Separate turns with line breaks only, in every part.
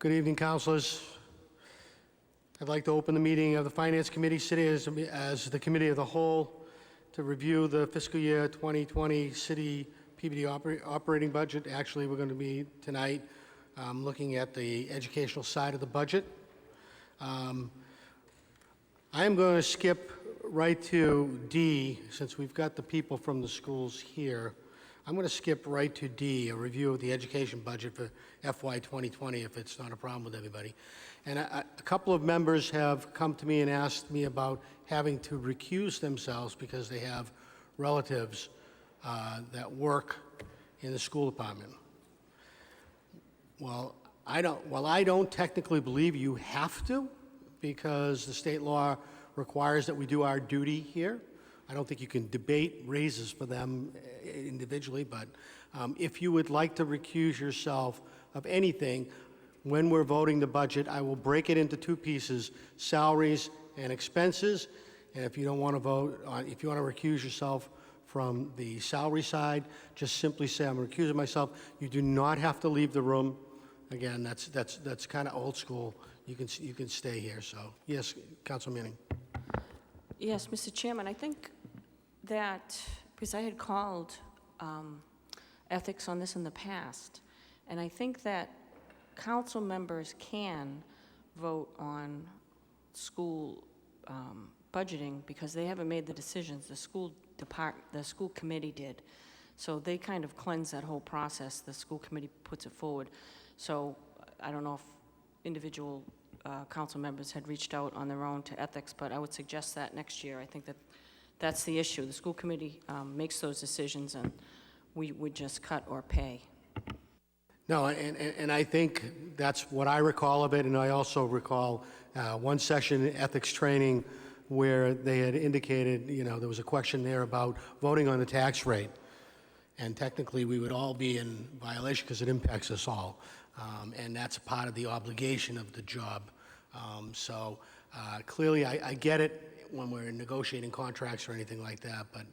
Good evening, councilors. I'd like to open the meeting of the Finance Committee, sitting as the committee of the whole, to review the fiscal year 2020 city Peabody operating budget. Actually, we're going to be tonight looking at the educational side of the budget. I am going to skip right to D, since we've got the people from the schools here. I'm going to skip right to D, a review of the education budget for FY 2020, if it's not a problem with everybody. And a couple of members have come to me and asked me about having to recuse themselves because they have relatives that work in the school department. Well, I don't technically believe you have to, because the state law requires that we do our duty here. I don't think you can debate raises for them individually, but if you would like to recuse yourself of anything, when we're voting the budget, I will break it into two pieces, salaries and expenses. And if you don't want to vote on, if you want to recuse yourself from the salary side, just simply say, I'm recusing myself. You do not have to leave the room. Again, that's kind of old school. You can stay here. So, yes, Councilor Manning.
Yes, Mr. Chairman, I think that, because I had called ethics on this in the past, and I think that council members can vote on school budgeting because they haven't made the decisions. The school committee did. So they kind of cleanse that whole process. The school committee puts it forward. So I don't know if individual council members had reached out on their own to ethics, but I would suggest that next year. I think that that's the issue. The school committee makes those decisions, and we would just cut or pay.
No, and I think that's what I recall of it, and I also recall one session in ethics training where they had indicated, there was a question there about voting on the tax rate, and technically we would all be in violation because it impacts us all, and that's part of the obligation of the job. So clearly I get it when we're negotiating contracts or anything like that, but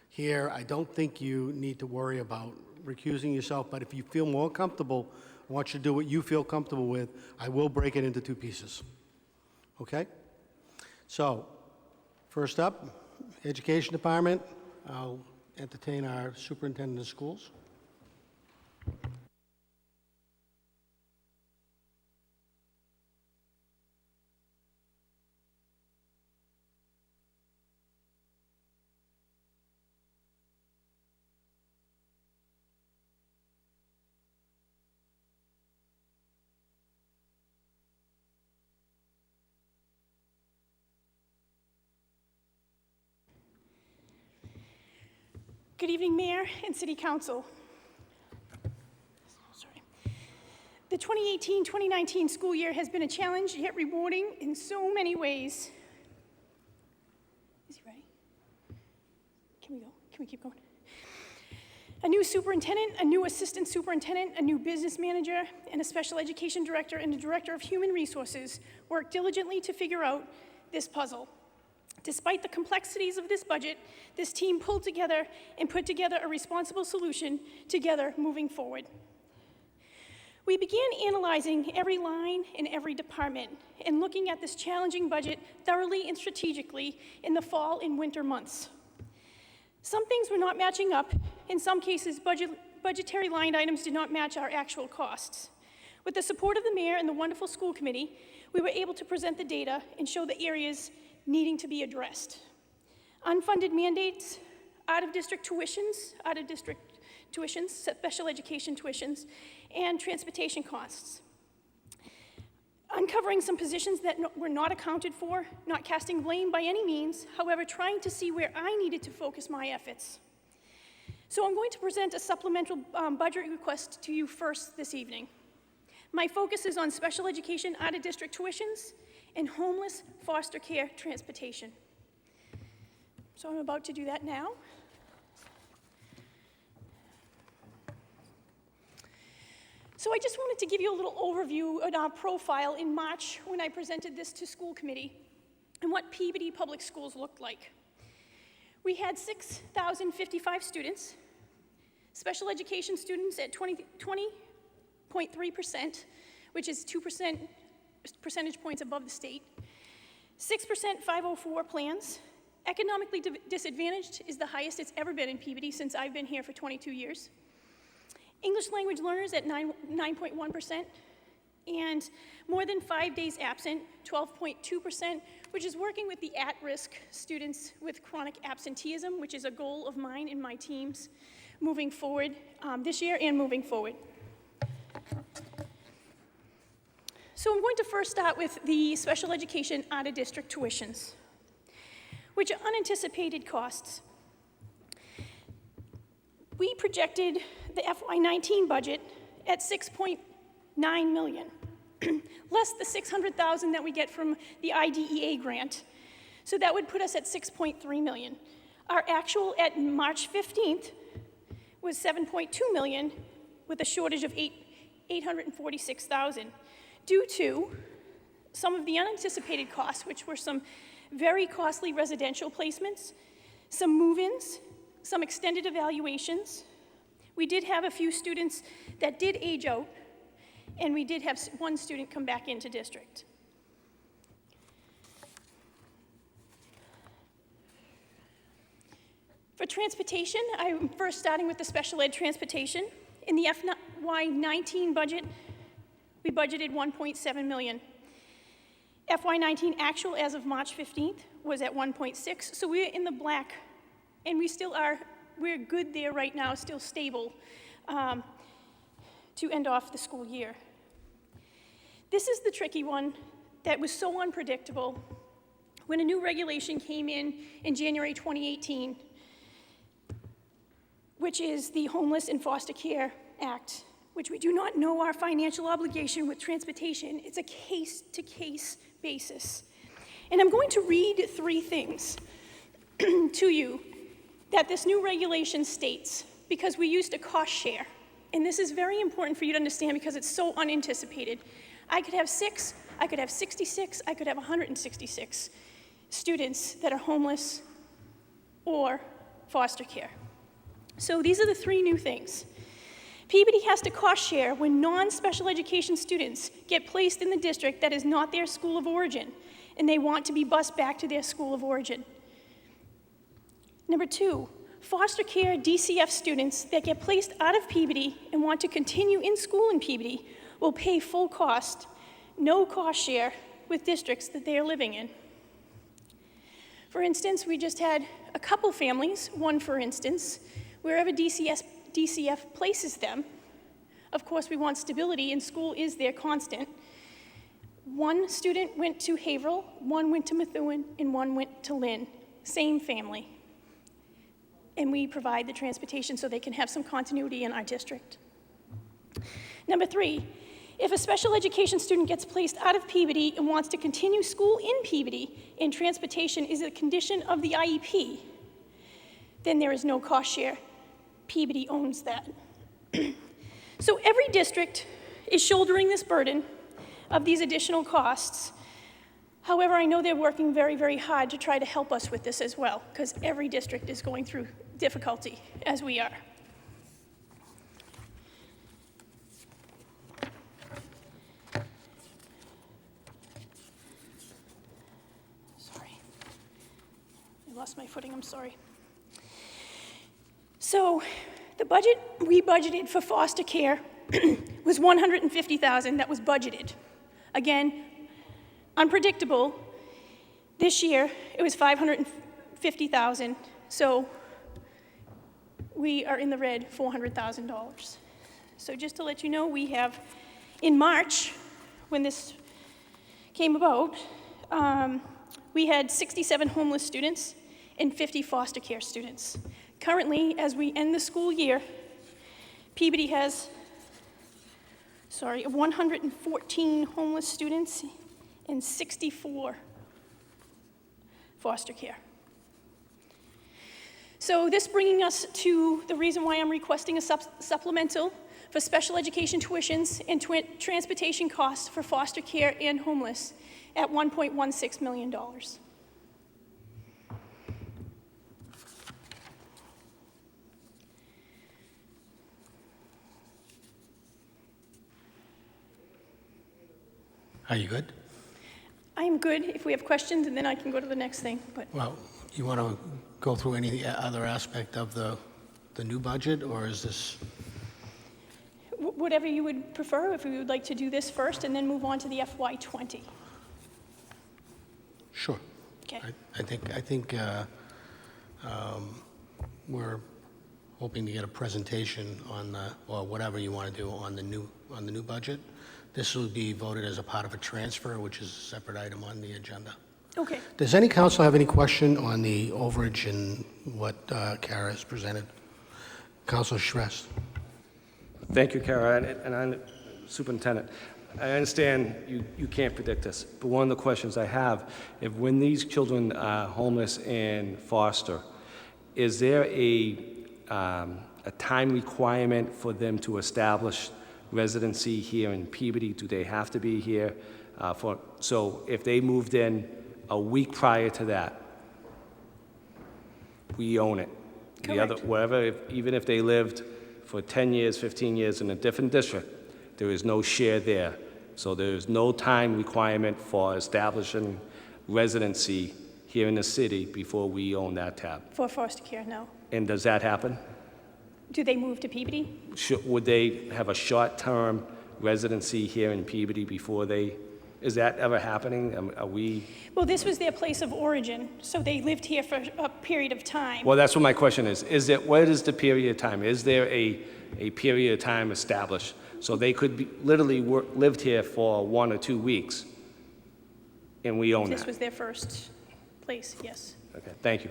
here I don't think you need to worry about recusing yourself, but if you feel more comfortable, I want you to do what you feel comfortable with. I will break it into two pieces. Okay? So, first up, Education Department. I'll entertain our superintendent of schools.
Good evening, Mayor and City Council. Sorry. The 2018-2019 school year has been a challenge, yet rewarding in so many ways. Is he ready? Can we go? Can we keep going? A new superintendent, a new assistant superintendent, a new business manager, and a special education director and a director of human resources worked diligently to figure out this puzzle. Despite the complexities of this budget, this team pulled together and put together a responsible solution together moving forward. We began analyzing every line in every department and looking at this challenging budget thoroughly and strategically in the fall and winter months. Some things were not matching up. In some cases, budgetary line items did not match our actual costs. With the support of the mayor and the wonderful school committee, we were able to present the data and show the areas needing to be addressed. Unfunded mandates, out-of-district tuitions, special education tuitions, and transportation costs. Uncovering some positions that were not accounted for, not casting blame by any means, however, trying to see where I needed to focus my efforts. So I'm going to present a supplemental budget request to you first this evening. My focus is on special education out-of-district tuitions and homeless foster care transportation. So I'm about to do that now. So I just wanted to give you a little overview of our profile in March when I presented this to school committee and what Peabody Public Schools looked like. We had 6,055 students, special education students at 20.3%, which is 2% percentage points above the state. 6% 504 plans. Economically disadvantaged is the highest it's ever been in Peabody since I've been here for 22 years. English language learners at 9.1%, and more than 5 days absent, 12.2%, which is working with the at-risk students with chronic absenteeism, which is a goal of mine and my team's moving forward this year and moving forward. So I'm going to first start with the special education out-of-district tuitions, which are unanticipated costs. We projected the FY19 budget at $6.9 million, less the $600,000 that we get from the IDEA grant. So that would put us at $6.3 million. Our actual at March 15th was $7.2 million with a shortage of $846,000 due to some of the unanticipated costs, which were some very costly residential placements, some move-ins, some extended evaluations. We did have a few students that did age out, and we did have one student come back into district. For transportation, I'm first starting with the special ed transportation. In the FY19 budget, we budgeted $1.7 million. FY19 actual as of March 15th was at 1.6, so we're in the black, and we still are, we're good there right now, still stable to end off the school year. This is the tricky one that was so unpredictable. When a new regulation came in January 2018, which is the Homeless and Foster Care Act, which we do not know our financial obligation with transportation. It's a case-to-case basis. And I'm going to read 3 things to you that this new regulation states, because we used a cost share. And this is very important for you to understand because it's so unanticipated. I could have 6, I could have 66, I could have 166 students that are homeless or foster care. So these are the 3 new things. Peabody has to cost share when non-special education students get placed in the district that is not their school of origin, and they want to be bused back to their school of origin. Number 2, foster care DCF students that get placed out of Peabody and want to continue in school in Peabody will pay full cost, no cost share with districts that they are living in. For instance, we just had a couple families, one for instance, wherever DCF places them. Of course, we want stability, and school is their constant. One student went to Haverhill, one went to Methuen, and one went to Lynn. Same family. And we provide the transportation so they can have some continuity in our district. Number 3, if a special education student gets placed out of Peabody and wants to continue school in Peabody, and transportation is a condition of the IEP, then there is no cost share. Peabody owns that. So every district is shouldering this burden of these additional costs. However, I know they're working very, very hard to try to help us with this as well, because every district is going through difficulty, as we are. Sorry. I lost my footing, I'm sorry. So the budget we budgeted for foster care was $150,000 that was budgeted. Again, unpredictable. This year, it was $550,000, so we are in the red $400,000. So just to let you know, we have, in March, when this came about, we had 67 homeless students and 50 foster care students. Currently, as we end the school year, Peabody has, 114 homeless students and 64 foster care. So this bringing us to the reason why I'm requesting a supplemental for special education tuitions and transportation costs for foster care and homeless at $1.16 million.
Are you good?
I am good if we have questions, and then I can go to the next thing, but
Well, you want to go through any other aspect of the new budget, or is this?
whatever you would prefer, if we would like to do this first and then move on to the FY '20.
Sure.
Okay.
I think we're hoping to get a presentation on or whatever you want to do on the new budget. This will be voted as a part of a transfer, which is a separate item on the agenda.
Okay.
Does any council have any question on the overage and what Kara has presented? Councilor Shrest.
Thank you, Kara, and Superintendent. I understand you can't predict this, but one of the questions I have, if when these children are homeless in foster, is there a time requirement for them to establish residency here in Peabody? Do they have to be here so if they moved in a week prior to that, we own it. The other,
Correct.
wherever, even if they lived for 10 years, 15 years in a different district, there is no share there. So there is no time requirement for establishing residency here in the city before we own that tab.
For foster care, no.
And does that happen?
Do they move to Peabody?
Would they have a short-term residency here in Peabody before they, is that ever happening? Are we?
Well, this was their place of origin, so they lived here for a period of time.
Well, that's what my question is. What is the period of time? Is there a period of time established? So they could be, literally lived here for 1 or 2 weeks, and we own
This
that.
was their first place, yes.
Okay, thank you.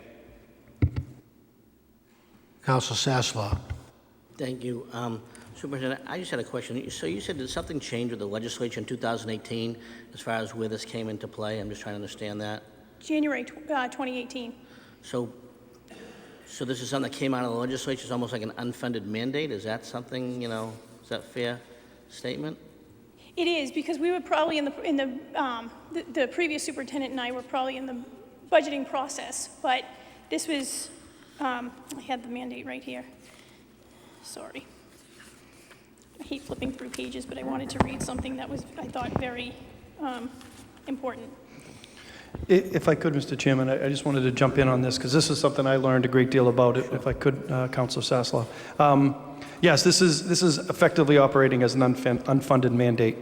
Councilor Sasslaw.
Thank you. Superintendent, I just had a question. So you said, did something change with the legislature in 2018 as far as where this came into play? I'm just trying to understand that.
January 2018.
So this is something that came out of the legislature, it's almost like an unfunded mandate? Is that something, is that a fair statement?
It is, because we were probably the previous superintendent and I were probably in the budgeting process, but this was, I had the mandate right here. Sorry. I hate flipping through pages, but I wanted to read something that was, I thought, very important.
If I could, Mr. Chairman, I just wanted to jump in on this, because this is something I learned a great deal about, if I could, Councilor Sasslaw. Yes, this is effectively operating as an unfunded mandate.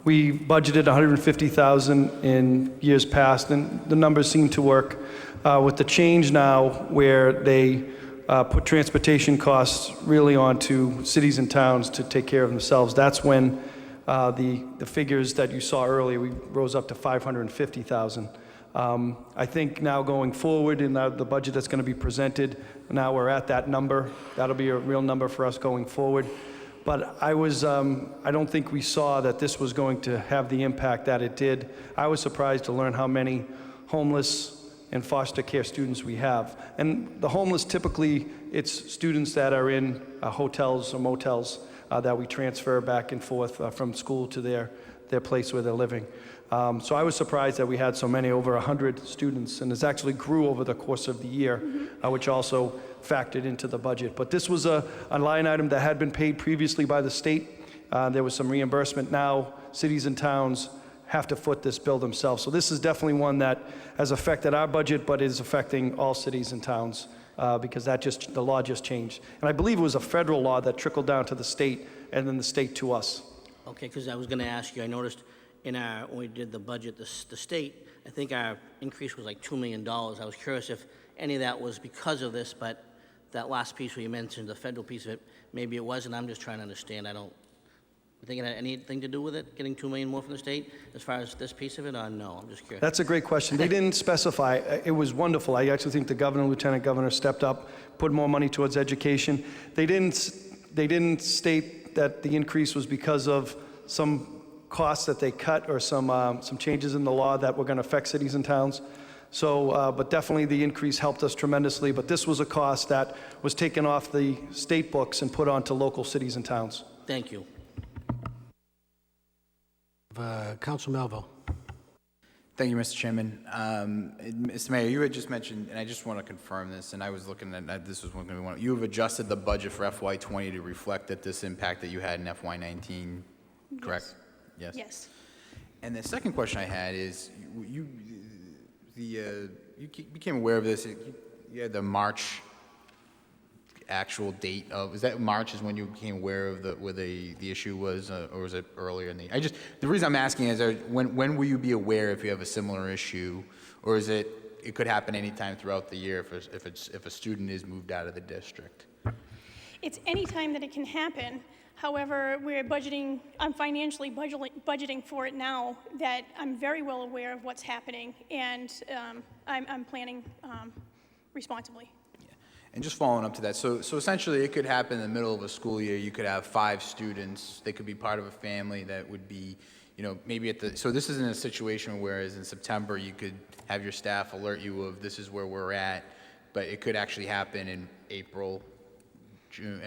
We budgeted $150,000 in years past, and the numbers seem to work. With the change now, where they put transportation costs really onto cities and towns to take care of themselves, that's when the figures that you saw earlier, we rose up to $550,000. I think now going forward in the budget that's going to be presented, now we're at that number. That'll be a real number for us going forward. But I don't think we saw that this was going to have the impact that it did. I was surprised to learn how many homeless and foster care students we have. And the homeless, typically, it's students that are in hotels or motels that we transfer back and forth from school to their place where they're living. So I was surprised that we had so many, over 100 students, and this actually grew over the course of the year, which also factored into the budget. But this was a line item that had been paid previously by the state. There was some reimbursement. Now cities and towns have to foot this bill themselves. So this is definitely one that has affected our budget, but is affecting all cities and towns because the law just changed. And I believe it was a federal law that trickled down to the state and then the state to us.
Okay, because I was going to ask you, I noticed when we did the budget, the state, I think our increase was like $2 million. I was curious if any of that was because of this, but that last piece where you mentioned, the federal piece of it, maybe it wasn't. I'm just trying to understand. I think it had anything to do with it, getting $2 million more from the state, as far as this piece of it, or no? I'm just curious.
That's a great question. They didn't specify. It was wonderful. I actually think the governor, lieutenant governor stepped up, put more money towards education. They didn't state that the increase was because of some costs that they cut or some changes in the law that were going to affect cities and towns. So, but definitely the increase helped us tremendously. But this was a cost that was taken off the state books and put onto local cities and towns.
Thank you.
Council Melville.
Thank you, Mr. Chairman. Mr. Mayor, you had just mentioned, and I just want to confirm this, and I was looking at this was going to be one. You have adjusted the budget for FY20 to reflect that this impact that you had in FY19, correct? Yes?
Yes.
And the second question I had is, you became aware of this, you had the March actual date of, is that March is when you became aware of where the issue was, or was it earlier in the reason I'm asking is, when will you be aware if you have a similar issue, or is it could happen anytime throughout the year if a student is moved out of the district?
It's any time that it can happen. However, I'm financially budgeting for it now, that I'm very well aware of what's happening, and I'm planning responsibly.
And just following up to that, so essentially it could happen in the middle of a school year. You could have 5 students. They could be part of a family that would be, maybe so this isn't a situation whereas in September you could have your staff alert you of this is where we're at, but it could actually happen in April, June,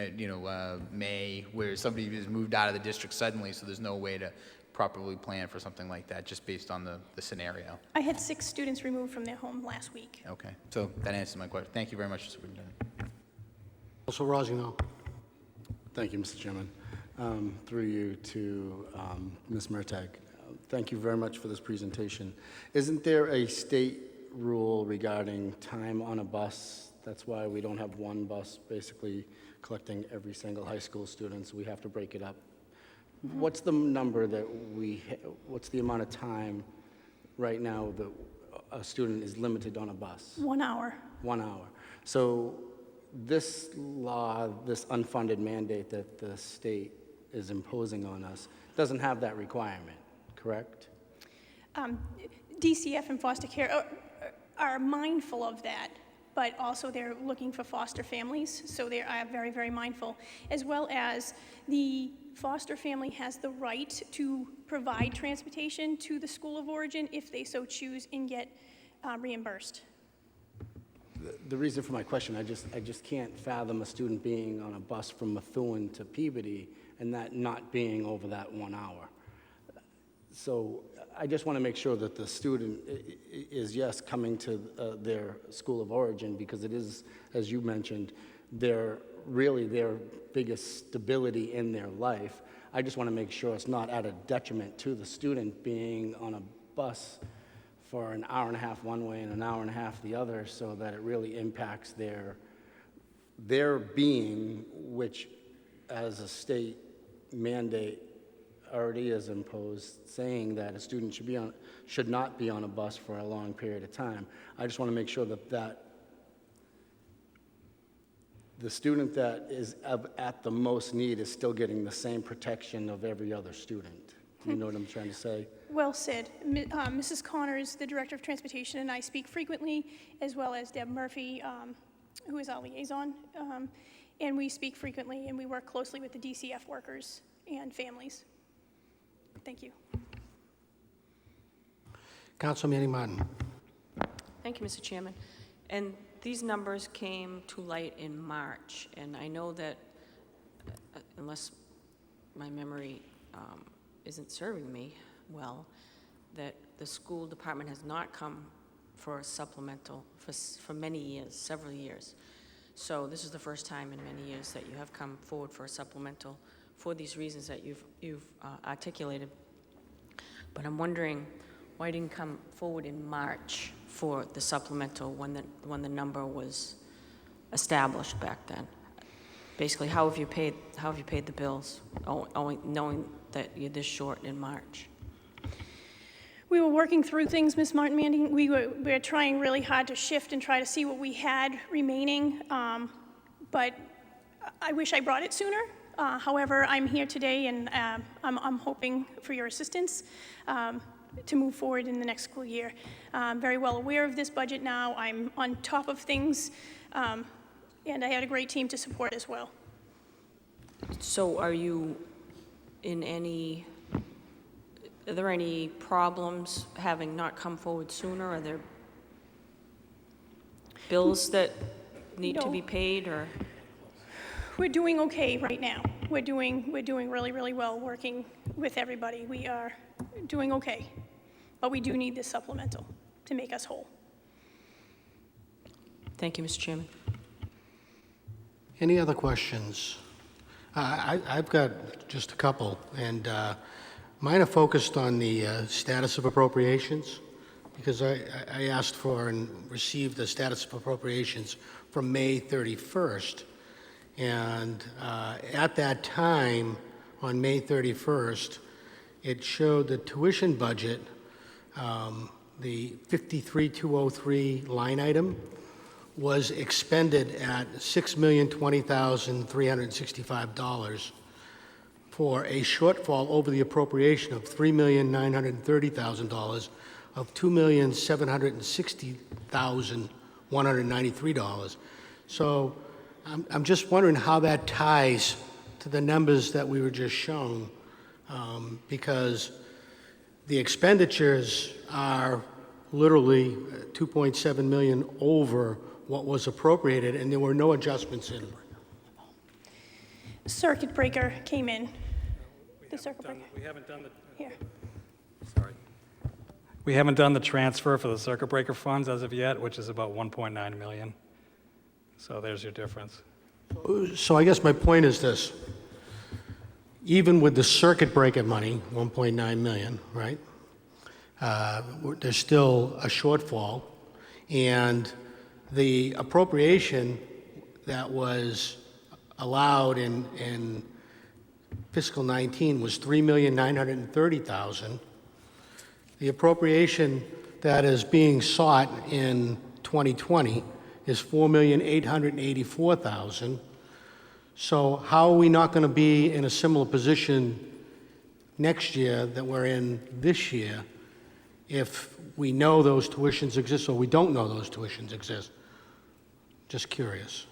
May, where somebody is moved out of the district suddenly, so there's no way to properly plan for something like that just based on the scenario.
I had 6 students removed from their home last week.
Okay, so that answers my question. Thank you very much, Superintendent.
Council Rosino.
Thank you, Mr. Chairman. Through you to Ms. Murtagh. Thank you very much for this presentation. Isn't there a state rule regarding time on a bus? That's why we don't have one bus basically collecting every single high school student, so we have to break it up. What's the number that what's the amount of time right now that a student is limited on a bus?
1 hour.
1 hour. So this law, this unfunded mandate that the state is imposing on us doesn't have that requirement, correct?
DCF and foster care are mindful of that, but also they're looking for foster families, so they are very, very mindful, as well as the foster family has the right to provide transportation to the school of origin if they so choose and get reimbursed.
The reason for my question, I just can't fathom a student being on a bus from Methuen to Peabody and that not being over that 1 hour. So I just want to make sure that the student is, yes, coming to their school of origin, because it is, as you mentioned, their biggest stability in their life. I just want to make sure it's not at a detriment to the student being on a bus for an hour and a half one way and an hour and a half the other, so that it really impacts their being, which as a state mandate already is imposed, saying that a student should not be on a bus for a long period of time. I just want to make sure that the student that is at the most need is still getting the same protection of every other student. You know what I'm trying to say?
Well said. Mrs. Connors, the Director of Transportation, and I speak frequently, as well as Deb Murphy, who is our liaison, and we speak frequently, and we work closely with the DCF workers and families. Thank you.
Council Manning Martin.
Thank you, Mr. Chairman. And these numbers came to light in March, and I know that, unless my memory isn't serving me well, that the school department has not come for a supplemental for many years, several years. So this is the first time in many years that you have come forward for a supplemental for these reasons that you've articulated. But I'm wondering why you didn't come forward in March for the supplemental when the number was established back then. Basically, how have you paid the bills, knowing that you're this short in March?
We were working through things, Ms. Martin Manning. We were trying really hard to shift and try to see what we had remaining, but I wish I brought it sooner. However, I'm here today, and I'm hoping for your assistance to move forward in the next school year. I'm very well aware of this budget now. I'm on top of things, and I had a great team to support as well.
So are there any problems having not come forward sooner? Are there bills that need to be paid, or?
We're doing okay right now. We're doing really, really well working with everybody. We are doing okay, but we do need this supplemental to make us whole.
Thank you, Mr. Chairman.
Any other questions? I've got just a couple, and Mine are focused on the status of appropriations, because I asked for and received the status of appropriations from May 31st. And at that time, on May 31st, it showed the tuition budget, the 53203 line item, was expended at $6,020,365 for a shortfall over the appropriation of $3,930,000 of $2,760,193. So I'm just wondering how that ties to the numbers that we were just shown, because the expenditures are literally 2.7 million over what was appropriated, and there were no adjustments in.
Circuit breaker came in. The circuit breaker.
We haven't done the,
Here.
sorry. We haven't done the transfer for the circuit breaker funds as of yet, which is about 1.9 million. So there's your difference.
So I guess my point is this. Even with the circuit breaker money, 1.9 million, right? There's still a shortfall, and the appropriation that was allowed in fiscal 19 was $3,930,000. The appropriation that is being sought in 2020 is $4,884,000. So how are we not going to be in a similar position next year that we're in this year if we know those tuitions exist or we don't know those tuitions exist? Just curious.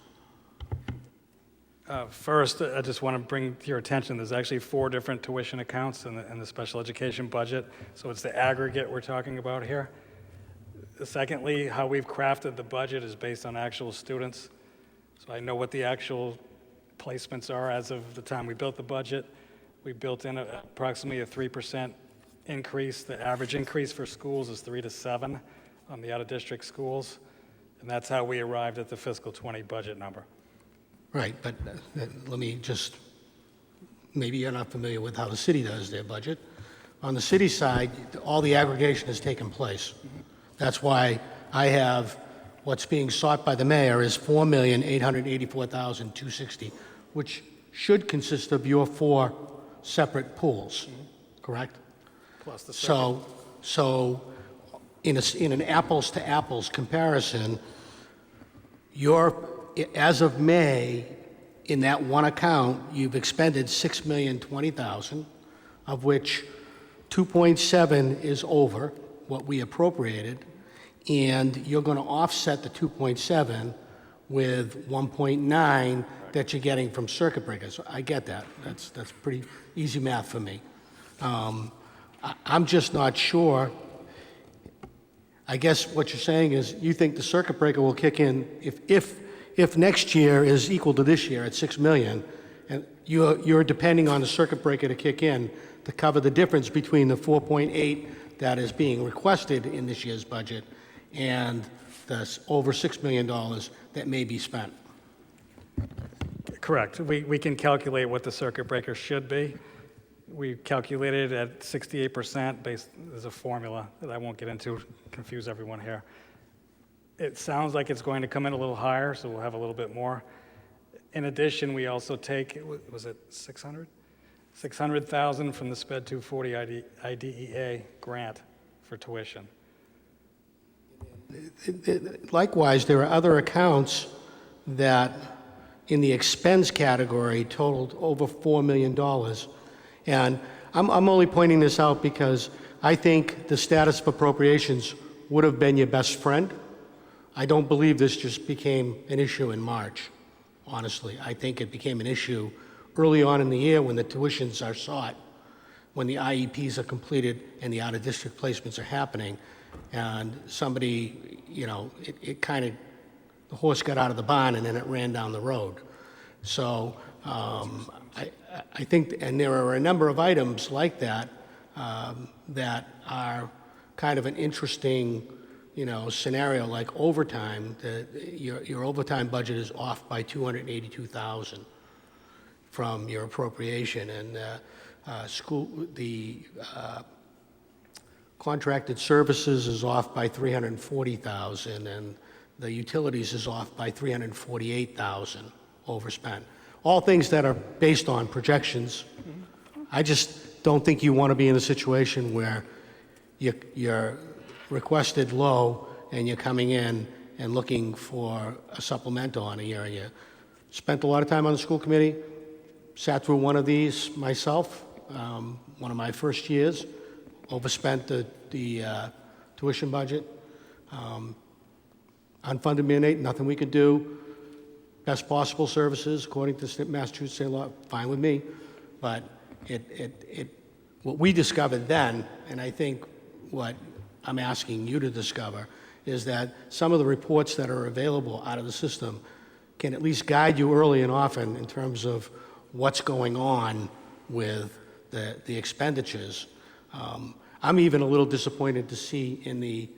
First, I just want to bring to your attention, there's actually 4 different tuition accounts in the special education budget, so it's the aggregate we're talking about here. Secondly, how we've crafted the budget is based on actual students, so I know what the actual placements are as of the time we built the budget. We built in approximately a 3% increase. The average increase for schools is 3 to 7 on the out-of-district schools, and that's how we arrived at the fiscal 20 budget number.
Right, but let me just, maybe you're not familiar with how the city does their budget. On the city side, all the aggregation has taken place. That's why I have what's being sought by the mayor is $4,884,260, which should consist of your 4 separate pools, correct?
Plus the
So in an apples to apples comparison, as of May, in that one account, you've expended $6,020,000, of which 2.7 is over what we appropriated, and you're going to offset the 2.7 with 1.9 that you're getting from circuit breakers. I get that. That's pretty easy math for me. I'm just not sure. I guess what you're saying is you think the circuit breaker will kick in if next year is equal to this year at 6 million, and you're depending on the circuit breaker to kick in to cover the difference between the 4.8 that is being requested in this year's budget and the over $6 million that may be spent.
Correct. We can calculate what the circuit breaker should be. We calculated it at 68% based, there's a formula that I won't get into, confuse everyone here. It sounds like it's going to come in a little higher, so we'll have a little bit more. In addition, we also take, was it 600? 600,000 from the SPED 240 IDEA grant for tuition.
Likewise, there are other accounts that in the expense category totaled over $4 million. And I'm only pointing this out because I think the status of appropriations would have been your best friend. I don't believe this just became an issue in March, honestly. I think it became an issue early on in the year when the tuitions are sought, when the IEPs are completed and the out-of-district placements are happening. And somebody, it kind of, the horse got out of the barn and then it ran down the road. So I think, and there are a number of items like that that are kind of an interesting, scenario, like overtime. Your overtime budget is off by $282,000 from your appropriation, and contracted services is off by 340,000, and the utilities is off by 348,000 overspent. All things that are based on projections. I just don't think you want to be in a situation where you're requested low and you're coming in and looking for a supplemental on a year. And you spent a lot of time on the school committee, sat through one of these myself, one of my first years, overspent the tuition budget. Unfunded mandate, nothing we could do. Best possible services, according to Massachusetts state law, fine with me. But what we discovered then, and I think what I'm asking you to discover, is that some of the reports that are available out of the system can at least guide you early and often in terms of what's going on with the expenditures. I'm even a little disappointed to see in the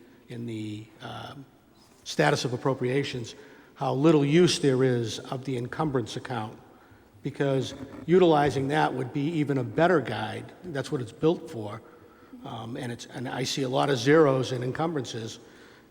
status of appropriations how little use there is of the encumbrance account, because utilizing that would be even a better guide. That's what it's built for. And I see a lot of zeros in encumbrances,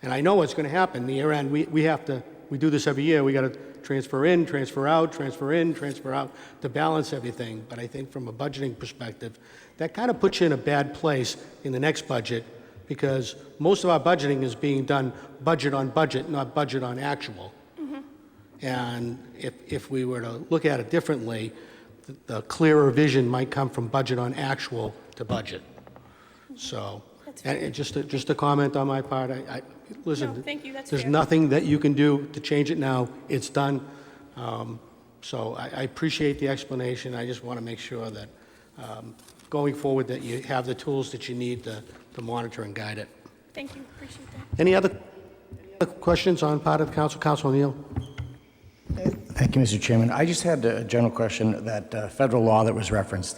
and I know what's going to happen. The year end, we do this every year. We got to transfer in, transfer out, transfer in, transfer out to balance everything. But I think from a budgeting perspective, that kind of puts you in a bad place in the next budget, because most of our budgeting is being done budget on budget, not budget on actual. And if we were to look at it differently, the clearer vision might come from budget on actual to budget. So, and just a comment on my part, listen,
No, thank you, that's
there's
fair.
nothing that you can do to change it now. It's done. So I appreciate the explanation. I just want to make sure that going forward that you have the tools that you need to monitor and guide it.
Thank you, appreciate that.
Any other questions on part of the council? Council O'Neill?
Thank you, Mr. Chairman. I just had a general question. That federal law that was referenced,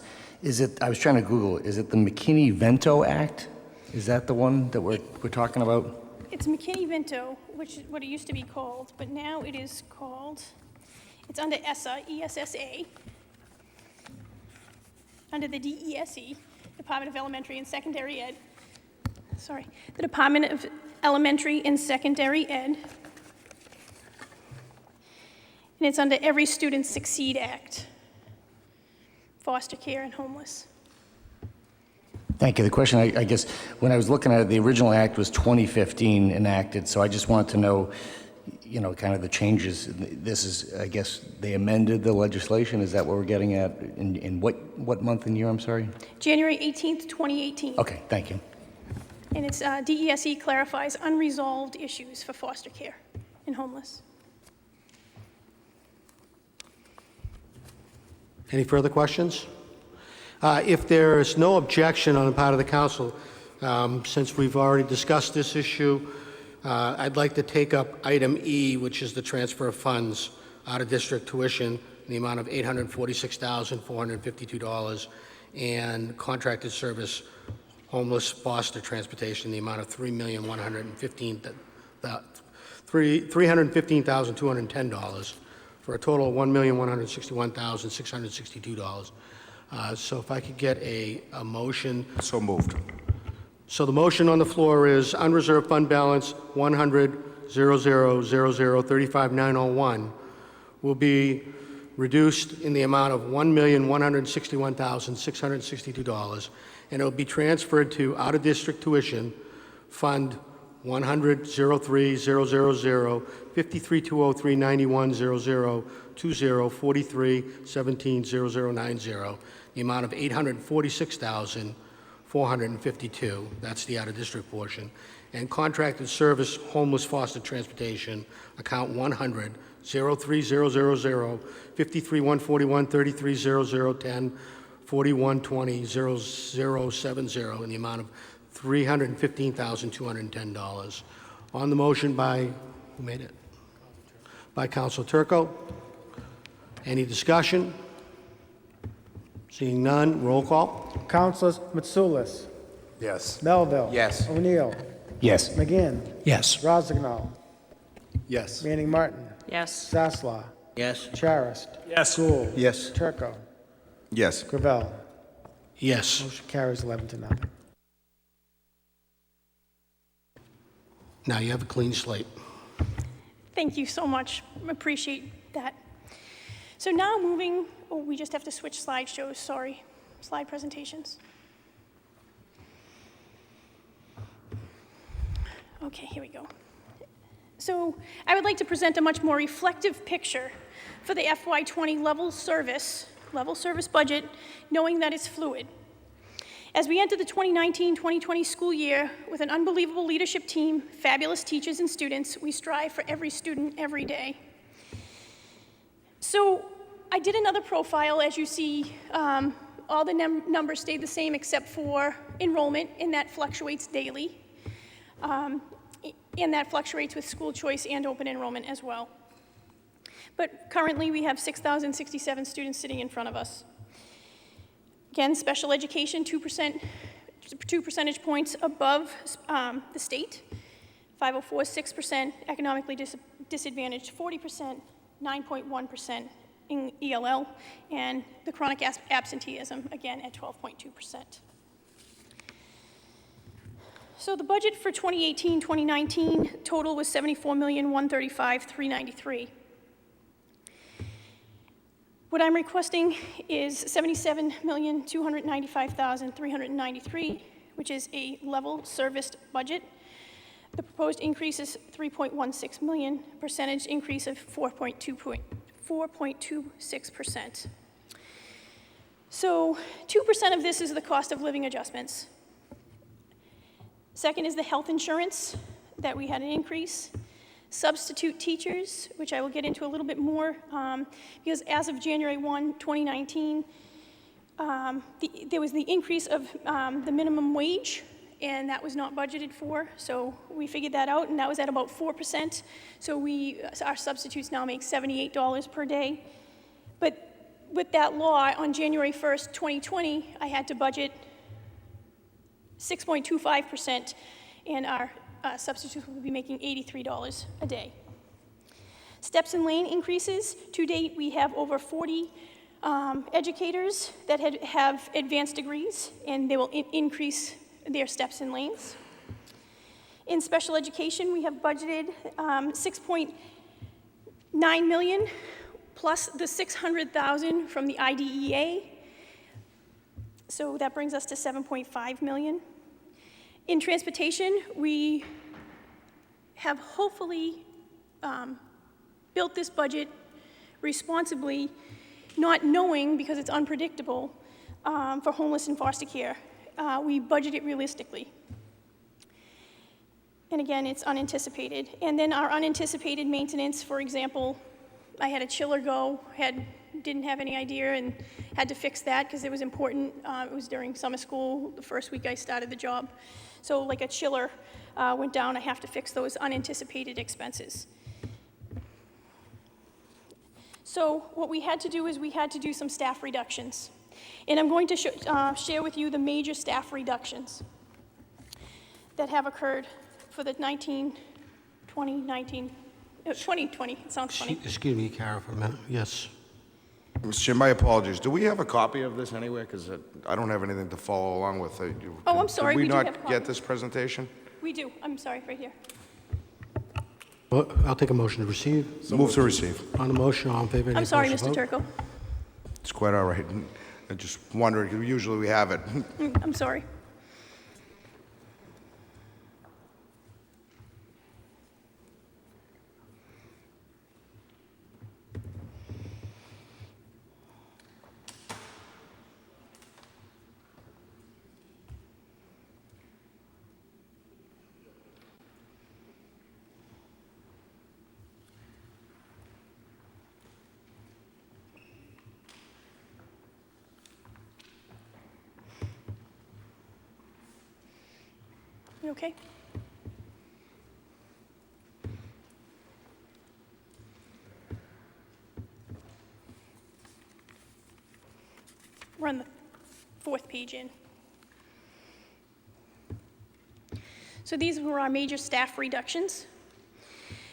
I was trying to Google, is it the McKinney-Vento Act? Is that the one that we're talking about?
It's McKinney-Vento, which is what it used to be called, but now it is called, it's under ESSA, E-S-S-A, under the DESE, Department of Elementary and Secondary Ed. Sorry, the Department of Elementary and Secondary Ed. And it's under Every Student Succeed Act, foster care and homeless.
Thank you. The question, I guess, when I was looking at it, the original act was 2015 enacted, so I just wanted to know, kind of the changes. This is, I guess, they amended the legislation. Is that what we're getting at? In what month and year, I'm sorry?
January 18th, 2018.
Okay, thank you.
And it's DESE clarifies unresolved issues for foster care and homeless.
Any further questions? If there is no objection on the part of the council, since we've already discussed this issue, I'd like to take up item E, which is the transfer of funds out of district tuition in the amount of $846,452, and contracted service homeless foster transportation in the amount of $315,210, for a total of $1,161,662. So if I could get a motion.
So moved.
So the motion on the floor is unreserved fund balance 100,000,035,901 will be reduced in the amount of $1,161,662, and it will be transferred to out-of-district tuition fund 100,030,003,91,00,20,43,17,0090, the amount of $846,452. That's the out-of-district portion. And contracted service homeless foster transportation, account 100,030,053,141,33,0010, 4120,0070 in the amount of $315,210. On the motion by, who made it? By Council Turco. Any discussion? Seeing none, roll call.
Councilors Mitsoulas,
Yes.
Melville.
Yes.
O'Neill,
Yes.
McGinn,
Yes.
Rozignol,
Yes.
Manning Martin,
Yes.
Sasslaw,
Yes.
Charist,
Yes.
Gould,
Yes.
Turco,
Yes.
Gravel.
Yes.
Motion carries 11 to nothing.
Now you have a clean slate.
Thank you so much. Appreciate that. So now moving, oh, we just have to switch slideshows, sorry. Slide presentations. Okay, here we go. So I would like to present a much more reflective picture for the FY20 level service budget, knowing that it's fluid. As we enter the 2019-2020 school year with an unbelievable leadership team, fabulous teachers and students, we strive for every student every day. So I did another profile. As you see, all the numbers stayed the same except for enrollment, and that fluctuates daily. And that fluctuates with school choice and open enrollment as well. But currently we have 6,067 students sitting in front of us. Again, special education, 2 percentage points above the state. 504, 6%, economically disadvantaged, 40%, 9.1% in ELL, and the chronic absenteeism, again, at 12.2%. So the budget for 2018-2019 total was $74,135,393. What I'm requesting is $77,295,393, which is a level serviced budget. The proposed increase is $3.16 million, percentage increase of 4.26%. So 2% of this is the cost of living adjustments. Second is the health insurance, that we had an increase. Substitute teachers, which I will get into a little bit more, because as of January 1, 2019, there was the increase of the minimum wage, and that was not budgeted for, so we figured that out, and that was at about 4%. So our substitutes now make $78 per day. But with that law, on January 1st, 2020, I had to budget 6.25%, and our substitutes will be making $83 a day. Steps and lane increases. To date, we have over 40 educators that have advanced degrees, and they will increase their steps and lanes. In special education, we have budgeted $6.9 million plus the $600,000 from the IDEA. So that brings us to $7.5 million. In transportation, we have hopefully built this budget responsibly, not knowing, because it's unpredictable, for homeless and foster care. We budget it realistically. And again, it's unanticipated. And then our unanticipated maintenance, for example, I had a chiller go, didn't have any idea, and had to fix that because it was important. It was during summer school, the first week I started the job. So like a chiller went down, I have to fix those unanticipated expenses. So what we had to do is we had to do some staff reductions. And I'm going to share with you the major staff reductions that have occurred for the 2020, it sounds funny.
Excuse me, Kara, for a minute. Yes.
Mr. Chair, my apologies. Do we have a copy of this anywhere? Because I don't have anything to follow along with.
Oh, I'm sorry, we
Did
do
we
have a
not
copy.
get this presentation?
We do, I'm sorry, right here.
Well, I'll take a motion to receive.
Move to receive.
On the motion, all in favor?
I'm sorry,
opposed,
Mr.
vote.
Turco.
It's quite all right. I just wondered, usually we have it.
I'm sorry. You okay? Run the fourth page in. So these were our major staff reductions.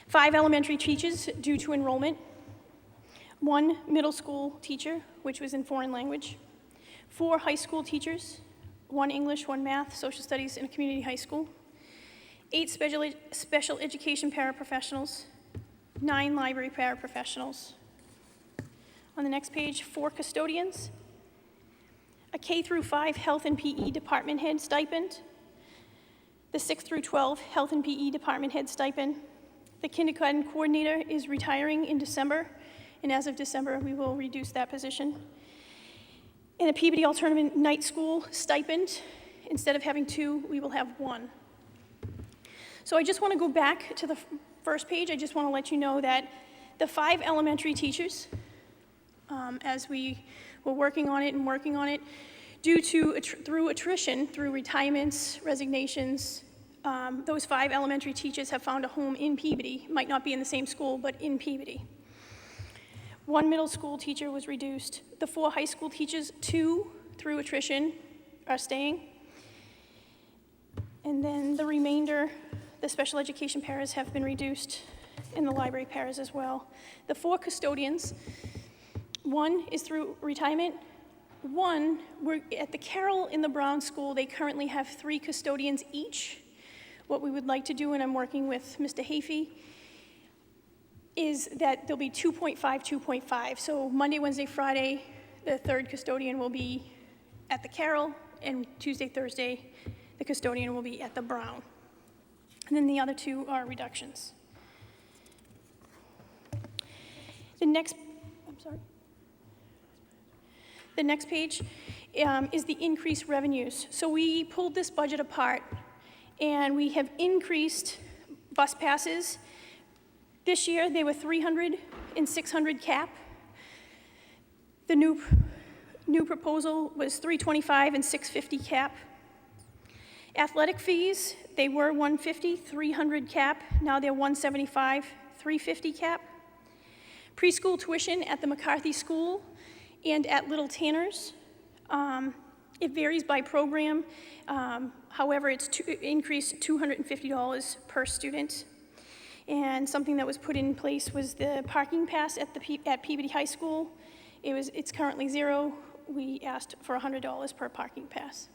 5 elementary teachers due to enrollment. 1 middle school teacher, which was in foreign language. 4 high school teachers, 1 English, 1 math, social studies, and a community high school, 8 special education paraprofessionals, 9 library paraprofessionals. On the next page, 4 custodians, a K through 5 health and PE department head stipend, the 6 through 12 health and PE department head stipend. The kindergarten coordinator is retiring in December, and as of December, we will reduce that position. And the Peabody Alternative Night School stipend, instead of having 2, we will have 1. So I just want to go back to the first page. I just want to let you know that the 5 elementary teachers, as we were working on it, due to through attrition, through retirements, resignations, those 5 elementary teachers have found a home in Peabody. Might not be in the same school, but in Peabody. 1 middle school teacher was reduced. The 4 high school teachers, 2 through attrition, are staying. And then the remainder, the special education paras have been reduced, and the library paras as well. The 4 custodians, 1 is through retirement. 1, we're at the Carroll in the Brown School, they currently have 3 custodians each. What we would like to do, and I'm working with Mr. Hafey, is that there'll be 2.5, 2.5. So Monday, Wednesday, Friday, the 3rd custodian will be at the Carroll, and Tuesday, Thursday, the custodian will be at the Brown. And then the other 2 are reductions. The next page is the increased revenues. So we pulled this budget apart, and we have increased bus passes. This year, they were 300 and 600 cap. The new proposal was 325 and 650 cap. Athletic fees, they were 150, 300 cap. Now they're 175, 350 cap. Preschool tuition at the McCarthy School and at Little Tanner's. It varies by program. However, it's increased $250 per student. And something that was put in place was the parking pass at Peabody High School. It's currently 0. We asked for $100 per parking pass.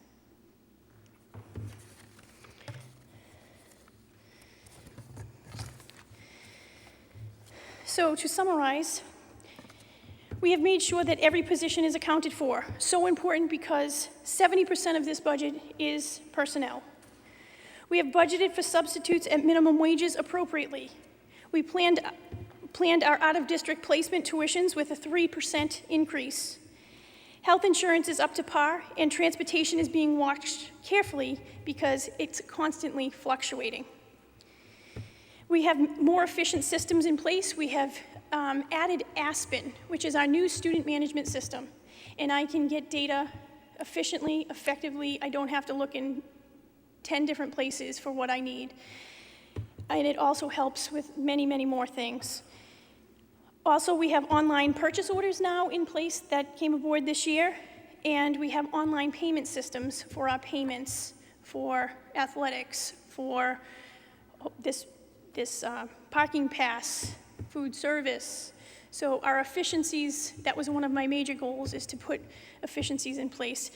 So to summarize, we have made sure that every position is accounted for. So important because 70% of this budget is personnel. We have budgeted for substitutes at minimum wages appropriately. We planned our out-of-district placement tuitions with a 3% increase. Health insurance is up to par, and transportation is being watched carefully because it's constantly fluctuating. We have more efficient systems in place. We have added Aspen, which is our new student management system, and I can get data efficiently, effectively. I don't have to look in 10 different places for what I need. And it also helps with many, many more things. Also, we have online purchase orders now in place that came aboard this year, and we have online payment systems for our payments, for athletics, for this parking pass, food service. So our efficiencies, that was one of my major goals, is to put efficiencies in place,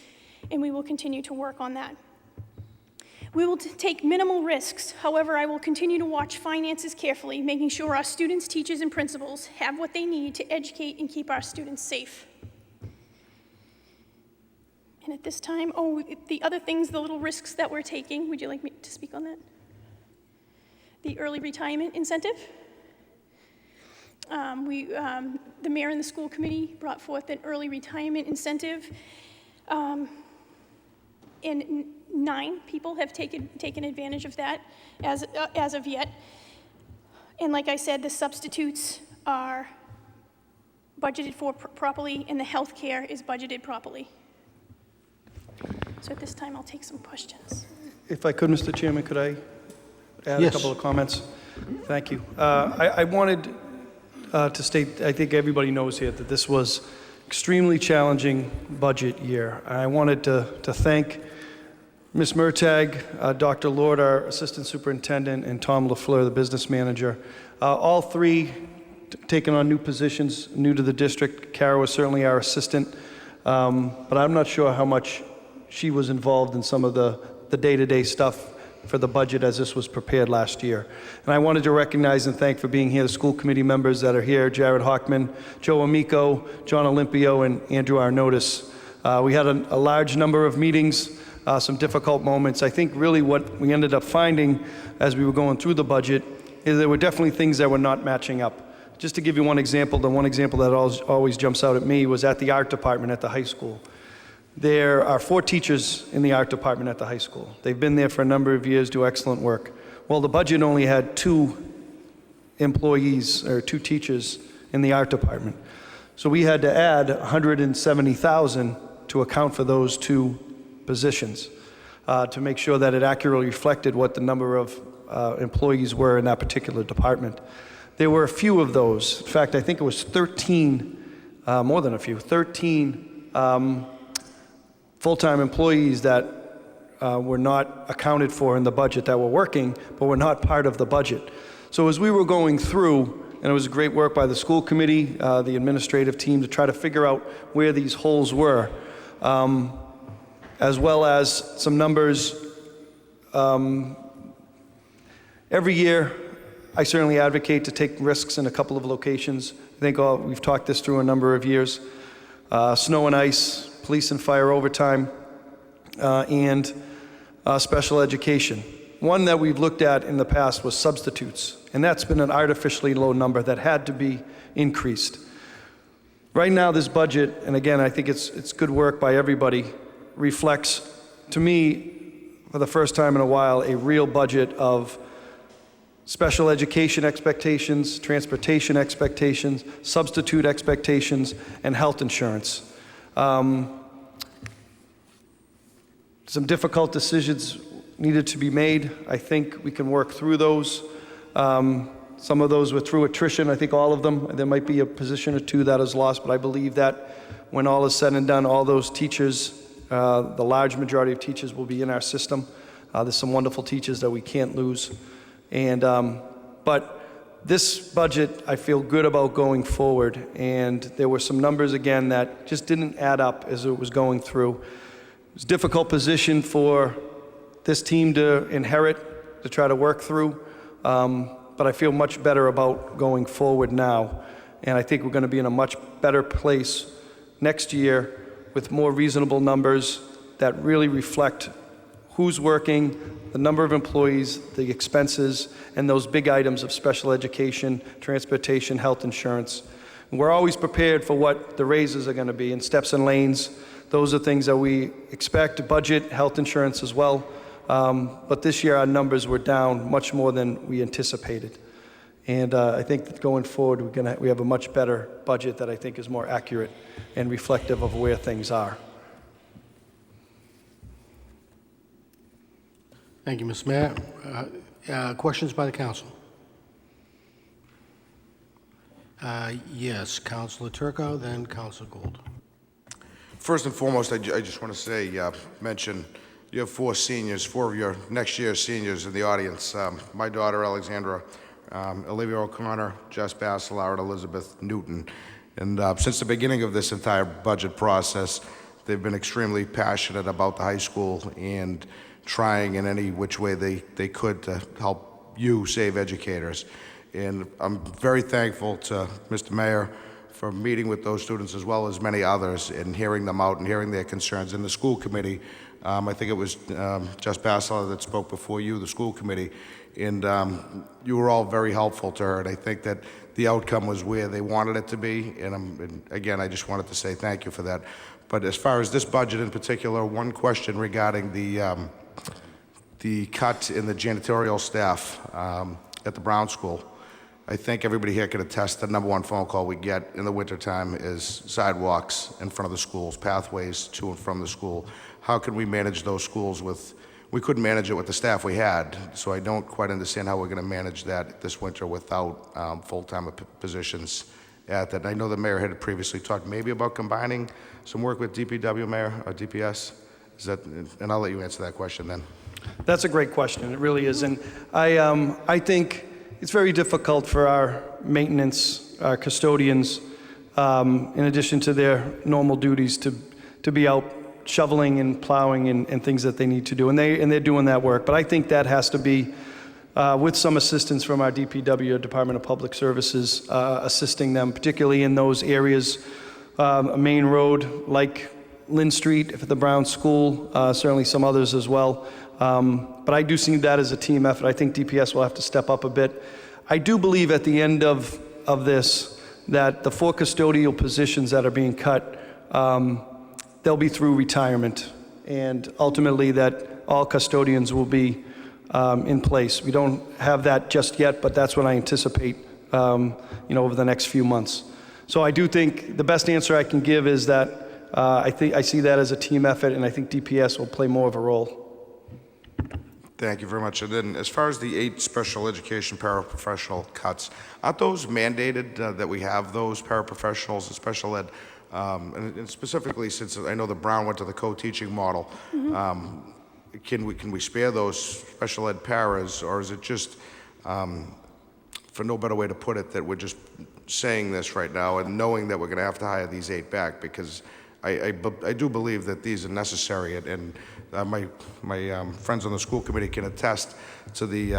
and we will continue to work on that. We will take minimal risks. However, I will continue to watch finances carefully, making sure our students, teachers, and principals have what they need to educate and keep our students safe. And at this time, the other things, the little risks that we're taking, would you like me to speak on that? The early retirement incentive. The mayor and the school committee brought forth an early retirement incentive. And 9 people have taken advantage of that as of yet. And like I said, the substitutes are budgeted for properly, and the health care is budgeted properly. So at this time, I'll take some questions.
If I could, Mr. Chairman, could I add
Yes.
a couple of comments? Thank you. I wanted to state, I think everybody knows here, that this was extremely challenging budget year. I wanted to thank Ms. Murtagh, Dr. Lord, our assistant superintendent, and Tom LaFleur, the business manager. All 3 taking on new positions, new to the district. Kara was certainly our assistant But I'm not sure how much she was involved in some of the day-to-day stuff for the budget as this was prepared last year. And I wanted to recognize and thank for being here the school committee members that are here, Jared Hockman, Joe Amico, John Olympio, and Andrew Arnodis. We had a large number of meetings, some difficult moments. I think really what we ended up finding as we were going through the budget is there were definitely things that were not matching up. Just to give you one example, the one example that always jumps out at me was at the art department at the high school. There are 4 teachers in the art department at the high school. They've been there for a number of years, do excellent work. Well, the budget only had 2 employees or 2 teachers in the art department. So we had to add $170,000 to account for those 2 positions to make sure that it accurately reflected what the number of employees were in that particular department. There were a few of those. In fact, I think it was 13, more than a few, 13 full-time employees that were not accounted for in the budget that were working, but were not part of the budget. So as we were going through, and it was great work by the school committee, the administrative team, to try to figure out where these holes were, as well as some numbers. Every year, I certainly advocate to take risks in a couple of locations. I think we've talked this through a number of years. Snow and ice, police and fire overtime, and special education. One that we've looked at in the past was substitutes, and that's been an artificially low number that had to be increased. Right now, this budget, and again, I think it's good work by everybody, reflects, to me, for the first time in a while, a real budget of special education expectations, transportation expectations, substitute expectations, and health insurance. Some difficult decisions needed to be made. I think we can work through those. Some of those were through attrition, I think all of them. There might be a position or 2 that is lost, but I believe that when all is said and done, all those teachers, the large majority of teachers will be in our system. There's some wonderful teachers that we can't lose. And, but this budget, I feel good about going forward. And there were some numbers, again, that just didn't add up as it was going through. It was a difficult position for this team to inherit, to try to work through. But I feel much better about going forward now. And I think we're going to be in a much better place next year with more reasonable numbers that really reflect who's working, the number of employees, the expenses, and those big items of special education, transportation, health insurance. And we're always prepared for what the raises are going to be in steps and lanes. Those are things that we expect, budget, health insurance as well. But this year our numbers were down much more than we anticipated. And I think that going forward we have a much better budget that I think is more accurate and reflective of where things are.
Thank you, Mr. Mayor. Questions by the council? Yes, Councilor Turco, then Councilor Gould.
First and foremost, I just want to say, mention you have 4 seniors, 4 of your next year's seniors in the audience. My daughter, Alexandra, Olivia O'Connor, Jess Bacelar, and Elizabeth Newton. And since the beginning of this entire budget process, they've been extremely passionate about the high school and trying in any which way they could to help you save educators. And I'm very thankful to Mr. Mayor for meeting with those students as well as many others and hearing them out and hearing their concerns. In the school committee, I think it was Jess Bacelar that spoke before you, the school committee, and you were all very helpful to her, and I think that the outcome was where they wanted it to be, and again, I just wanted to say thank you for that. But as far as this budget in particular, one question regarding the cut in the janitorial staff at the Brown School. I think everybody here can attest the number 1 phone call we get in the wintertime is sidewalks in front of the schools, pathways to and from the school. How can we manage those schools we couldn't manage it with the staff we had, so I don't quite understand how we're going to manage that this winter without full-time positions at that. And I know the mayor had previously talked maybe about combining some work with DPW, Mayor, or DPS. Is that, and I'll let you answer that question then.
That's a great question. It really is. And I think it's very difficult for our maintenance, our custodians, in addition to their normal duties, to to be out shoveling and plowing and things that they need to do, and they're doing that work. But I think that has to be with some assistance from our DPW, Department of Public Services, assisting them, particularly in those areas, a main road like Lynn Street at the Brown School, certainly some others as well. But I do see that as a team effort. I think DPS will have to step up a bit. I do believe at the end of this that the 4 custodial positions that are being cut, they'll be through retirement, and ultimately that all custodians will be in place. We don't have that just yet, but that's what I anticipate, over the next few months. So I do think the best answer I can give is that I see that as a team effort, and I think DPS will play more of a role.
Thank you very much. And then as far as the 8 special education paraprofessional cuts, aren't those mandated that we have those paraprofessionals and special ed? And specifically, since I know the Brown went to the co-teaching model, can we spare those special ed paras, or is it just, for no better way to put it, that we're just saying this right now and knowing that we're going to have to hire these 8 back? Because I do believe that these are necessary, and my friends on the school committee can attest to the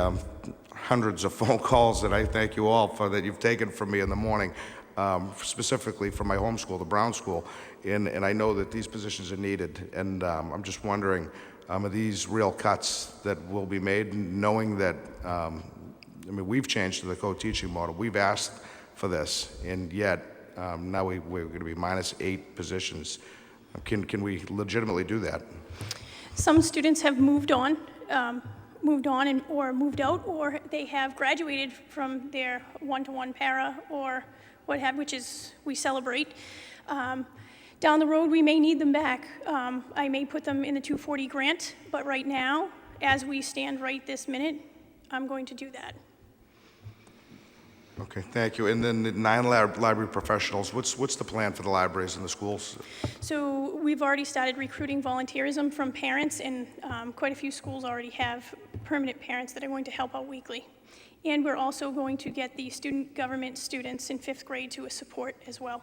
hundreds of phone calls that I thank you all for that you've taken from me in the morning, specifically from my home school, the Brown School, and I know that these positions are needed, and I'm just wondering, are these real cuts that will be made, knowing that, we've changed to the co-teaching model, we've asked for this, and yet now we're going to be minus 8 positions. Can we legitimately do that?
Some students have moved on or moved out, or they have graduated from their one-to-one para or what have, which is, we celebrate. Down the road, we may need them back. I may put them in the 240 grant, but right now, as we stand right this minute, I'm going to do that.
Okay, thank you. And then the 9 library professionals, what's the plan for the libraries and the schools?
So we've already started recruiting volunteerism from parents, and quite a few schools already have permanent parents that are going to help out weekly. And we're also going to get the student government students in 5th grade to a support as well.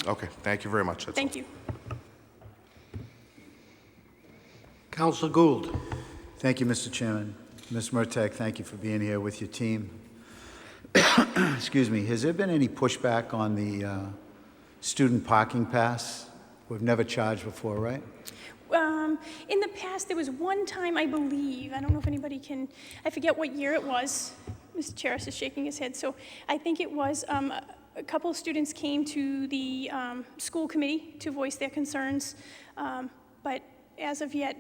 Okay, thank you very much. That's
Thank
all.
you.
Councilor Gould.
Thank you, Mr. Chairman. Ms. Murtagh, thank you for being here with your team. Excuse me. Has there been any pushback on the student parking pass? We've never charged before, right?
In the past, there was one time, I believe, I don't know if anybody can, I forget what year it was. Mr. Charis is shaking his head. So I think it was a couple of students came to the school committee to voice their concerns. But as of yet,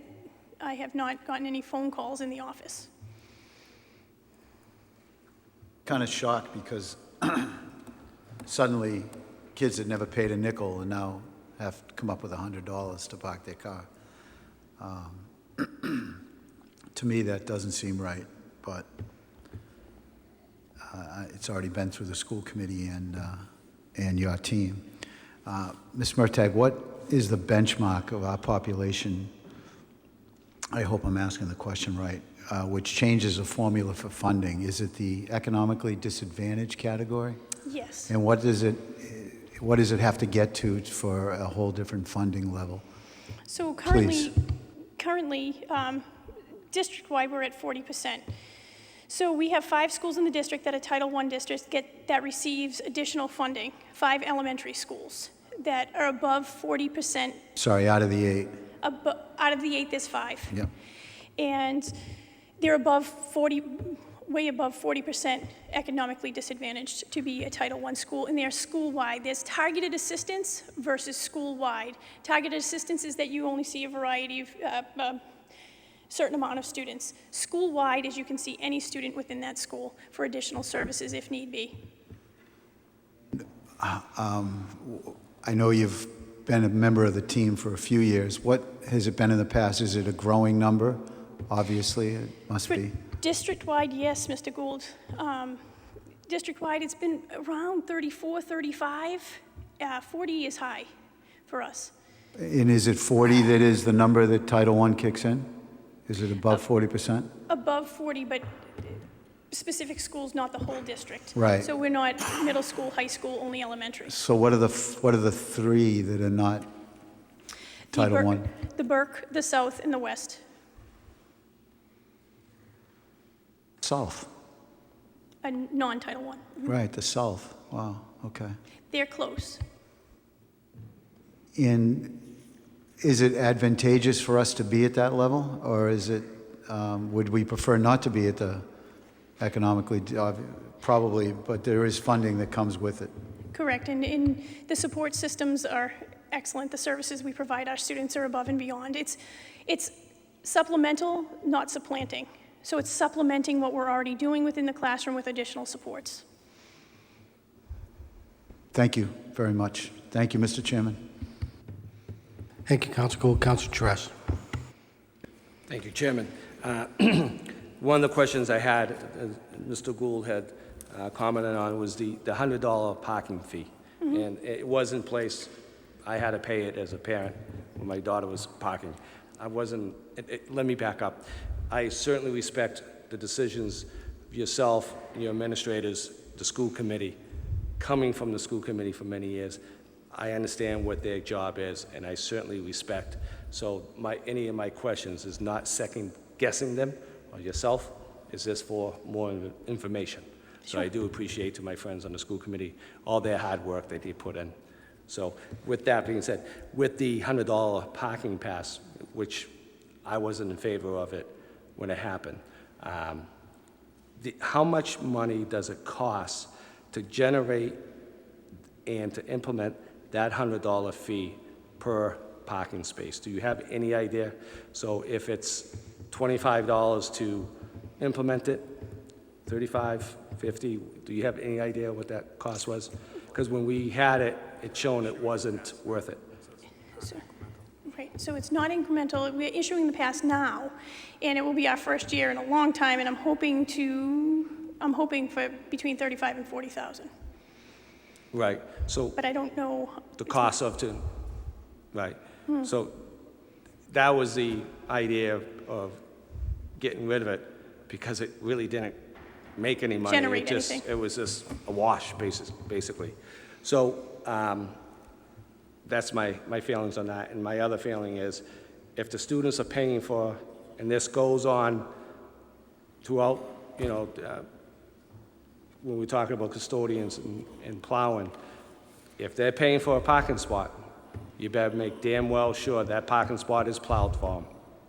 I have not gotten any phone calls in the office.
Kind of shocked because suddenly kids that never paid a nickel and now have to come up with $100 to park their car. To me, that doesn't seem right, but it's already been through the school committee and your team. Ms. Murtagh, what is the benchmark of our population? I hope I'm asking the question right. Which changes the formula for funding. Is it the economically disadvantaged category?
Yes.
And what does it have to get to for a whole different funding level?
So
Please.
currently, district-wide, we're at 40%. So we have 5 schools in the district that are Title I districts that receives additional funding, 5 elementary schools that are above 40%.
Sorry, out of the 8.
Out of the 8, there's 5.
Yep.
And they're above 40, way above 40% economically disadvantaged to be a Title I school, and they're school-wide. There's targeted assistance versus school-wide. Targeted assistance is that you only see a variety of certain amount of students. School-wide is you can see any student within that school for additional services if need be.
I know you've been a member of the team for a few years. What has it been in the past? Is it a growing number? Obviously, it must be.
District-wide, yes, Mr. Gould. District-wide, it's been around 34, 35. 40 is high for us.
And is it 40 that is the number that Title I kicks in? Is it above 40%?
Above 40, but specific schools, not the whole district.
Right.
So we're not middle school, high school, only elementary.
So what are the 3 that are not Title I?
The Burke, the South, and the West.
South.
A non-Title I.
Right, the South. Wow, okay.
They're close.
In, is it advantageous for us to be at that level, or is it, would we prefer not to be at the economically, probably, but there is funding that comes with it?
Correct, and the support systems are excellent. The services we provide our students are above and beyond. It's supplemental, not supplanting. So it's supplementing what we're already doing within the classroom with additional supports.
Thank you very much. Thank you, Mr. Chairman.
Thank you, Council Gould. Council Tress.
Thank you, Chairman. One of the questions I had, Mr. Gould had commented on, was the $100 parking fee. And it was in place. I had to pay it as a parent when my daughter was parking. I wasn't, let me back up. I certainly respect the decisions of yourself and your administrators, the school committee, coming from the school committee for many years. I understand what their job is, and I certainly respect. So any of my questions is not second guessing them or yourself. It's just for more information. So I do appreciate to my friends on the school committee all their hard work that they put in. So with that being said, with the $100 parking pass, which I wasn't in favor of it when it happened, how much money does it cost to generate and to implement that $100 fee per parking space? Do you have any idea? So if it's $25 to implement it, $35, $50, do you have any idea what that cost was? Because when we had it, it shown it wasn't worth it.
Right, so it's not incremental. We're issuing the pass now, and it will be our first year in a long time, and I'm hoping for between 35 and 40,000.
Right, so
But I don't know.
the cost of to, right. So that was the idea of getting rid of it, because it really didn't make any money.
Generate anything.
It was just a wash, basically. So that's my feelings on that. And my other feeling is, if the students are paying for, and this goes on throughout, when we're talking about custodians and plowing, if they're paying for a parking spot, you better make damn well sure that parking spot is plowed for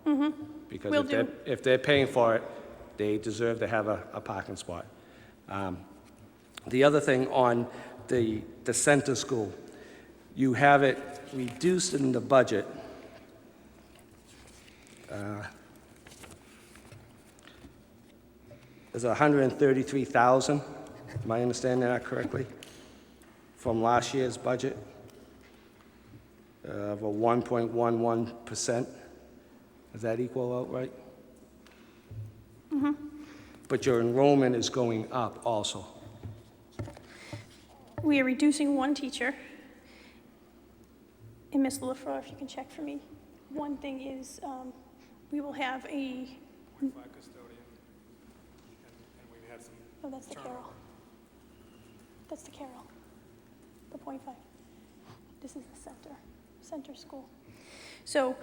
them. Because
Will
if they're paying for it, they deserve to have a parking spot. The other thing on the center school, you have it reduced in the budget. There's 133,000, am I understanding that correctly? From last year's budget of a 1.11%. Does that equal out right? But your enrollment is going up also.
We are reducing one teacher. And Ms. LaFleur, if you can check for me. One thing is, we will have a,
Black custodian, and we had some
oh, that's the Carol. That's the Carol, the .5. This is the center school. So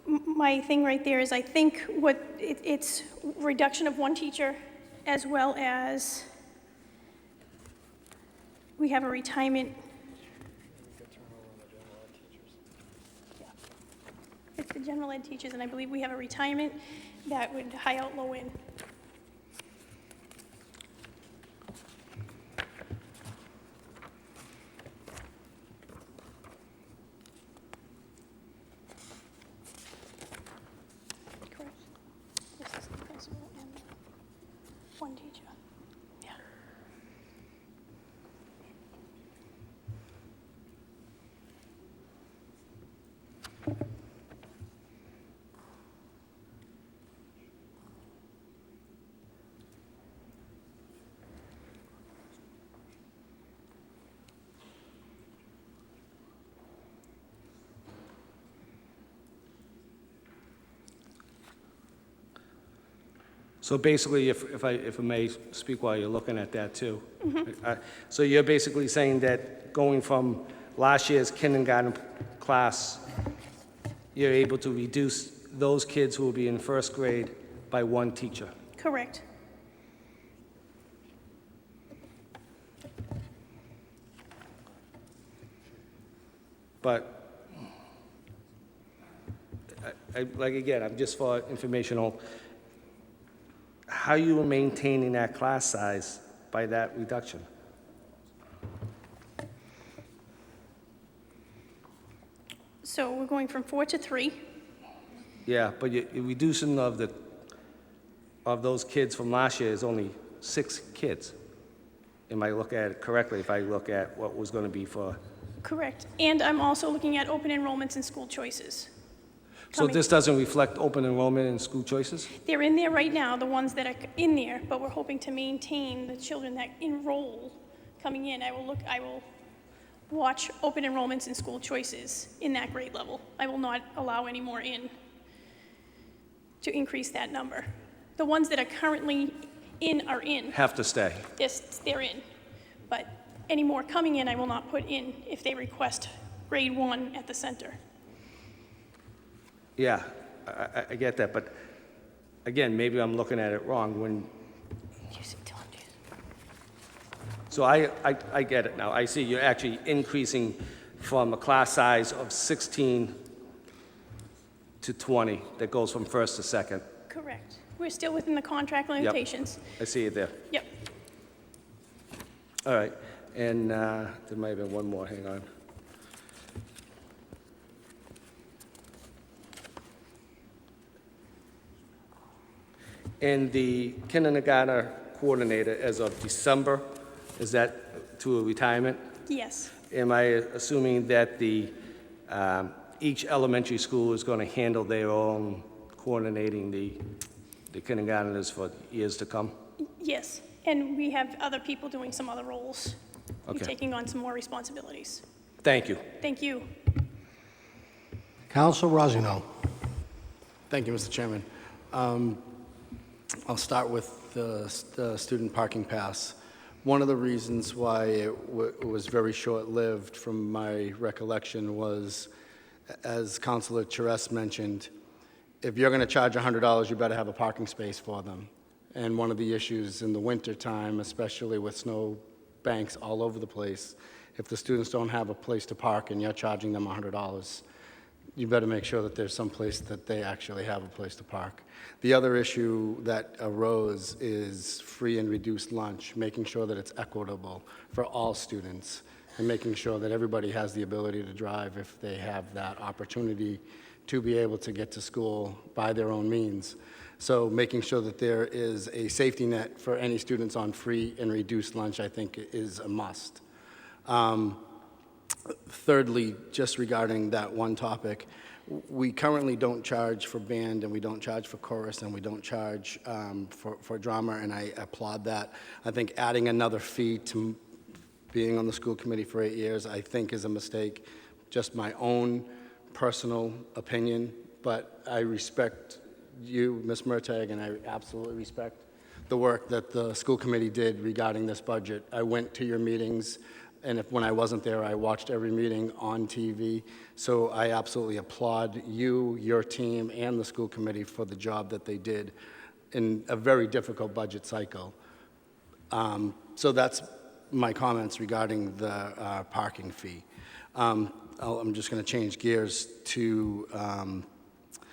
my thing right there is, I think it's reduction of one teacher, as well as we have a retirement. It's the general ed teachers, and I believe we have a retirement that would high out, low in. Correct. This is the principal and one teacher. Yeah.
So basically, if I may speak while you're looking at that too. So you're basically saying that going from last year's kindergarten class you're able to reduce those kids who will be in first grade by one teacher.
Correct.
But, like again, I'm just for informational, how you are maintaining that class size by that reduction?
So we're going from 4 to 3.
Yeah, but your reducing of those kids from last year is only 6 kids. Am I looking at it correctly if I look at what was going to be for?
Correct. And I'm also looking at open enrollments and school choices.
So this doesn't reflect open enrollment and school choices?
They're in there right now, the ones that are in there, but we're hoping to maintain the children that enroll coming in. I will watch open enrollments and school choices in that grade level. I will not allow any more in to increase that number. The ones that are currently in are in.
Have to stay.
They're in. But any more coming in, I will not put in if they request grade 1 at the center.
Yeah, I get that, but again, maybe I'm looking at it wrong when. So I get it now. I see you're actually increasing from a class size of 16 to 20 that goes from first to second.
Correct. We're still within the contract limitations.
I see it there.
Yep.
All right, and there might have been one more, hang on. And the kindergarten coordinator as of December, is that to a retirement?
Yes.
Am I assuming that each elementary school is going to handle their own coordinating the kindergartners for years to come?
Yes. And we have other people doing some other roles.
Okay.
We're taking on some more responsibilities.
Thank you.
Thank you.
Council Rosino.
Thank you, Mr. Chairman. I'll start with the student parking pass. One of the reasons why it was very short-lived, from my recollection, was, as Councilor Charest mentioned, if you're going to charge $100, you better have a parking space for them. And one of the issues in the wintertime, especially with snow banks all over the place, if the students don't have a place to park and you're charging them $100, you better make sure that there's some place that they actually have a place to park. The other issue that arose is free and reduced lunch, making sure that it's equitable for all students, and making sure that everybody has the ability to drive if they have that opportunity to be able to get to school by their own means. So making sure that there is a safety net for any students on free and reduced lunch, I think, is a must. Thirdly, just regarding that one topic, we currently don't charge for band, and we don't charge for chorus, and we don't charge for drama, and I applaud that. I think adding another fee to being on the school committee for 8 years, I think, is a mistake. Just my own personal opinion, but I respect you, Ms. Murtagh, and I absolutely respect the work that the school committee did regarding this budget. I went to your meetings, and when I wasn't there, I watched every meeting on TV. So I absolutely applaud you, your team, and the school committee for the job that they did in a very difficult budget cycle. So that's my comments regarding the parking fee. I'm just going to change gears to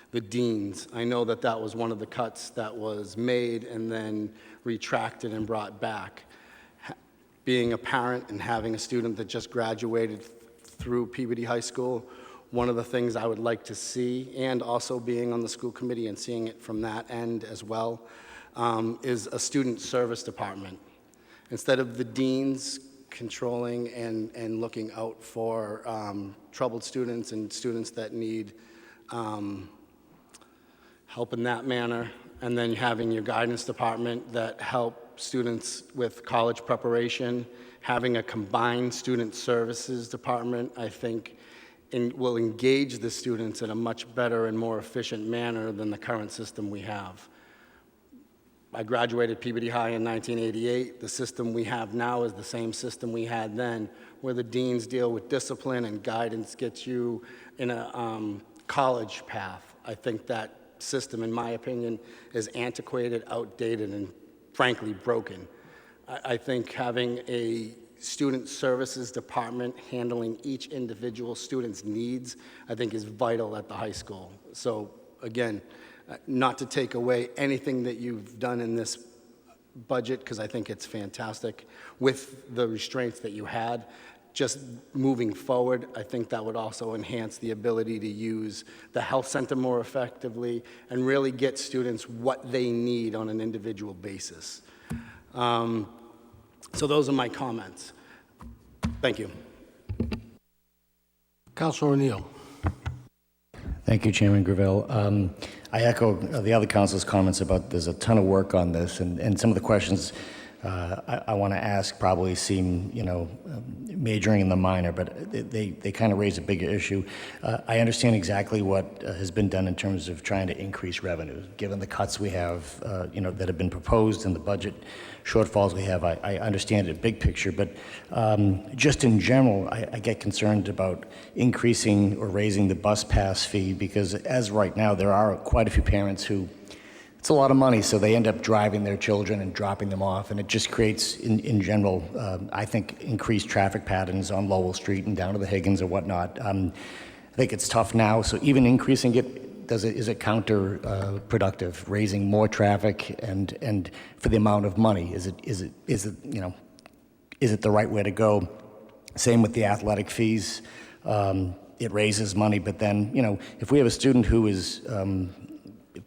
the deans. I know that that was one of the cuts that was made and then retracted and brought back. Being a parent and having a student that just graduated through Peabody High School, one of the things I would like to see, and also being on the school committee and seeing it from that end as well, is a student service department. Instead of the deans controlling and looking out for troubled students and students that need help in that manner, and then having your guidance department that help students with college preparation, having a combined student services department, I think will engage the students in a much better and more efficient manner than the current system we have. I graduated Peabody High in 1988. The system we have now is the same system we had then, where the deans deal with discipline and guidance, gets you in a college path. I think that system, in my opinion, is antiquated, outdated, and frankly broken. I think having a student services department handling each individual student's needs, I think is vital at the high school. So again, not to take away anything that you've done in this budget, because I think it's fantastic with the restraints that you had. Just moving forward, I think that would also enhance the ability to use the health center more effectively and really get students what they need on an individual basis. So those are my comments. Thank you.
Councilor O'Neill.
Thank you, Chairman Gravel. I echo the other council's comments about there's a ton of work on this, and some of the questions I want to ask probably seem, majoring in the minor, but they kind of raise a bigger issue. I understand exactly what has been done in terms of trying to increase revenue, given the cuts we have, that have been proposed and the budget shortfalls we have. I understand it big picture, but just in general, I get concerned about increasing or raising the bus pass fee, because as right now, there are quite a few parents who, it's a lot of money, so they end up driving their children and dropping them off, and it just creates, in general, I think, increased traffic patterns on Lowell Street and down to the Higgins or whatnot. I think it's tough now, so even increasing it, is it counterproductive? Raising more traffic and for the amount of money, is it the right way to go? Same with the athletic fees. It raises money, but then, if we have a student who is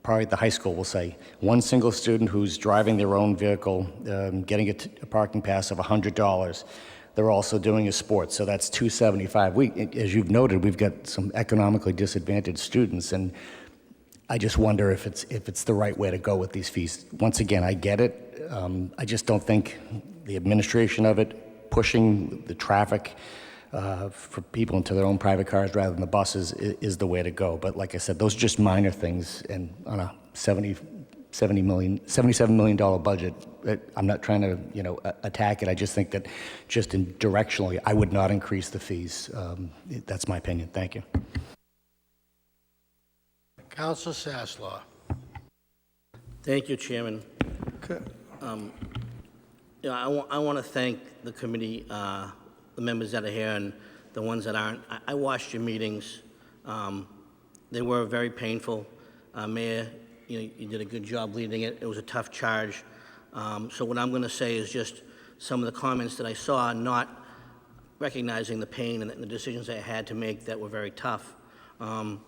probably at the high school, we'll say, one single student who's driving their own vehicle, getting a parking pass of $100. They're also doing a sport, so that's $275. As you've noted, we've got some economically disadvantaged students, and I just wonder if it's the right way to go with these fees. Once again, I get it. I just don't think the administration of it, pushing the traffic for people into their own private cars rather than the buses is the way to go. But like I said, those are just minor things, and on a $77 million budget, I'm not trying to attack it. I just think that just directionally, I would not increase the fees. That's my opinion. Thank you.
Councilor Sasslaw.
Thank you, Chairman. I want to thank the committee, the members that are here and the ones that aren't. I watched your meetings. They were very painful. Mayor, you did a good job leading it. It was a tough charge. So what I'm going to say is just some of the comments that I saw, not recognizing the pain and the decisions I had to make that were very tough. I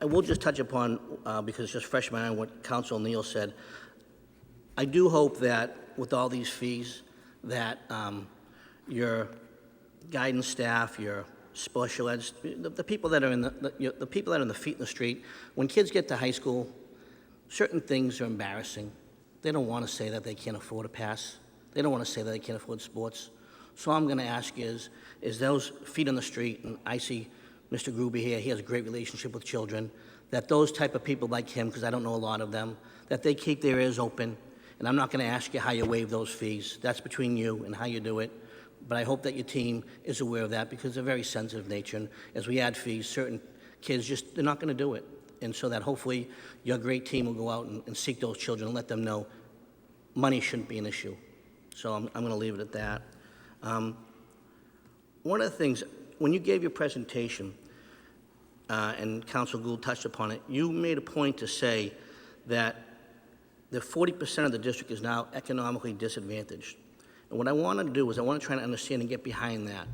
will just touch upon, because it's just fresh in my mind, what Councilor O'Neill said. I do hope that with all these fees that your guidance staff, your special ed, the people that are in the people that are in the feet in the street, when kids get to high school, certain things are embarrassing. They don't want to say that they can't afford a pass. They don't want to say that they can't afford sports. So all I'm going to ask you is those feet on the street, and I see Mr. Gruber here, he has a great relationship with children, that those type of people like him, because I don't know a lot of them, that they keep their ears open. And I'm not going to ask you how you waive those fees. That's between you and how you do it. But I hope that your team is aware of that, because they're very sensitive nature. And as we add fees, certain kids they're not going to do it. And so that hopefully your great team will go out and seek those children and let them know money shouldn't be an issue. So I'm going to leave it at that. One of the things, when you gave your presentation, and Councilor Gould touched upon it, you made a point to say that the 40% of the district is now economically disadvantaged. And what I want to do is I want to try to understand and get behind that.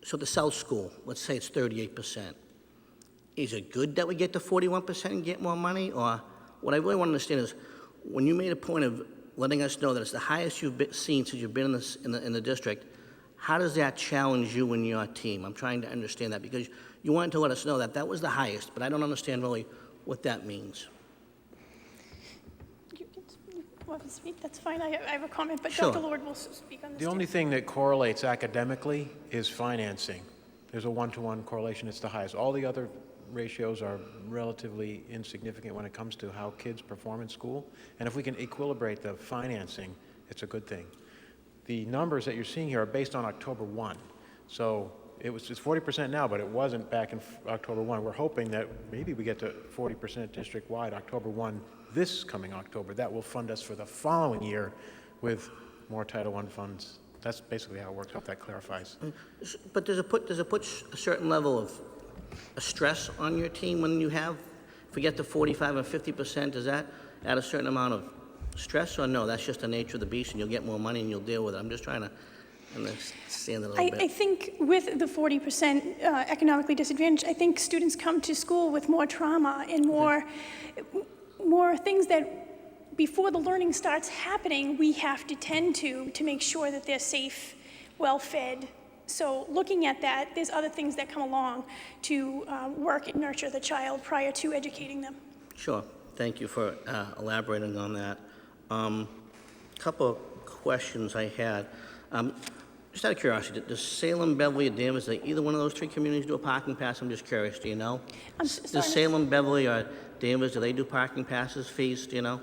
So the South School, let's say it's 38%. Is it good that we get to 41% and get more money? Or what I really want to understand is, when you made a point of letting us know that it's the highest you've seen since you've been in the district, how does that challenge you and your team? I'm trying to understand that, because you wanted to let us know that that was the highest, but I don't understand really what that means.
You want to speak? That's fine. I have a comment, but
Sure.
Dr. Lord will speak on this.
The only thing that correlates academically is financing. There's a one-to-one correlation. It's the highest. All the other ratios are relatively insignificant when it comes to how kids perform in school. And if we can equilibrate the financing, it's a good thing. The numbers that you're seeing here are based on October 1. So It's 40% now, but it wasn't back in October 1. We're hoping that maybe we get to 40% district-wide October 1 this coming October. That will fund us for the following year with more Title I funds. That's basically how it works. Hope that clarifies.
But does it put a certain level of a stress on your team when you have, if we get to 45 and 50%, does that add a certain amount of stress, or no, that's just the nature of the beast and you'll get more money and you'll deal with it? I'm just trying to understand it a little bit.
I think with the 40% economically disadvantaged, I think students come to school with more trauma and more things that before the learning starts happening, we have to tend to make sure that they're safe, well-fed. So looking at that, there's other things that come along to work and nurture the child prior to educating them.
Sure. Thank you for elaborating on that. Couple of questions I had. Just out of curiosity, does Salem, Beverly, or Danvers, do either one of those three communities do a parking pass? I'm just curious. Do you know? Does Salem, Beverly, or Danvers, do they do parking passes, fees? Do you know?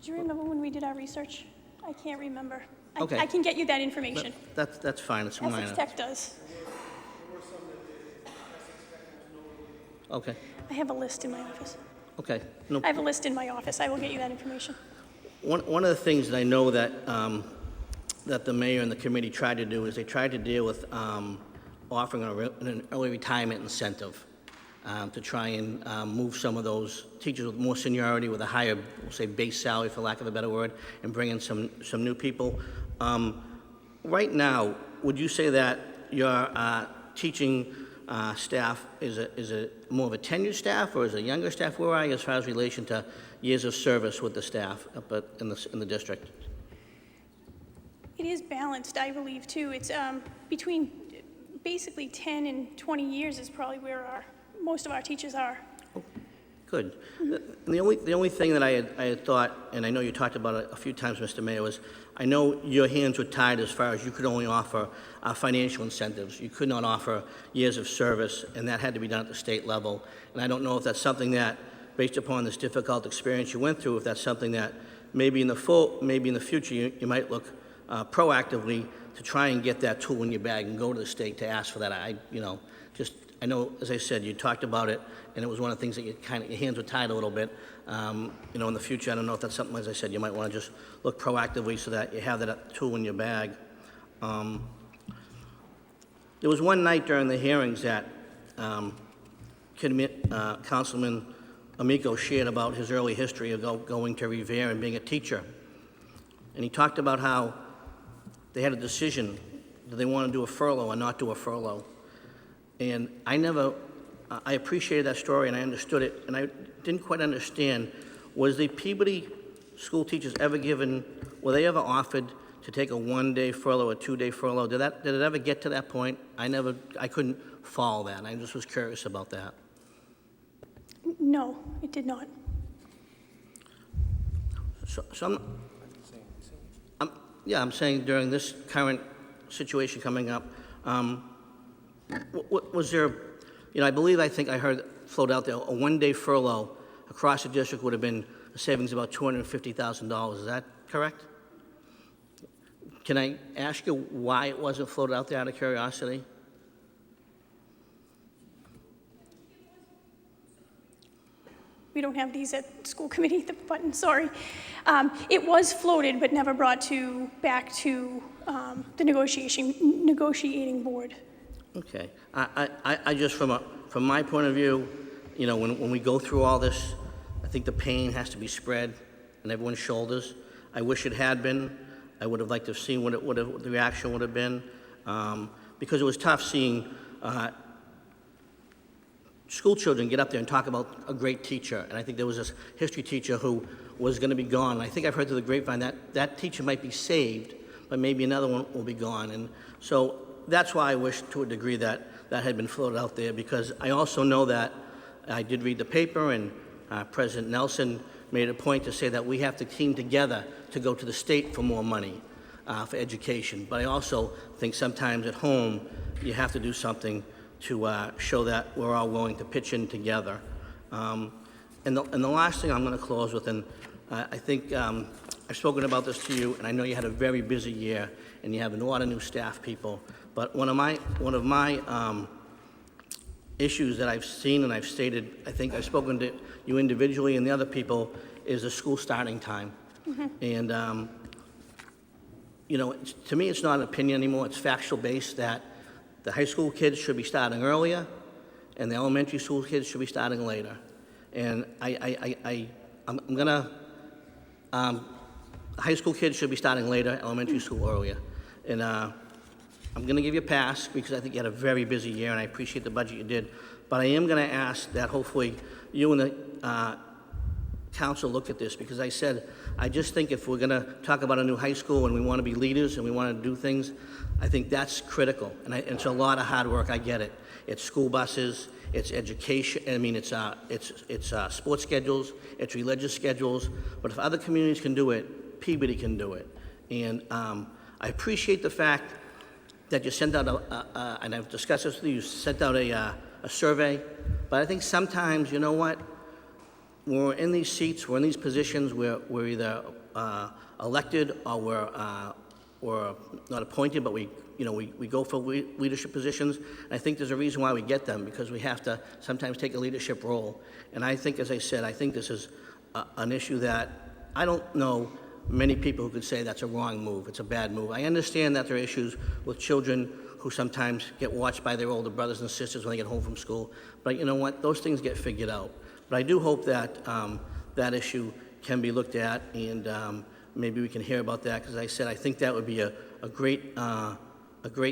Do you remember when we did our research? I can't remember.
Okay.
I can get you that information.
That's fine. It's minor.
Essex Tech does.
Okay.
I have a list in my office.
Okay. No.
I have a list in my office. I will get you that information.
One of the things that I know that that the mayor and the committee tried to do is they tried to deal with offering an early retirement incentive to try and move some of those teachers with more seniority with a higher, we'll say, base salary, for lack of a better word, and bring in some new people. Right now, would you say that your teaching staff is a more of a tenured staff, or is it a younger staff? Where are you as far as relation to years of service with the staff up in the district?
It is balanced, I believe, too. It's between basically 10 and 20 years is probably where most of our teachers are.
Good. The only thing that I had thought, and I know you talked about it a few times, Mr. Mayor, was I know your hands were tied as far as you could only offer financial incentives. You could not offer years of service, and that had to be done at the state level. And I don't know if that's something that, based upon this difficult experience you went through, if that's something that maybe in the future you might look proactively to try and get that tool in your bag and go to the state to ask for that. I know, as I said, you talked about it, and it was one of the things that your hands were tied a little bit. In the future, I don't know if that's something, as I said, you might want to just look proactively so that you have that tool in your bag. There was one night during the hearings that Councilman Amico shared about his early history of going to Revere and being a teacher. And he talked about how they had a decision, do they want to do a furlough or not do a furlough? And I appreciated that story and I understood it, and I didn't quite understand, was the Peabody school teachers were they ever offered to take a one-day furlough, a two-day furlough? Did it ever get to that point? I couldn't follow that, and I just was curious about that.
No, it did not.
I'm saying during this current situation coming up, was there, I think I heard float out there, a one-day furlough across the district would have been a savings of about $250,000. Is that correct? Can I ask you why it wasn't floated out there out of curiosity?
We don't have these at school committee, the button, sorry. It was floated, but never brought back to the negotiating board.
Okay. I just, from my point of view, when we go through all this, I think the pain has to be spread on everyone's shoulders. I wish it had been. I would have liked to have seen what the reaction would have been, because it was tough seeing school children get up there and talk about a great teacher. And I think there was this history teacher who was going to be gone. And I think I've heard through the grapevine that teacher might be saved, but maybe another one will be gone. And so that's why I wish to a degree that had been floated out there, because I also know that I did read the paper, and President Nelson made a point to say that we have to team together to go to the state for more money for education. But I also think sometimes at home you have to do something to show that we're all willing to pitch in together. And the last thing I'm going to close with, and I think I've spoken about this to you, and I know you had a very busy year, and you have a lot of new staff people, But one of my issues that I've seen and I've stated, I think I've spoken to you individually and the other people, is the school starting time. And, you know, to me, it's not an opinion anymore. It's factual based that the high school kids should be starting earlier and the elementary school kids should be starting later. And I'm gonna, high school kids should be starting later, elementary school earlier. And I'm gonna give you a pass because I think you had a very busy year and I appreciate the budget you did. But I am gonna ask that hopefully you and the council look at this, because I just think if we're gonna talk about a new high school and we wanna be leaders and we wanna do things, I think that's critical. And it's a lot of hard work, I get it. It's school buses, it's education, I mean, it's sports schedules, it's religious schedules, but if other communities can do it, Peabody can do it. And I appreciate the fact that you sent out and I've discussed this with you, you sent out a survey, but I think sometimes, you know what, when we're in these seats, we're in these positions, we're either elected or we're not appointed, but we go for leadership positions. And I think there's a reason why we get them, because we have to sometimes take a leadership role. And I think, as I said, I think this is an issue that I don't know many people who could say that's a wrong move, it's a bad move. I understand that there are issues with children who sometimes get watched by their older brothers and sisters when they get home from school. But you know what? Those things get figured out. But I do hope that that issue can be looked at, and maybe we can hear about that, because I said I think that would be a great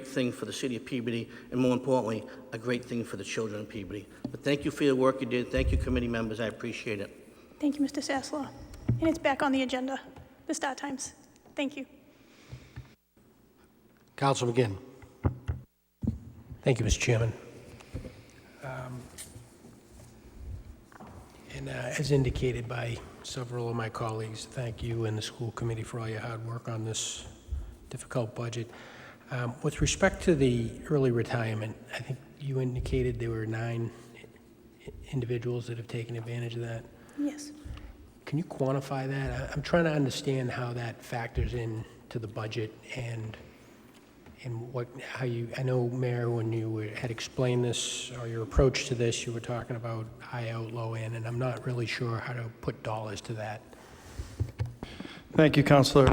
thing for the city of Peabody, and more importantly, a great thing for the children of Peabody. But thank you for your work you did. Thank you, committee members. I appreciate it.
Thank you, Mr. Sasslaw. And it's back on the agenda, the start times. Thank you.
Council McGinn.
Thank you, Mr. Chairman. As indicated by several of my colleagues, thank you and the school committee for all your hard work on this difficult budget. With respect to the early retirement, I think you indicated there were 9 individuals that have taken advantage of that.
Yes.
Can you quantify that? I'm trying to understand how that factors in to the budget and I know, Mayor, when you had explained this, or your approach to this, you were talking about high out, low in, and I'm not really sure how to put dollars to that.
Thank you, Councilor.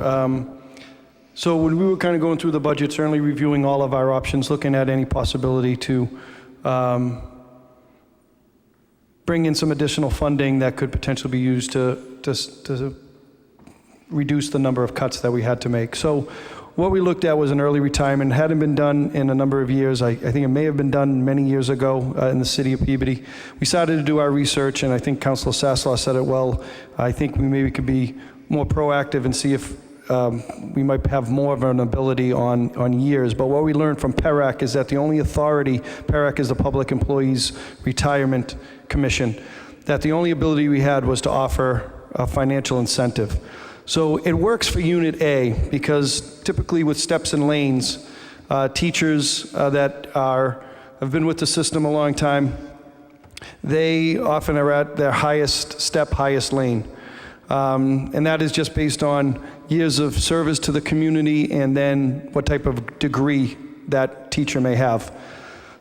So when we were kind of going through the budget, certainly reviewing all of our options, looking at any possibility to bring in some additional funding that could potentially be used to reduce the number of cuts that we had to make. So what we looked at was an early retirement. It hadn't been done in a number of years. I think it may have been done many years ago in the city of Peabody. We started to do our research, and I think Councilor Sasslaw said it well. I think we maybe could be more proactive and see if we might have more of an ability on years. But what we learned from PERAC is that the only authority, PERAC is the Public Employees Retirement Commission, that the only ability we had was to offer a financial incentive. So it works for Unit A because typically with steps and lanes, teachers that have been with the system a long time, they often are at their highest step, highest lane. And that is just based on years of service to the community and then what type of degree that teacher may have.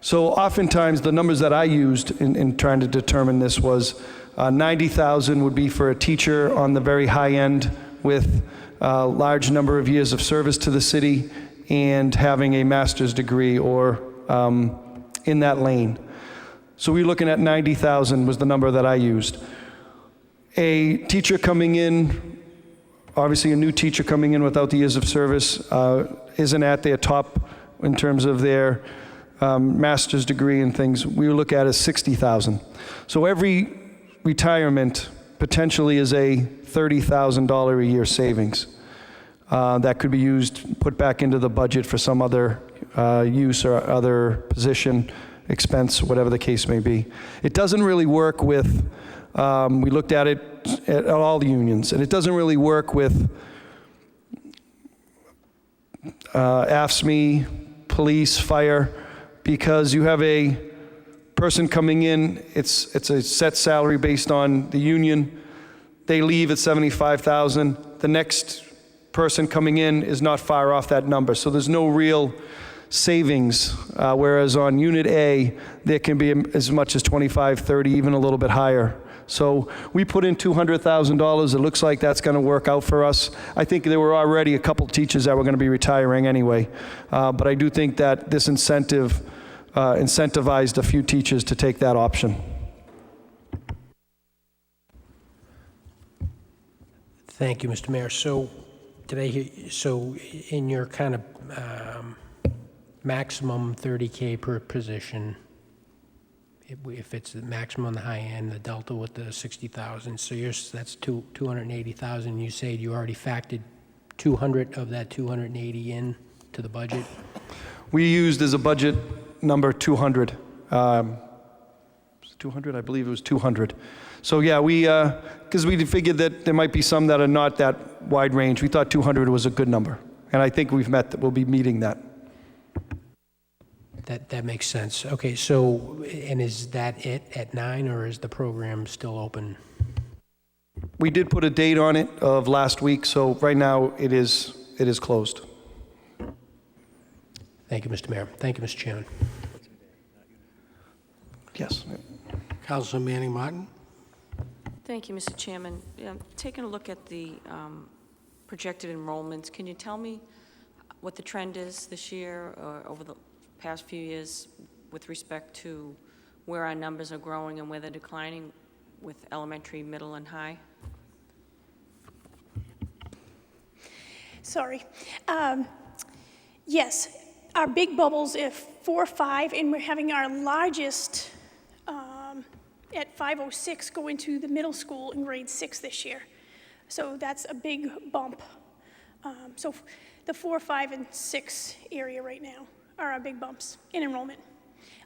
So oftentimes the numbers that I used in trying to determine this was 90,000 would be for a teacher on the very high end with a large number of years of service to the city and having a master's degree or in that lane. So we're looking at 90,000 was the number that I used. A teacher coming in, obviously a new teacher coming in without the years of service isn't at their top in terms of their master's degree and things. We look at as 60,000. So every retirement potentially is a $30,000 a year savings that could be used, put back into the budget for some other use or other position, expense, whatever the case may be. It doesn't really work with, we looked at it at all the unions, and it doesn't really work with AFSCME, police, fire, because you have a person coming in, it's a set salary based on the union. They leave at 75,000. The next person coming in is not far off that number. So there's no real savings, whereas on Unit A, there can be as much as 25, 30, even a little bit higher. So we put in $200,000. It looks like that's going to work out for us. I think there were already a couple teachers that were going to be retiring anyway. But I do think that this incentivized a few teachers to take that option.
Thank you, Mr. Mayor. So did I hear, so in your kind of maximum 30K per position, if it's the maximum on the high end, the delta with the 60,000, so that's 280,000. You said you already factored 200 of that 280 in to the budget?
We used as a budget number 200. 200, I believe it was 200. So yeah, because we figured that there might be some that are not that wide range. We thought 200 was a good number. And I think we'll be meeting that.
That makes sense. Okay, so, and is that it at 9, or is the program still open?
We did put a date on it of last week, so right now it is closed.
Thank you, Mr. Mayor. Thank you, Mr. Chairman.
Yes.
Councilor Manning Martin?
Thank you, Mr. Chairman. Taking a look at the projected enrollments, can you tell me what the trend is this year or over the past few years with respect to where our numbers are growing and where they're declining with elementary, middle, and high?
Sorry. Yes, our big bubbles, if 4, 5, and we're having our largest at 506 go into the middle school in grade 6 this year. So that's a big bump. So the 4, 5, and 6 area right now are our big bumps in enrollment.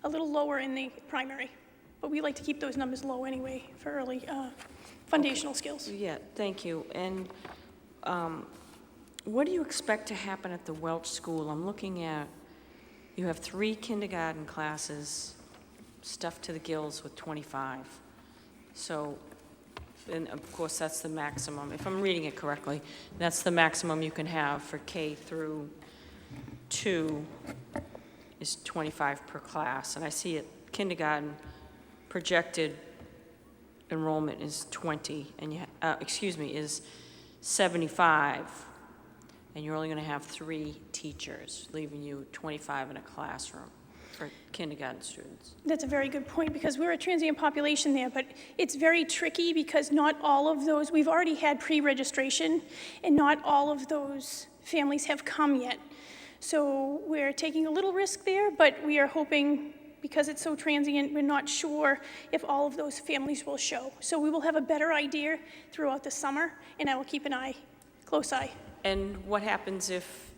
A little lower in the primary, but we like to keep those numbers low anyway for early foundational skills.
Yeah, thank you. And what do you expect to happen at the Welch School? I'm looking at, you have 3 kindergarten classes stuffed to the gills with 25. So, and of course, that's the maximum. If I'm reading it correctly, that's the maximum you can have for K through 2 is 25 per class. And I see it, kindergarten projected enrollment is 20, and is 75, and you're only going to have 3 teachers, leaving you 25 in a classroom for kindergarten students.
That's a very good point, because we're a transient population there, but it's very tricky because not all of those, we've already had pre-registration, and not all of those families have come yet. So we're taking a little risk there, but we are hoping, because it's so transient, we're not sure if all of those families will show. So we will have a better idea throughout the summer, and I will keep an close eye.
And what happens if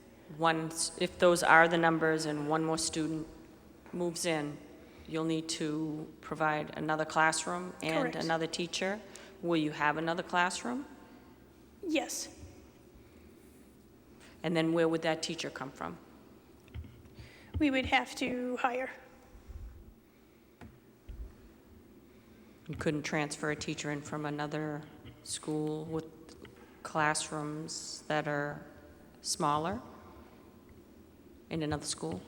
those are the numbers and one more student moves in? You'll need to provide another classroom and
Correct.
another teacher. Will you have another classroom?
Yes.
And then where would that teacher come from?
We would have to hire.
You couldn't transfer a teacher in from another school with classrooms that are smaller in another school?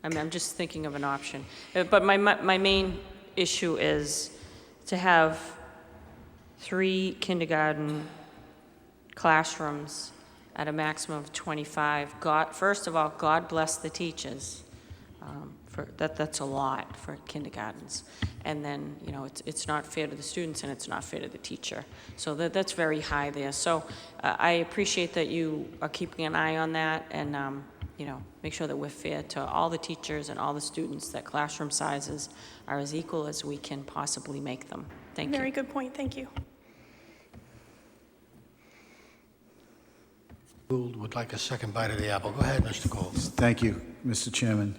I mean, I'm just thinking of an option. But my main issue is to have 3 kindergarten classrooms at a maximum of 25. First of all, God bless the teachers. That's a lot for kindergartens. And then, it's not fair to the students and it's not fair to the teacher. So that's very high there. So I appreciate that you are keeping an eye on that and, make sure that we're fair to all the teachers and all the students, that classroom sizes are as equal as we can possibly make them. Thank you.
Very good point. Thank you.
Gould would like a second bite of the apple. Go ahead, Mr. Gould.
Thank you, Mr. Chairman.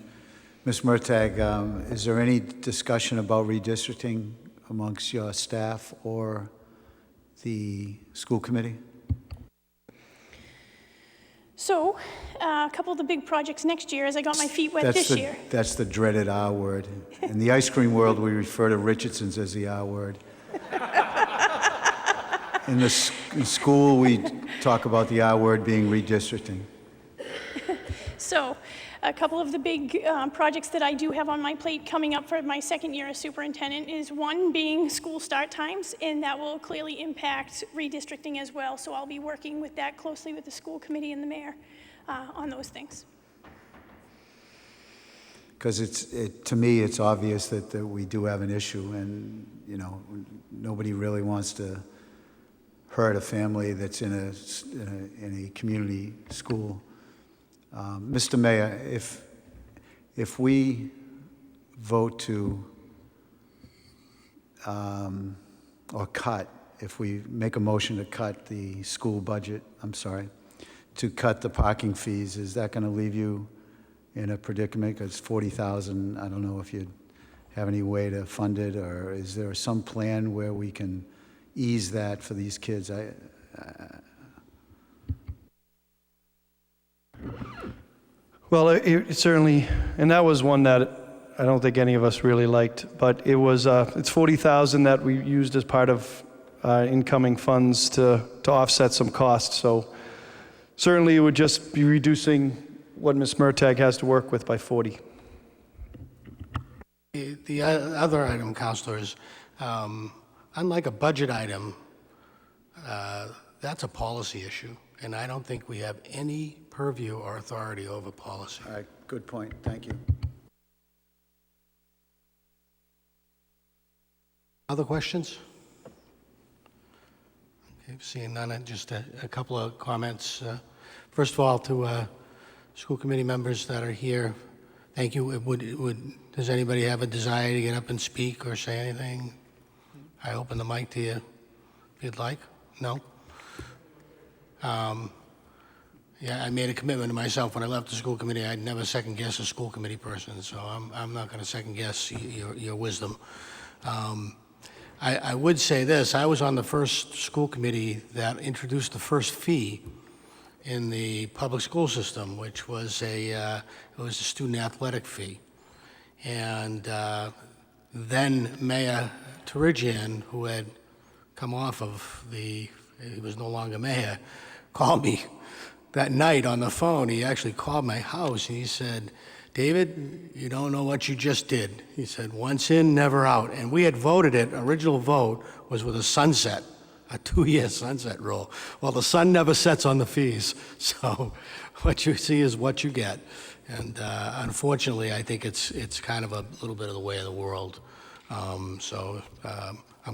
Ms. Murtagh, is there any discussion about redistricting amongst your staff or the school committee?
So, a couple of the big projects next year, as I got my feet wet this year.
That's the dreaded R word. In the ice cream world, we refer to Richardson's as the R word. In school, we talk about the R word being redistricting.
So, A couple of the big projects that I do have on my plate coming up for my second year as superintendent is one being school start times, and that will clearly impact redistricting as well. So I'll be working with that closely with the school committee and the mayor on those things.
Because to me, it's obvious that we do have an issue, and, you know, nobody really wants to hurt a family that's in a community school. Mr. Mayor, if we vote to, or cut, if we make a motion to cut the school budget, to cut the parking fees, is that going to leave you in a predicament? Because $40,000, I don't know if you'd have any way to fund it, or is there some plan where we can ease that for these kids?
Well, it certainly, and that was one that I don't think any of us really liked, but it was, it's $40,000 that we used as part of incoming funds to offset some costs. So certainly it would just be reducing what Ms. Murtagh has to work with by 40.
The other item, Counselor, is unlike a budget item, that's a policy issue, and I don't think we have any purview or authority over policy.
All right, good point. Thank you.
Other questions? Okay, seeing none, just a couple of comments. First of all, to school committee members that are here, thank you. Does anybody have a desire to get up and speak or say anything? I open the mic to you if you'd like. No? Yeah, I made a commitment to myself when I left the school committee. I'd never second guess a school committee person, so I'm not going to second guess your wisdom. I would say this: I was on the first school committee that introduced the first fee in the public school system, which was it was a student athletic fee, and then Mayor Turigian, who had come off of he was no longer mayor, called me that night on the phone. He actually called my house and he said, "David, you don't know what you just did." He said, "Once in, never out." And we had voted it, original vote was with a sunset, a 2-year sunset rule. Well, the sun never sets on the fees, so what you see is what you get. And unfortunately, I think it's kind of a little bit of the way of the world. I'm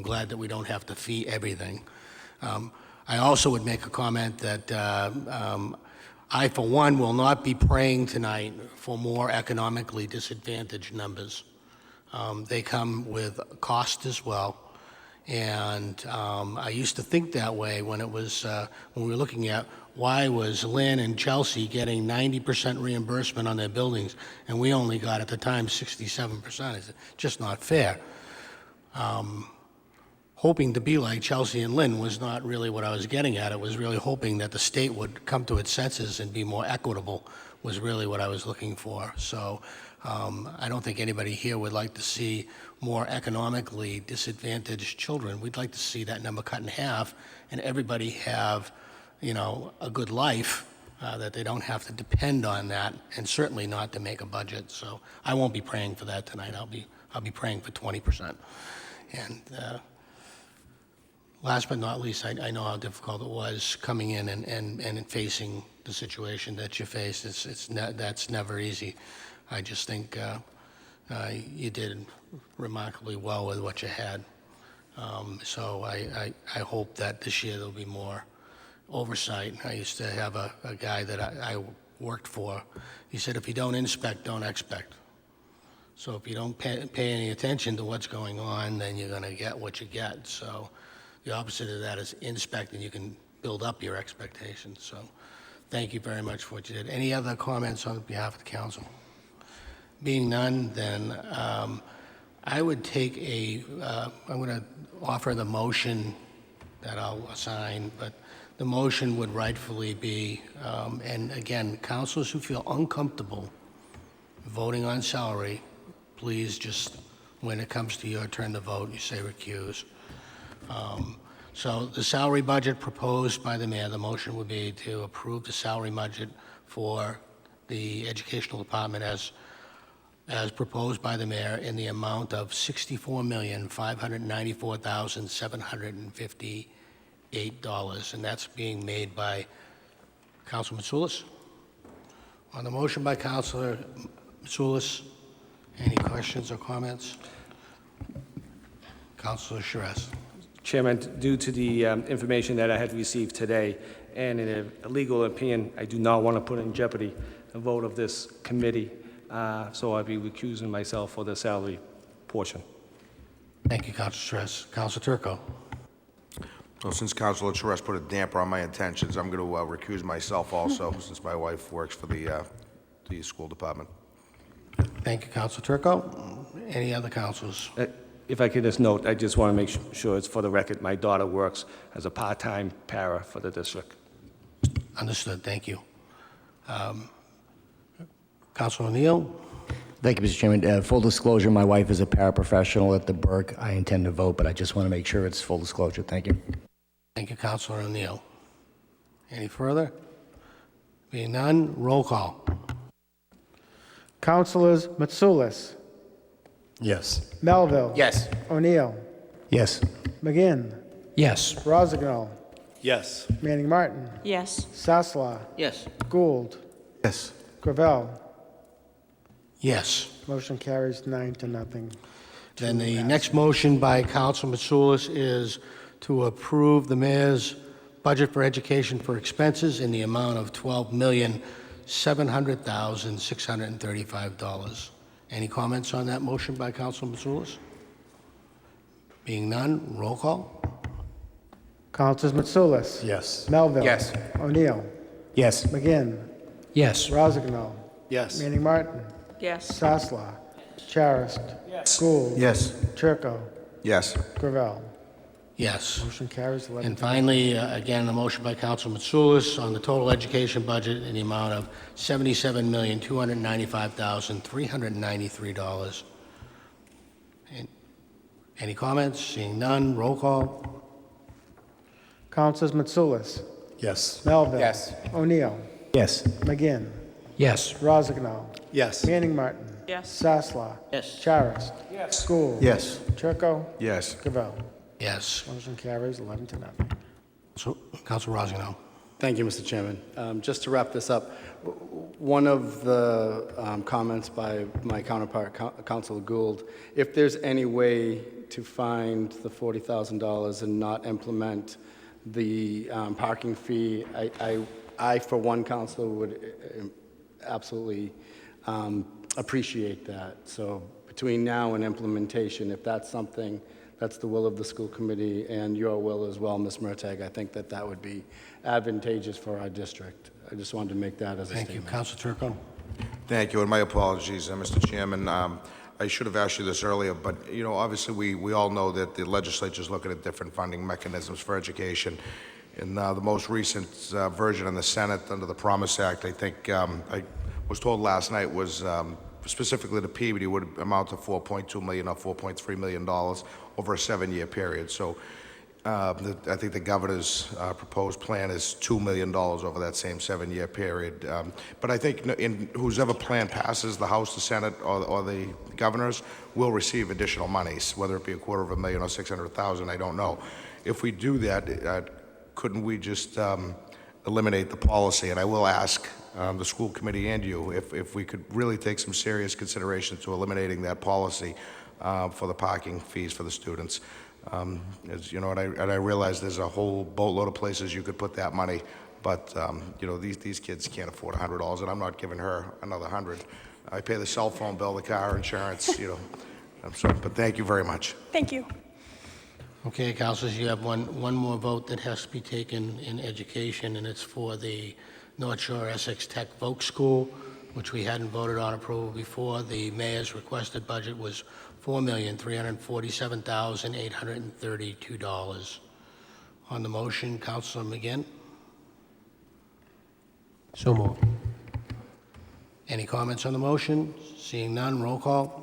glad that we don't have to fee everything. I also would make a comment that I, for one, will not be praying tonight for more economically disadvantaged numbers. They come with cost as well. And I used to think that way when it was when we were looking at why was Lynn and Chelsea getting 90% reimbursement on their buildings, and we only got at the time 67%. It's just not fair. Hoping to be like Chelsea and Lynn was not really what I was getting at. It was really hoping that the state would come to its senses and be more equitable was really what I was looking for. So I don't think anybody here would like to see more economically disadvantaged children. We'd like to see that number cut in half and everybody have, you know, a good life, that they don't have to depend on that, and certainly not to make a budget. So I won't be praying for that tonight. I'll be praying for 20%. And last but not least, I know how difficult it was coming in and facing the situation that you faced. That's never easy. I just think you did remarkably well with what you had. So I hope that this year there'll be more oversight. I used to have a guy that I worked for. He said, if you don't inspect, don't expect. So if you don't pay any attention to what's going on, then you're going to get what you get. So the opposite of that is inspect, and you can build up your expectations. So thank you very much for what you did. Any other comments on behalf of the council? Being none, then I would take I'm going to offer the motion that I'll assign, but the motion would rightfully be, and again, councilors who feel uncomfortable voting on salary, please just, when it comes to your turn to vote, you say recuse. So the salary budget proposed by the mayor, the motion would be to approve the salary budget for the educational department as proposed by the mayor in the amount of $64,594,758, and that's being made by Councilor Mitsoulas. On the motion by Councilor Mitsoulas, any questions or comments? Councilor Charest.
Chairman, due to the information that I had received today, and in a legal opinion, I do not want to put in jeopardy the vote of this committee, so I'll be recusing myself for the salary portion.
Thank you, Councilor Charest. Councilor Turco.
Well, since Councilor Charest put a damper on my intentions, I'm going to recuse myself also, since my wife works for the school department.
Thank you, Councilor Turco. Any other councilors?
If I could just note, I just want to make sure it's for the record, my daughter works as a part-time para for the district.
Understood, thank you. Councilor O'Neill?
Thank you, Mr. Chairman. Full disclosure, my wife is a paraprofessional at the Burke. I intend to vote, but I just want to make sure it's full disclosure. Thank you.
Thank you, Councilor O'Neill. Any further? Being none, roll call.
Councilors Mitsoulas,
Yes.
Melville.
Yes.
O'Neill,
Yes.
McGinn,
Yes.
Rozignol,
Yes.
Manning Martin,
Yes.
Sasla,
Yes.
Gould,
Yes.
Gravel.
Yes.
Motion carries 9-0.
Then the next motion by Councilor Mitsoulas is to approve the mayor's budget for education for expenses in the amount of $12,700,635. Any comments on that motion by Councilor Mitsoulas? Being none, roll call.
Councilors Mitsoulas.
Yes.
Melville.
Yes.
O'Neill,
Yes.
McGinn,
Yes.
Rozignol,
Yes.
Manning Martin,
Yes.
Sasla, Charist, Gould,
Yes.
Turco,
Yes.
Gravel.
Yes.
Motion carries 11.
And finally, again, a motion by Councilor Mitsoulas on the total education budget in the amount of $77,295,393. Any comments? Seeing none, roll call.
Councilors Mitsoulas,
Yes.
Melville.
Yes.
O'Neill,
Yes.
McGinn,
Yes.
Rozignol,
Yes.
Manning Martin,
Yes.
Sasla,
Yes.
Charist, Gould,
Yes.
Turco,
Yes.
Gravel.
Yes.
Motion carries 11-0.
So, Councilor Rozignol.
Thank you, Mr. Chairman. Just to wrap this up, one of the comments by my counterpart, Councilor Gould, if there's any way to find the $40,000 and not implement the parking fee, I, for one, Councilor, would absolutely appreciate that. So between now and implementation, if that's something that's the will of the school committee and your will as well, Ms. Murtagh, I think that that would be advantageous for our district. I just wanted to make that as a
Thank you.
statement.
Councilor Turco.
Thank you, and my apologies, Mr. Chairman. I should have asked you this earlier, but, you know, obviously, we all know that the legislature is looking at different funding mechanisms for education. In the most recent version in the Senate, under the Promise Act, I think, I was told last night was specifically the Peabody would amount to $4.2 million or $4.3 million over a 7-year period. So I think the governor's proposed plan is $2 million over that same 7-year period. But I think in whoever plan passes, the House, the Senate, or the governors, will receive additional monies, whether it be $250,000 or $600,000, I don't know. If we do that, couldn't we just eliminate the policy? And I will ask the school committee and you if we could really take some serious consideration to eliminating that policy for the parking fees for the students. As you know, and I realize there's a whole boatload of places you could put that money, but you know, these kids can't afford $100, and I'm not giving her another $100. I pay the cell phone bill, the car insurance, you know. I'm sorry, but thank you very much.
Thank you.
Okay, councilors, you have one more vote that has to be taken in education, and it's for the North Shore Essex Tech Voc School, which we hadn't voted on approval before. The mayor's requested budget was $4,347,832. On the motion, Councilor McGinn.
So moved.
Any comments on the motion? Seeing none, roll call.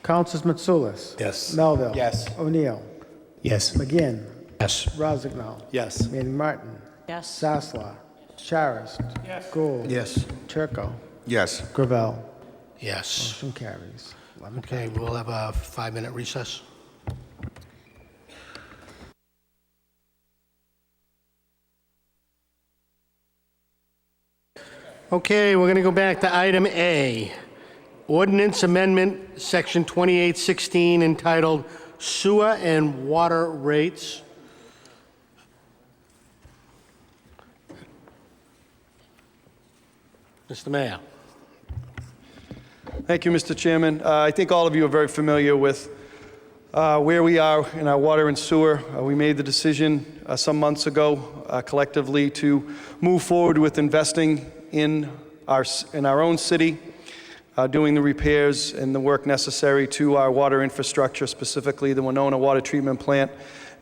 Councilors Mitsoulas.
Yes.
Melville.
Yes.
O'Neill,
Yes.
McGinn,
Yes.
Rozignol,
Yes.
Manning Martin,
Yes.
Sasla, Charist, Gould,
Yes.
Turco,
Yes.
Gravel.
Yes.
Motion carries. 11.
Okay, we'll have a 5-minute recess. Okay, we're going to go back to item A. Ordinance Amendment, Section 2816, entitled Sewer and Water Rates. Mr. Mayor.
Thank you, Mr. Chairman. I think all of you are very familiar with where we are in our water and sewer. We made the decision some months ago collectively to move forward with investing in our own city, doing the repairs and the work necessary to our water infrastructure, specifically the Winona Water Treatment Plant,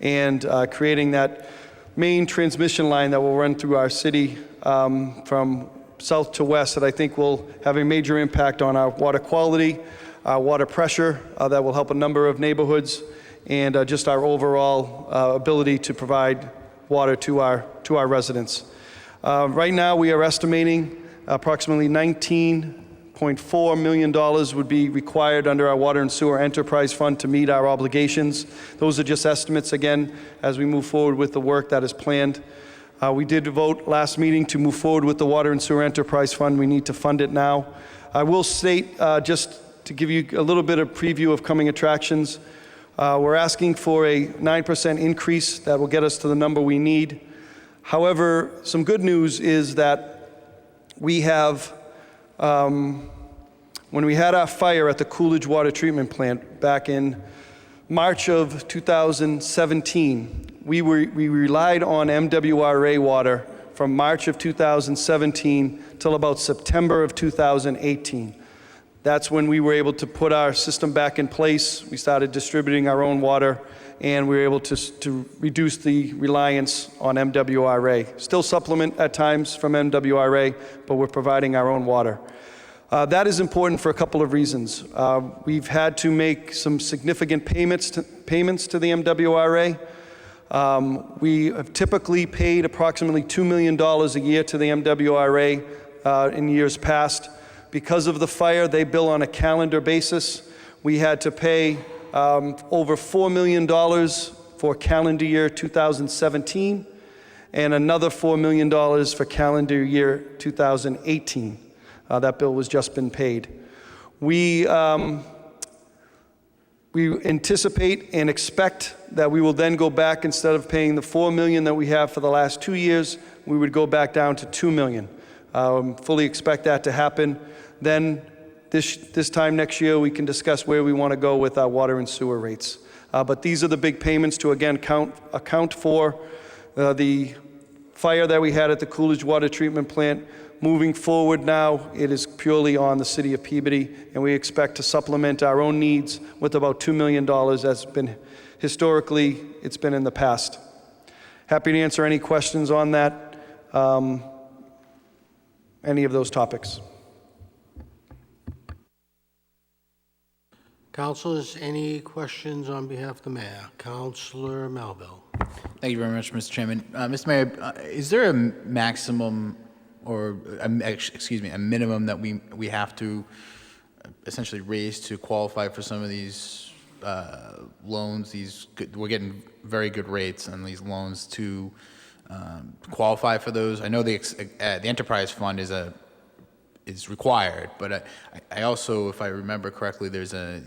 and creating that main transmission line that will run through our city from south to west that I think will have a major impact on our water quality, our water pressure, that will help a number of neighborhoods, and just our overall ability to provide water to our residents. Right now, we are estimating approximately $19.4 million would be required under our Water and Sewer Enterprise Fund to meet our obligations. Those are just estimates, again, as we move forward with the work that is planned. We did vote last meeting to move forward with the Water and Sewer Enterprise Fund. We need to fund it now. I will state, just to give you a little bit of preview of coming attractions, we're asking for a 9% increase that will get us to the number we need. However, some good news is that we have, when we had our fire at the Coolidge Water Treatment Plant back in March of 2017, we relied on MWRA water from March of 2017 till about September of 2018. That's when we were able to put our system back in place. We started distributing our own water, and we were able to reduce the reliance on MWRA. Still supplement at times from MWRA, but we're providing our own water. That is important for a couple of reasons. We've had to make some significant payments to the MWRA. We have typically paid approximately $2 million a year to the MWRA in years past. Because of the fire, they bill on a calendar basis. We had to pay over $4 million for calendar year 2017 and another $4 million for calendar year 2018. That bill was just been paid. We anticipate and expect that we will then go back, instead of paying the $4 million that we have for the last 2 years, we would go back down to $2 million. Fully expect that to happen. Then this time next year, we can discuss where we want to go with our water and sewer rates. But these are the big payments to, again, account for the fire that we had at the Coolidge Water Treatment Plant. Moving forward now, it is purely on the city of Peabody, and we expect to supplement our own needs with about $2 million, as been historically it's been in the past. Happy to answer any questions on that, any of those topics.
Councilors, any questions on behalf of the mayor? Councilor Melville.
Thank you very much, Mr. Chairman. Mr. Mayor, is there a maximum or, a minimum that we have to essentially raise to qualify for some of these loans? We're getting very good rates on these loans to qualify for those. I know the enterprise fund is required, but I also, if I remember correctly, there's a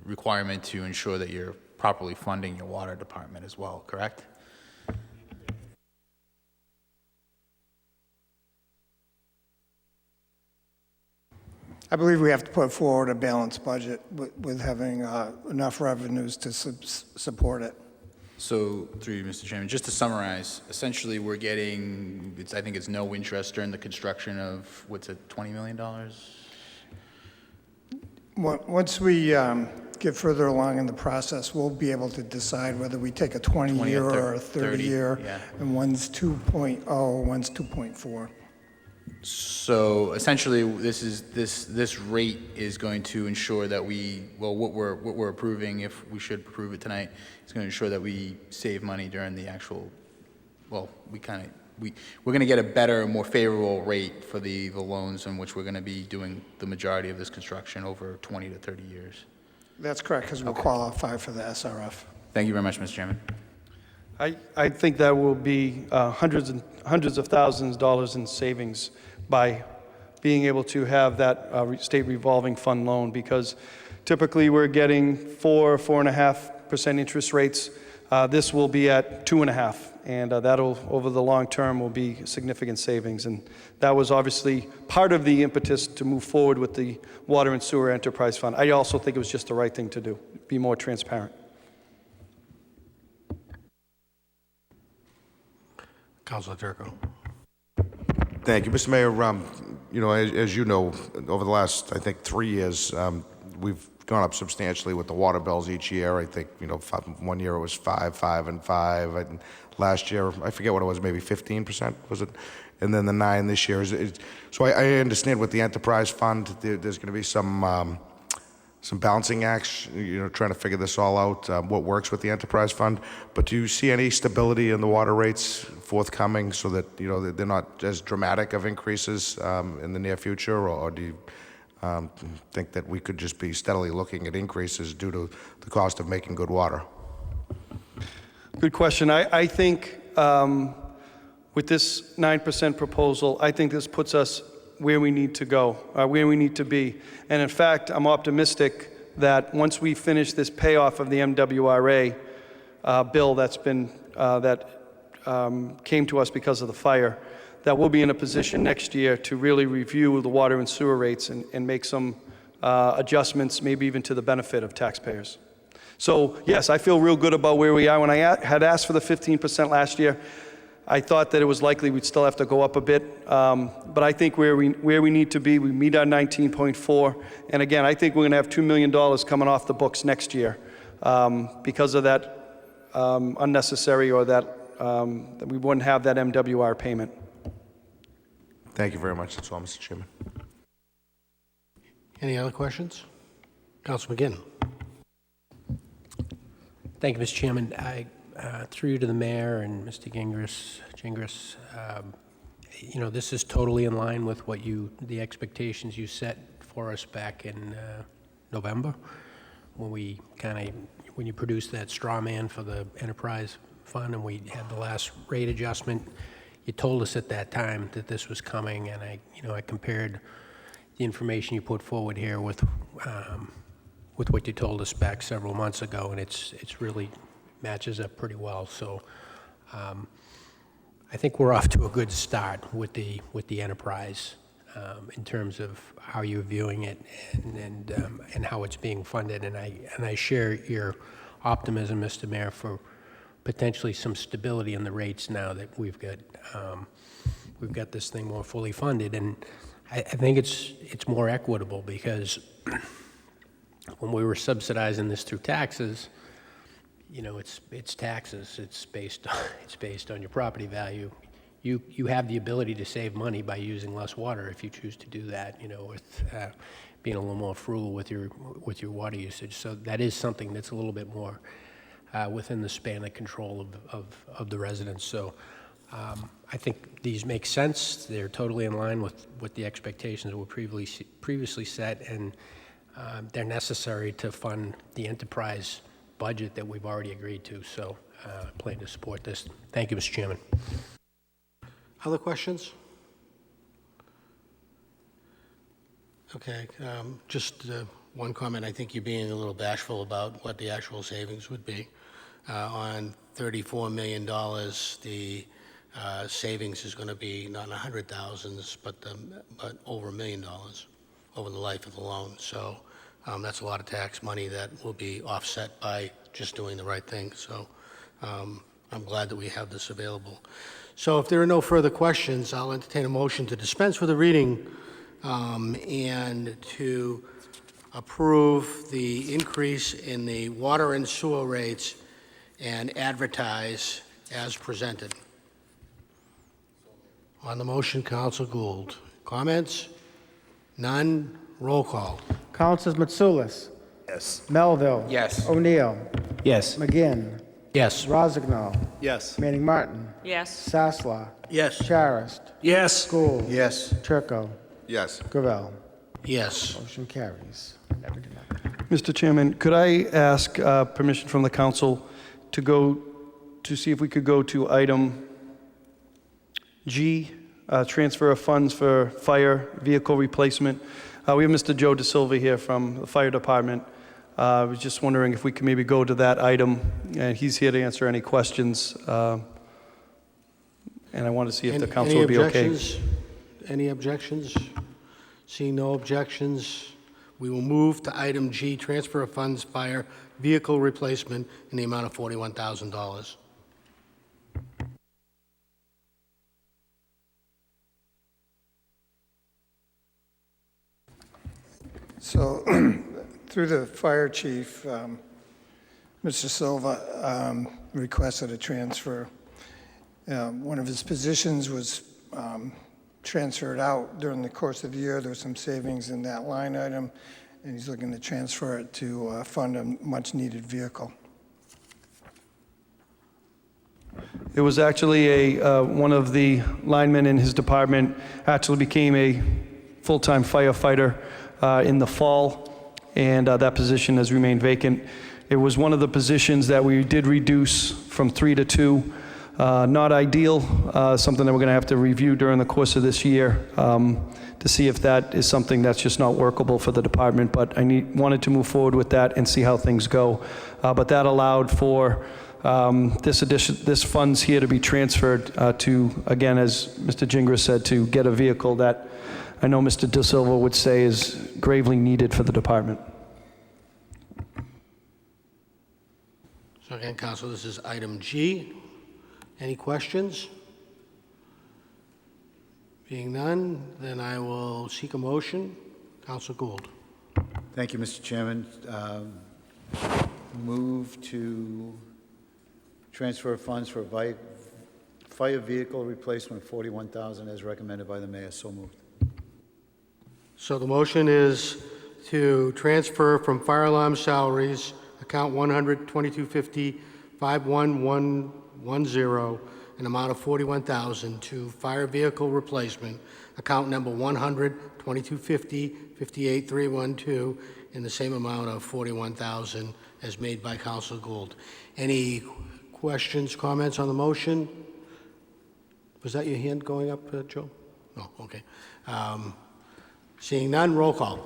requirement to ensure that you're properly funding your water department as well, correct?
I believe we have to put forward a balanced budget with having enough revenues to support it.
So, through you, Mr. Chairman, just to summarize, essentially we're getting, I think it's no interest during the construction of, what's it, $20 million?
Once we get further along in the process, we'll be able to decide whether we take a 20-year or a 30-year,
yeah.
and one's 2.0, one's 2.4.
So essentially, this rate is going to ensure that what we're approving, if we should approve it tonight, is going to ensure that we save money during the actual, we kind of we're going to get a better, more favorable rate for the loans in which we're going to be doing the majority of this construction over 20 to 30 years.
That's correct, because we'll qualify for the SRF.
Thank you very much, Mr. Chairman.
I think that will be hundreds of thousands of dollars in savings by being able to have that state revolving fund loan, because typically we're getting 4.5% interest rates. This will be at 2.5%, and that'll, over the long term, will be significant savings. And that was obviously part of the impetus to move forward with the Water and Sewer Enterprise Fund. I also think it was just the right thing to do, be more transparent.
Councilor Turco.
Thank you, Mr. Mayor. As you know, over the last, I think, 3 years, we've gone up substantially with the water bills each year. I think, 1 year it was 5, and 5, and last year, I forget what it was, maybe 15%, was it? And then the 9 this year. So I understand with the enterprise fund, there's going to be some balancing acts, trying to figure this all out, what works with the enterprise fund. But do you see any stability in the water rates forthcoming so that, they're not as dramatic of increases in the near future? Or do you think that we could just be steadily looking at increases due to the cost of making good water?
Good question. I think with this 9% proposal, I think this puts us where we need to go, where we need to be. And in fact, I'm optimistic that once we finish this payoff of the MWRA bill that came to us because of the fire, that we'll be in a position next year to really review the water and sewer rates and make some adjustments, maybe even to the benefit of taxpayers. So yes, I feel real good about where we are. When I had asked for the 15% last year, I thought that it was likely we'd still have to go up a bit, but I think where we need to be, we meet our 19.4, and again, I think we're going to have $2 million coming off the books next year because of that unnecessary, or that we wouldn't have that MWR payment.
Thank you very much. That's all, Mr. Chairman.
Any other questions? Councilor McGinn.
Thank you, Mr. Chairman. Through you to the mayor and Mr. Gingras, this is totally in line with what the expectations you set for us back in November, when you produced that straw man for the enterprise fund and we had the last rate adjustment. You told us at that time that this was coming, and I compared the information you put forward here with what you told us back several months ago, and it's really matches up pretty well. So I think we're off to a good start with the enterprise in terms of how you're viewing it and how it's being funded. And I share your optimism, Mr. Mayor, for potentially some stability in the rates now that we've got this thing more fully funded. And I think it's more equitable, because when we were subsidizing this through taxes, it's taxes. It's based on your property value. You have the ability to save money by using less water if you choose to do that. With being a little more frugal with your water usage. So that is something that's a little bit more within the span of control of the residents. So I think these make sense. They're totally in line with what the expectations were previously set, and they're necessary to fund the enterprise budget that we've already agreed to. So I plan to support this. Thank you, Mr. Chairman.
Other questions? Okay, just one comment. I think you're being a little bashful about what the actual savings would be. On $34 million, the savings is going to be not in 100,000s, but over $1 million over the life of the loan. So that's a lot of tax money that will be offset by just doing the right thing. So I'm glad that we have this available. So if there are no further questions, I'll entertain a motion to dispense with the reading and to approve the increase in the water and sewer rates and advertise as presented. On the motion, Councilor Gould. Comments? None. Roll call.
Councilors Mitsoulas.
Yes.
Melville.
Yes.
O'Neill.
Yes.
McGinn. Yes. Rozignol.
Yes.
Manning Martin.
Yes.
Sasla.
Yes.
Charist.
Yes.
Gould.
Yes.
Turco.
Yes.
Gravel.
Yes.
Motion carries. 11 to nothing.
Mr. Chairman, could I ask permission from the council to go, to see if we could go to item G, transfer of funds for fire vehicle replacement? We have Mr. Joe DeSilva here from the fire department. I was just wondering if we could maybe go to that item, and he's here to answer any questions. And I want to see if the council would be okay.
Any objections? Seeing no objections, we will move to item G, transfer of funds, fire vehicle replacement in the amount of $41,000.
So, through the fire chief, Mr. Silva requested a transfer. One of his positions was transferred out during the course of the year. There was some savings in that line item, and he's looking to transfer it to fund a much-needed vehicle.
It was actually one of the linemen in his department actually became a full-time firefighter in the fall, and that position has remained vacant. It was one of the positions that we did reduce from 3 to 2. Not ideal, something that we're going to have to review during the course of this year to see if that is something that's just not workable for the department, but I wanted to move forward with that and see how things go. But that allowed for this funds here to be transferred to, again, as Mr. Gingras said, to get a vehicle that I know Mr. De Silva would say is gravely needed for the department.
So again, Council, this is item G. Any questions? Being none, then I will seek a motion. Council Gould.
Thank you, Mr. Chairman. Move to transfer funds for fire vehicle replacement, $41,000 as recommended by the mayor. So moved.
So the motion is to transfer from fire alarm salaries, account 100-2250, 51110, an amount of $41,000 to fire vehicle replacement, account number 100-2250, 58312, in the same amount of $41,000 as made by Council Gould. Any questions, comments on the motion? Was that your hand going up, Joe? No, okay. Seeing none, roll call.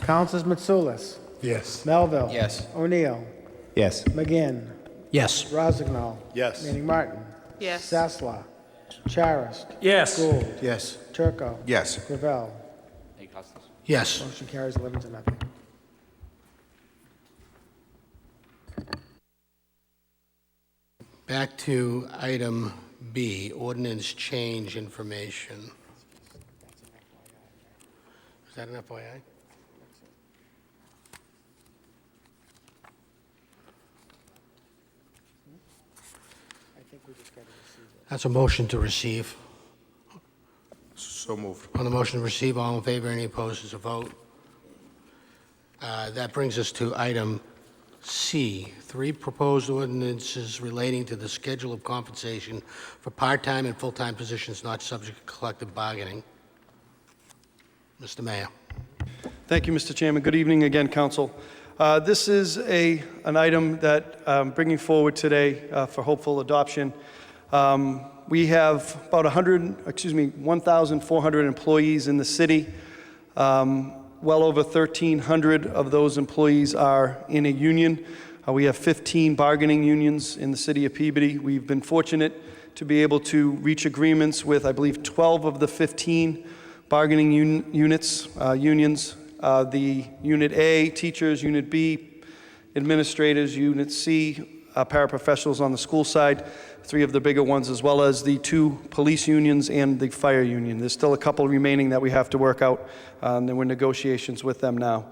Councilors Mitsoulas.
Yes.
Melville.
Yes.
O'Neill.
Yes.
McGinn.
Yes.
Rozignol.
Yes.
Manning Martin.
Yes.
Sasla. Charist.
Yes.
Gould.
Yes.
Turco.
Yes.
Gravel.
Yes.
Motion carries 11 to nothing.
Back to item B, ordinance change information. Is that an FYI? That's a motion to receive.
So moved.
On the motion to receive, all in favor, any opposed, is a vote. That brings us to item C, 3 proposed ordinances relating to the schedule of compensation for part-time and full-time positions not subject to collective bargaining. Mr. Mayor.
Thank you, Mr. Chairman. Good evening again, Council. This is an item that I'm bringing forward today for hopeful adoption. We have about 1,400 employees in the city. Well over 1,300 of those employees are in a union. We have 15 bargaining unions in the city of Peabody. We've been fortunate to be able to reach agreements with, I believe, 12 of the 15 bargaining unions. The Unit A, teachers, Unit B, administrators, Unit C, paraprofessionals on the school side, 3 of the bigger ones, as well as the 2 police unions and the fire union. There's still a couple remaining that we have to work out, and we're in negotiations with them now.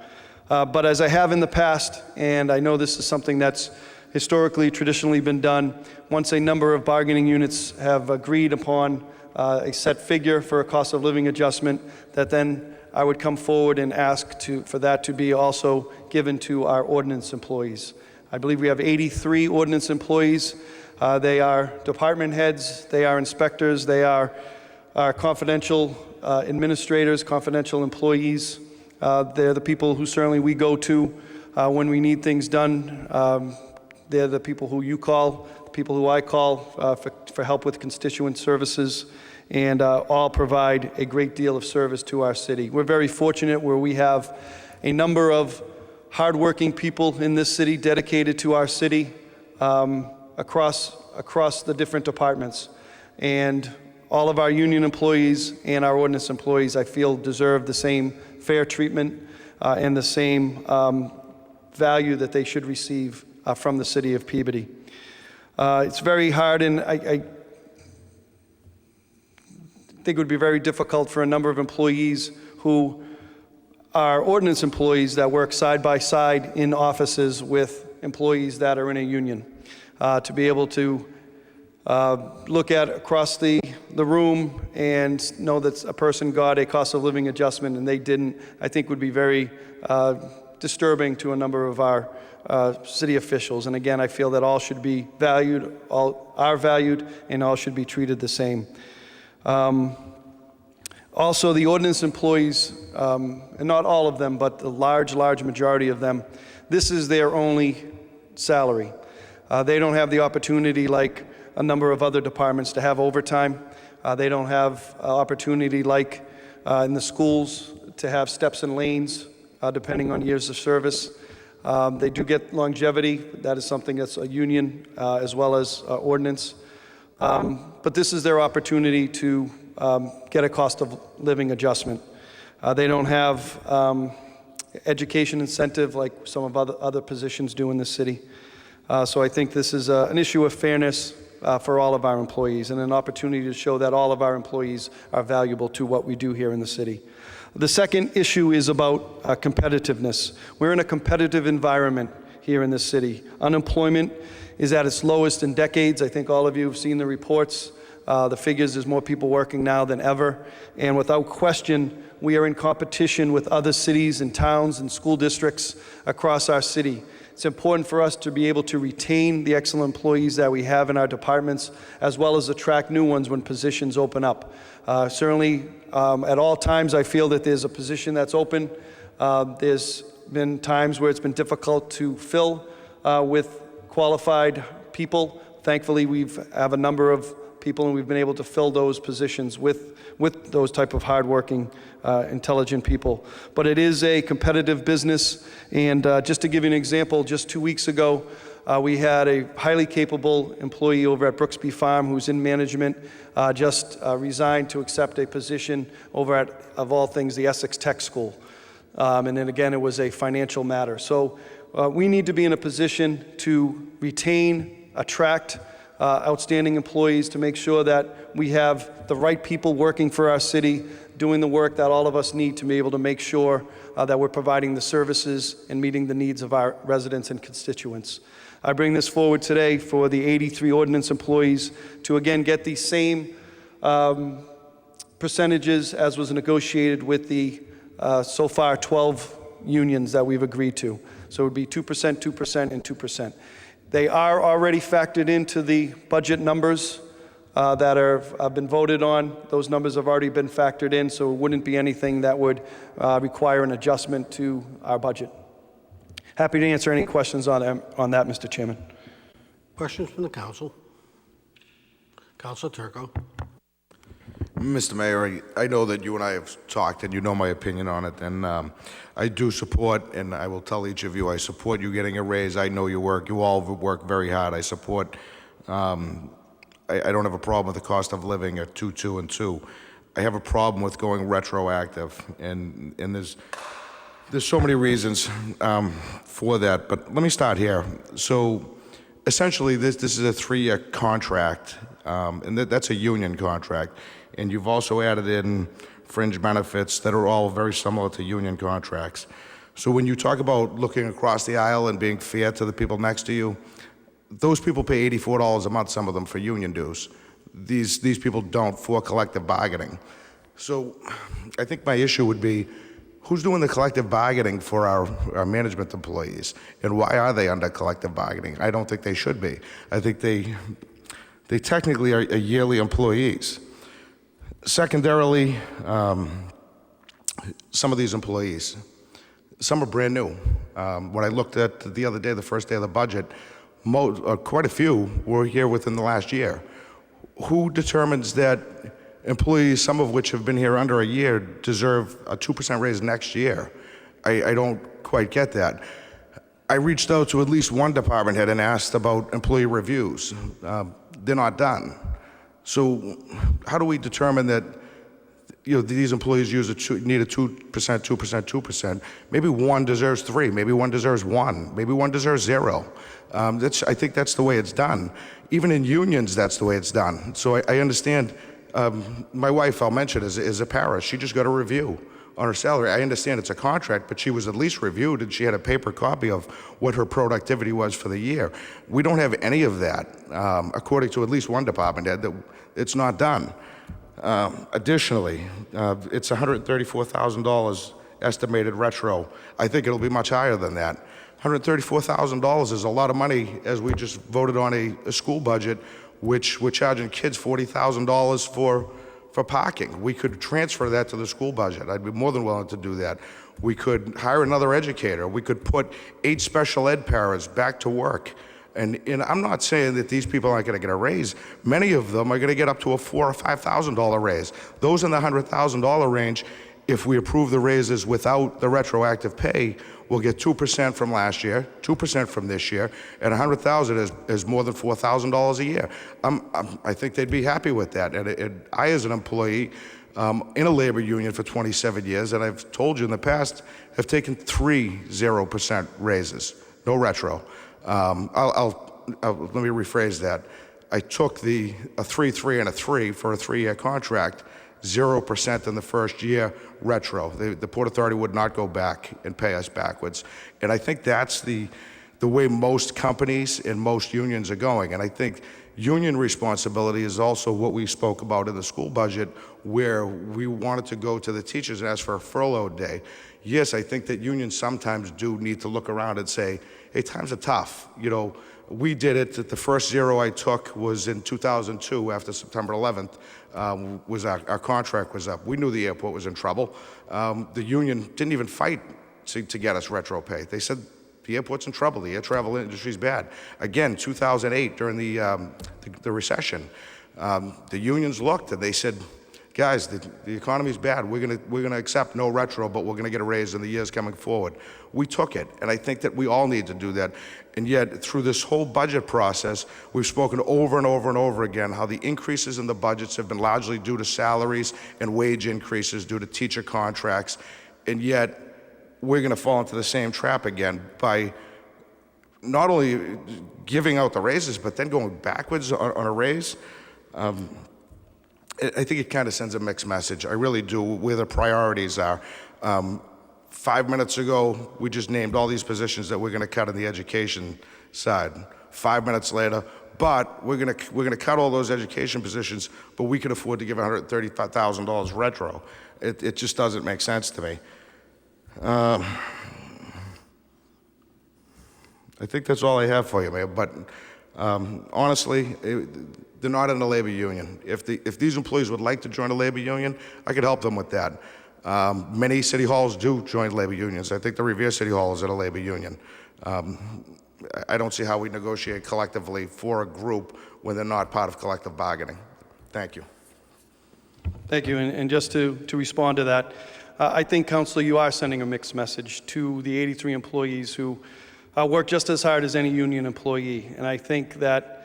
But as I have in the past, and I know this is something that's historically, traditionally been done, once a number of bargaining units have agreed upon a set figure for a cost of living adjustment, that then I would come forward and ask for that to be also given to our ordinance employees. I believe we have 83 ordinance employees. They are department heads, they are inspectors, they are confidential administrators, confidential employees. They're the people who certainly we go to when we need things done. They're the people who you call, the people who I call for help with constituent services, and all provide a great deal of service to our city. We're very fortunate where we have a number of hardworking people in this city dedicated to our city across the different departments. And all of our union employees and our ordinance employees, I feel, deserve the same fair treatment and the same value that they should receive from the city of Peabody. It's very hard, and I think it would be very difficult for a number of employees who are ordinance employees that work side by side in offices with employees that are in a union. To be able to look at across the room and know that a person got a cost of living adjustment and they didn't, I think would be very disturbing to a number of our city officials. And again, I feel that all should be valued, all are valued, and all should be treated the same. Also, the ordinance employees, and not all of them, but the large majority of them, this is their only salary. They don't have the opportunity like a number of other departments to have overtime. They don't have opportunity like in the schools to have steps and lanes, depending on years of service. They do get longevity. That is something that's a union as well as ordinance. But this is their opportunity to get a cost of living adjustment. They don't have education incentive like some of other positions do in the city. So I think this is an issue of fairness for all of our employees and an opportunity to show that all of our employees are valuable to what we do here in the city. The second issue is about competitiveness. We're in a competitive environment here in this city. Unemployment is at its lowest in decades. I think all of you have seen the reports. The figures, there's more people working now than ever. And without question, we are in competition with other cities and towns and school districts across our city. It's important for us to be able to retain the excellent employees that we have in our departments, as well as attract new ones when positions open up. Certainly, at all times, I feel that there's a position that's open. There's been times where it's been difficult to fill with qualified people. Thankfully, we have a number of people, and we've been able to fill those positions with those type of hardworking, intelligent people. But it is a competitive business, and just to give you an example, just 2 weeks ago, we had a highly capable employee over at Brooksby Farm who's in management just resigned to accept a position over at, of all things, the Essex Tech School. And then again, it was a financial matter. So we need to be in a position to retain, attract outstanding employees, to make sure that we have the right people working for our city, doing the work that all of us need to be able to make sure that we're providing the services and meeting the needs of our residents and constituents. I bring this forward today for the 83 ordinance employees to again get the same percentages as was negotiated with the so far 12 unions that we've agreed to. So it would be 2%, 2%, and 2%. They are already factored into the budget numbers that have been voted on. Those numbers have already been factored in, so it wouldn't be anything that would require an adjustment to our budget. Happy to answer any questions on that, Mr. Chairman.
Questions from the council? Councilor Turco.
Mr. Mayor, I know that you and I have talked, and you know my opinion on it, and I do support, and I will tell each of you, I support you getting a raise. I know your work. You all work very hard. I support, I don't have a problem with the cost of living at 2, 2, and 2. I have a problem with going retroactive, and there's so many reasons for that, but let me start here. So essentially, this is a 3-year contract, and that's a union contract. And you've also added in fringe benefits that are all very similar to union contracts. So when you talk about looking across the aisle and being fair to the people next to you, those people pay $84 a month, some of them, for union dues. These people don't for collective bargaining. So I think my issue would be, who's doing the collective bargaining for our management employees? And why are they under collective bargaining? I don't think they should be. I think they technically are yearly employees. Secondarily, some of these employees, some are brand new. When I looked at the other day, the first day of the budget, quite a few were here within the last year. Who determines that employees, some of which have been here under a year, deserve a 2% raise next year? I don't quite get that. I reached out to at least one department head and asked about employee reviews. They're not done. So how do we determine that these employees need a 2%, 2%, 2%? Maybe one deserves 3, maybe one deserves 1, maybe one deserves 0. I think that's the way it's done. Even in unions, that's the way it's done. So I understand. My wife, I'll mention, is a para. She just got a review on her salary. I understand it's a contract, but she was at least reviewed, and she had a paper copy of what her productivity was for the year. We don't have any of that, according to at least one department head, that it's not done. Additionally, it's $134,000 estimated retro. I think it'll be much higher than that. $134,000 is a lot of money, as we just voted on a school budget, which we're charging kids $40,000 for parking. We could transfer that to the school budget. I'd be more than willing to do that. We could hire another educator. We could put 8 special ed paras back to work. And I'm not saying that these people aren't going to get a raise. Many of them are going to get up to a $4,000 or $5,000 raise. Those in the $100,000 range, if we approve the raises without the retroactive pay, we'll get 2% from last year, 2% from this year, and $100,000 is more than $4,000 a year. I think they'd be happy with that. And I, as an employee in a labor union for 27 years, and I've told you in the past, have taken 3 0% raises, no retro. Let me rephrase that. I took a 3, 3, and a 3 for a 3-year contract. 0% in the first year retro. The Port Authority would not go back and pay us backwards. And I think that's the way most companies and most unions are going. And I think union responsibility is also what we spoke about in the school budget, where we wanted to go to the teachers and ask for a furlough day. Yes, I think that unions sometimes do need to look around and say, hey, times are tough. We did it. The first 0 I took was in 2002 after September 11th. Our contract was up. We knew the airport was in trouble. The union didn't even fight to get us retro pay. They said the airport's in trouble. The air travel industry's bad. Again, 2008 during the recession, the unions looked and they said, guys, the economy's bad. We're gonna accept no retro, but we're gonna get a raise in the years coming forward. We took it, and I think that we all need to do that. And yet, through this whole budget process, we've spoken over and over and over again how the increases in the budgets have been largely due to salaries and wage increases due to teacher contracts, and yet we're going to fall into the same trap again by not only giving out the raises, but then going backwards on a raise. I think it kind of sends a mixed message. I really do, where the priorities are. 5 minutes ago, we just named all these positions that we're going to cut on the education side. 5 minutes later, but we're going to cut all those education positions, but we can afford to give $135,000 retro. It just doesn't make sense to me. I think that's all I have for you, Mayor. But honestly, they're not in a labor union. If these employees would like to join a labor union, I could help them with that. Many city halls do join labor unions. I think the Revere City Hall is in a labor union. I don't see how we negotiate collectively for a group when they're not part of collective bargaining. Thank you.
Thank you. And just to respond to that, I think, Councilor, you are sending a mixed message to the 83 employees who work just as hard as any union employee. And I think that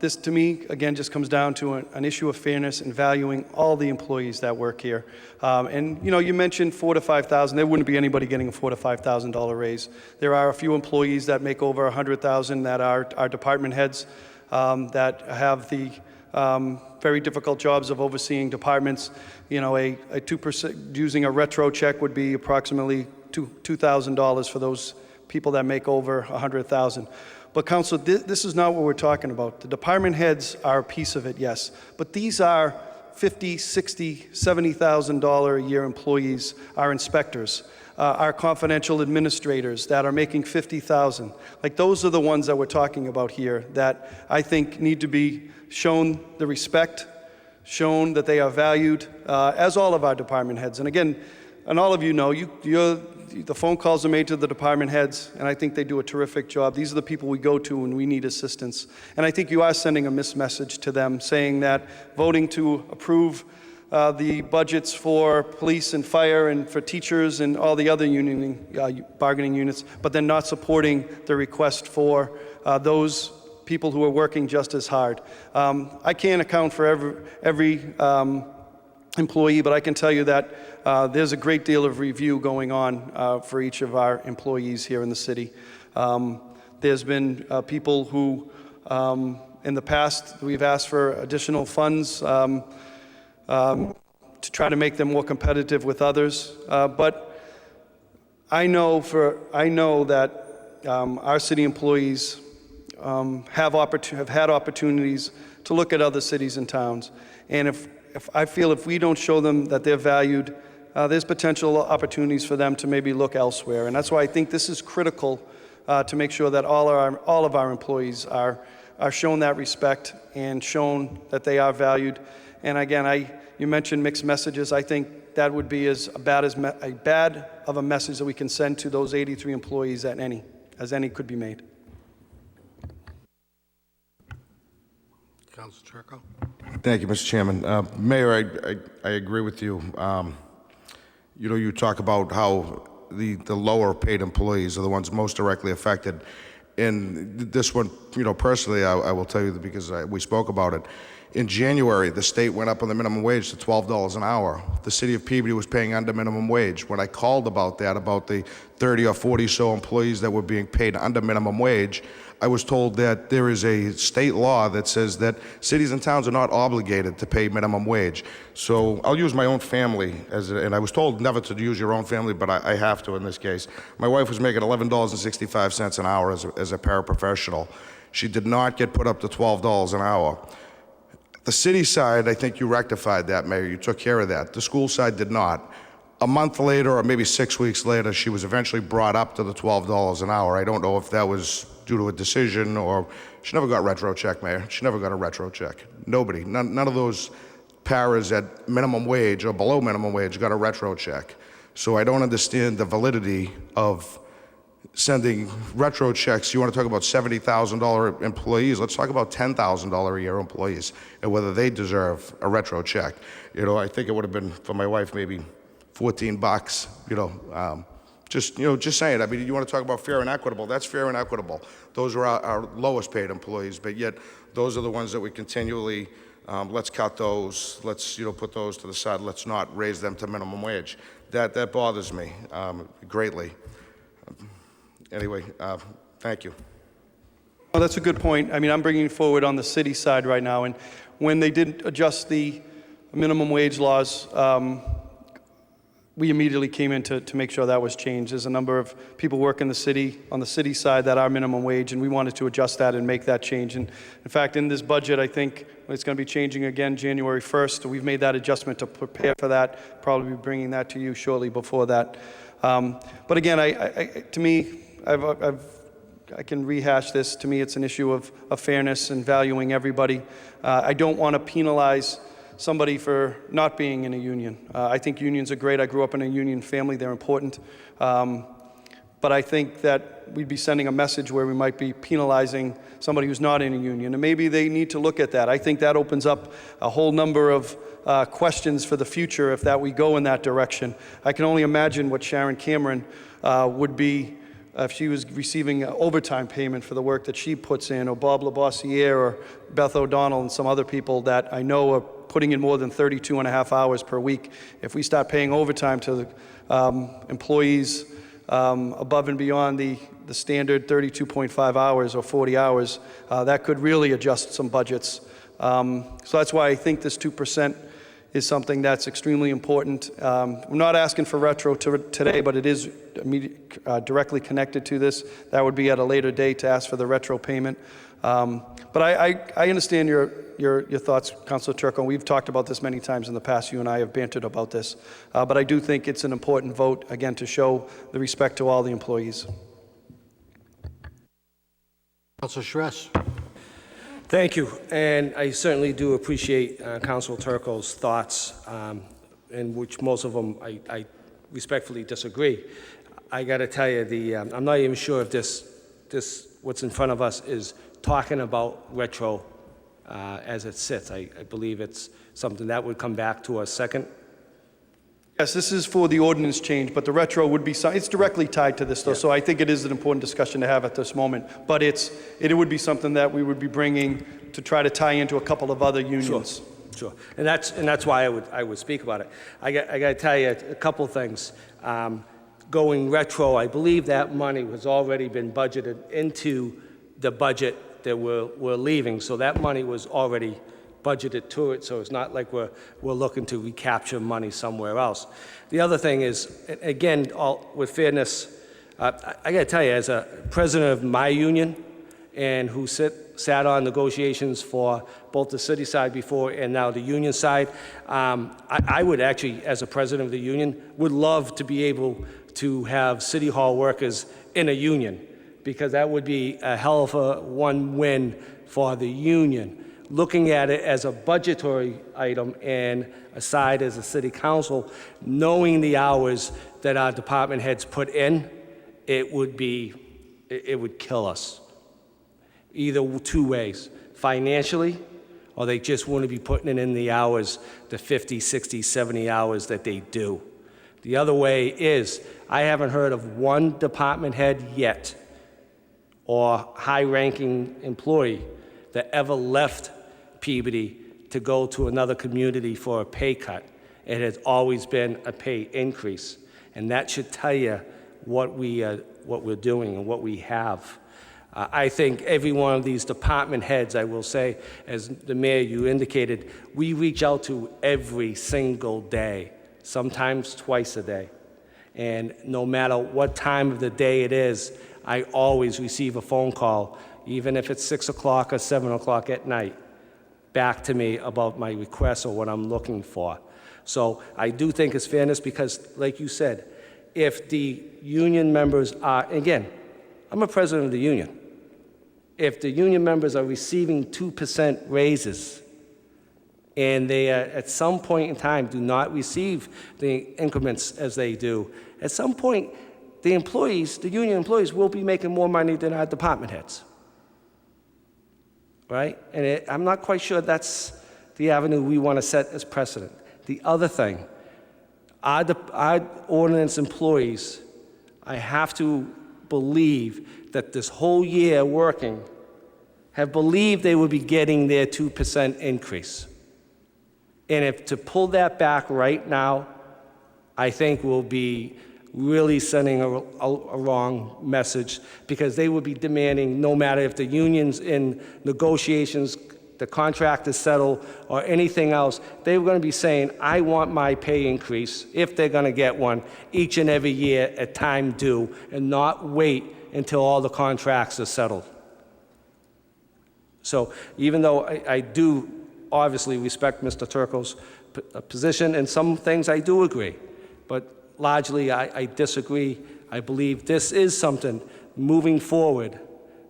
this, to me, again, just comes down to an issue of fairness and valuing all the employees that work here. And, you mentioned $4,000 to $5,000. There wouldn't be anybody getting a $4,000 to $5,000 raise. There are a few employees that make over $100,000 that are department heads that have the very difficult jobs of overseeing departments. A 2%, using a retro check would be approximately $2,000 for those people that make over $100,000. But Council, this is not what we're talking about. The department heads are a piece of it, yes. But these are $50,000, $60,000, $70,000 a year employees, our inspectors, our confidential administrators that are making $50,000. Like, those are the ones that we're talking about here that I think need to be shown the respect, shown that they are valued, as all of our department heads. And again, and all of you know, the phone calls are made to the department heads, and I think they do a terrific job. These are the people we go to when we need assistance. And I think you are sending a missed message to them, saying that voting to approve the budgets for police and fire and for teachers and all the other bargaining units, but then not supporting the request for those people who are working just as hard. I can't account for every employee, but I can tell you that there's a great deal of review going on for each of our employees here in the city. There's been people who, in the past, we've asked for additional funds to try to make them more competitive with others. But I know that our city employees have had opportunities to look at other cities and towns. And if I feel if we don't show them that they're valued, there's potential opportunities for them to maybe look elsewhere. And that's why I think this is critical to make sure that all of our employees are shown that respect and shown that they are valued. And again, you mentioned mixed messages. I think that would be as bad of a message that we can send to those 83 employees as any could be made.
Council Turco.
Thank you, Mr. Chairman. Mayor, I agree with you. You talk about how the lower paid employees are the ones most directly affected. And this one, personally, I will tell you that because we spoke about it. In January, the state went up on the minimum wage to $12 an hour. The city of Peabody was paying under minimum wage. When I called about that, about the 30 or 40 so employees that were being paid under minimum wage, I was told that there is a state law that says that cities and towns are not obligated to pay minimum wage. So I'll use my own family, and I was told never to use your own family, but I have to in this case. My wife was making $11.65 an hour as a paraprofessional. She did not get put up to $12 an hour. The city side, I think you rectified that, Mayor. You took care of that. The school side did not. A month later, or maybe 6 weeks later, she was eventually brought up to the $12 an hour. I don't know if that was due to a decision or she never got retro check, Mayor. She never got a retro check. Nobody, none of those paras at minimum wage or below minimum wage got a retro check. So I don't understand the validity of sending retro checks. You want to talk about $70,000 employees? Let's talk about $10,000 a year employees and whether they deserve a retro check. I think it would have been for my wife maybe $14. Just saying. I mean, you want to talk about fair and equitable? That's fair and equitable. Those are our lowest paid employees, but yet those are the ones that we continually. Let's cut those. Let's put those to the side. Let's not raise them to minimum wage. That bothers me greatly. Anyway, thank you.
Well, that's a good point. I mean, I'm bringing forward on the city side right now, and when they did adjust the minimum wage laws, we immediately came in to make sure that was changed. There's a number of people work in the city, on the city side, that are minimum wage, and we wanted to adjust that and make that change. And in fact, in this budget, I think it's going to be changing again January 1st. We've made that adjustment to prepare for that. Probably be bringing that to you shortly before that. But again, to me, I can rehash this. To me, it's an issue of fairness and valuing everybody. I don't want to penalize somebody for not being in a union. I think unions are great. I grew up in a union family. They're important. But I think that we'd be sending a message where we might be penalizing somebody who's not in a union. And maybe they need to look at that. I think that opens up a whole number of questions for the future if that we go in that direction. I can only imagine what Sharon Cameron would be if she was receiving overtime payment for the work that she puts in, or Bob Labossiere or Beth O'Donnell and some other people that I know are putting in more than 32 and a half hours per week. If we start paying overtime to the employees above and beyond the standard 32.5 hours or 40 hours, that could really adjust some budgets. So that's why I think this 2% is something that's extremely important. We're not asking for retro today, but it is directly connected to this. That would be at a later date to ask for the retro payment. But I understand your your thoughts, Councilor Turco. We've talked about this many times in the past. You and I have bantered about this. But I do think it's an important vote, again, to show the respect to all the employees.
Councilor Stress.
Thank you, and I certainly do appreciate Council Turco's thoughts, in which most of them I respectfully disagree. I got to tell you, I'm not even sure if this what's in front of us is talking about retro as it sits. I believe it's something that would come back to us second.
Yes, this is for the ordinance change, but the retro would be, it's directly tied to this, though, so I think it is an important discussion to have at this moment. But it would be something that we would be bringing to try to tie into a couple of other unions.
Sure, and that's why I would speak about it. I got to tell you a couple things. Going retro, I believe that money has already been budgeted into the budget that we're leaving, so that money was already budgeted to it, so it's not like we're looking to recapture money somewhere else. The other thing is, again, with fairness, I got to tell you, as a president of my union and who sat on negotiations for both the city side before and now the union side, I would actually, as a president of the union, would love to be able to have city hall workers in a union, because that would be a hell of a one win for the union. Looking at it as a budgetary item and aside as a city council, knowing the hours that our department heads put in, it would kill us. Either two ways, financially, or they just want to be putting it in the hours, the 50, 60, 70 hours that they do. The other way is, I haven't heard of one department head yet or high-ranking employee that ever left Peabody to go to another community for a pay cut. It has always been a pay increase, and that should tell you what we're doing and what we have. I think every one of these department heads, I will say, as the mayor, you indicated, we reach out to every single day, sometimes twice a day. And no matter what time of the day it is, I always receive a phone call, even if it's 6 o'clock or 7 o'clock at night, back to me about my request or what I'm looking for. So I do think it's fairness because, like you said, if the union members are, again, I'm a president of the union. If the union members are receiving 2% raises and they at some point in time do not receive the increments as they do, at some point the union employees will be making more money than our department heads. Right? And I'm not quite sure that's the avenue we want to set as precedent. The other thing, our ordinance employees, I have to believe that this whole year working have believed they would be getting their 2% increase. And if to pull that back right now, I think we'll be really sending a wrong message, because they would be demanding, no matter if the union's in negotiations, the contract is settled, or anything else, they were going to be saying, I want my pay increase, if they're going to get one, each and every year at time due, and not wait until all the contracts are settled. So even though I do obviously respect Mr. Turco's position, and some things I do agree, but largely, I disagree. I believe this is something moving forward,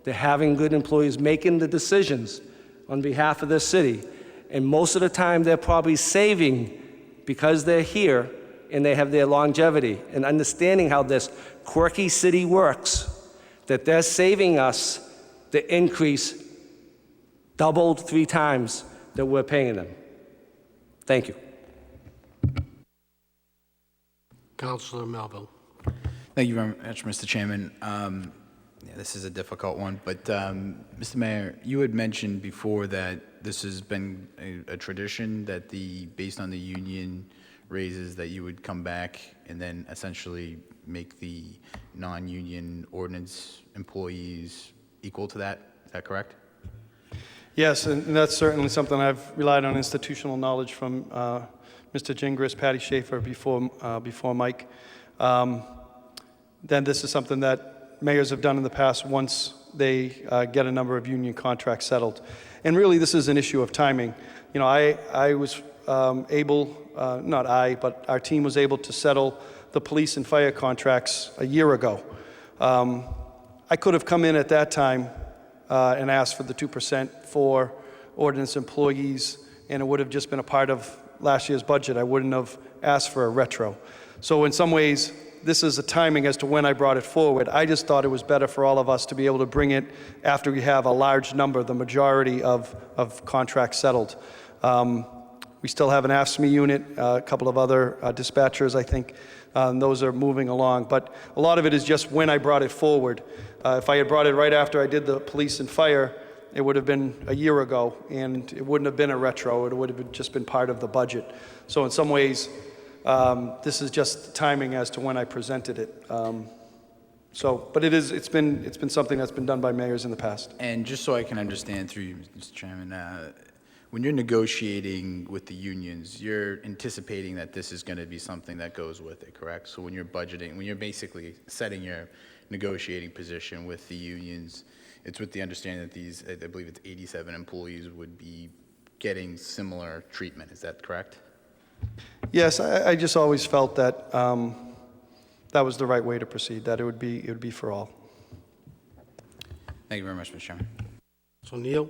to having good employees making the decisions on behalf of this city. And most of the time, they're probably saving because they're here and they have their longevity and understanding how this quirky city works, that they're saving us the increase doubled 3 times that we're paying them. Thank you.
Councilor Melville.
Thank you very much, Mr. Chairman. This is a difficult one, but Mr. Mayor, you had mentioned before that this has been a tradition that based on the union raises, that you would come back and then essentially make the non-union ordinance employees equal to that. Is that correct?
Yes, and that's certainly something I've relied on institutional knowledge from Mr. Gingras, Patty Schaefer before Mike. Then this is something that mayors have done in the past once they get a number of union contracts settled. And really, this is an issue of timing. You know, I was able, not I, but our team was able to settle the police and fire contracts a year ago. I could have come in at that time and asked for the 2% for ordinance employees, and it would have just been a part of last year's budget. I wouldn't have asked for a retro. So in some ways, this is a timing as to when I brought it forward. I just thought it was better for all of us to be able to bring it after we have a large number, the majority of contracts settled. We still have an AFSCME unit, a couple of other dispatchers, I think. Those are moving along. But a lot of it is just when I brought it forward. If I had brought it right after I did the police and fire, it would have been a year ago, and it wouldn't have been a retro. It would have just been part of the budget. So in some ways, this is just timing as to when I presented it. But it's been something that's been done by mayors in the past.
And just so I can understand through you, Mr. Chairman, when you're negotiating with the unions, you're anticipating that this is going to be something that goes with it, correct? So when you're budgeting, when you're basically setting your negotiating position with the unions, it's with the understanding that these, I believe it's 87 employees would be getting similar treatment. Is that correct?
Yes, I just always felt that that was the right way to proceed, that it would be for all.
Thank you very much, Mr. Chairman.
So Neil?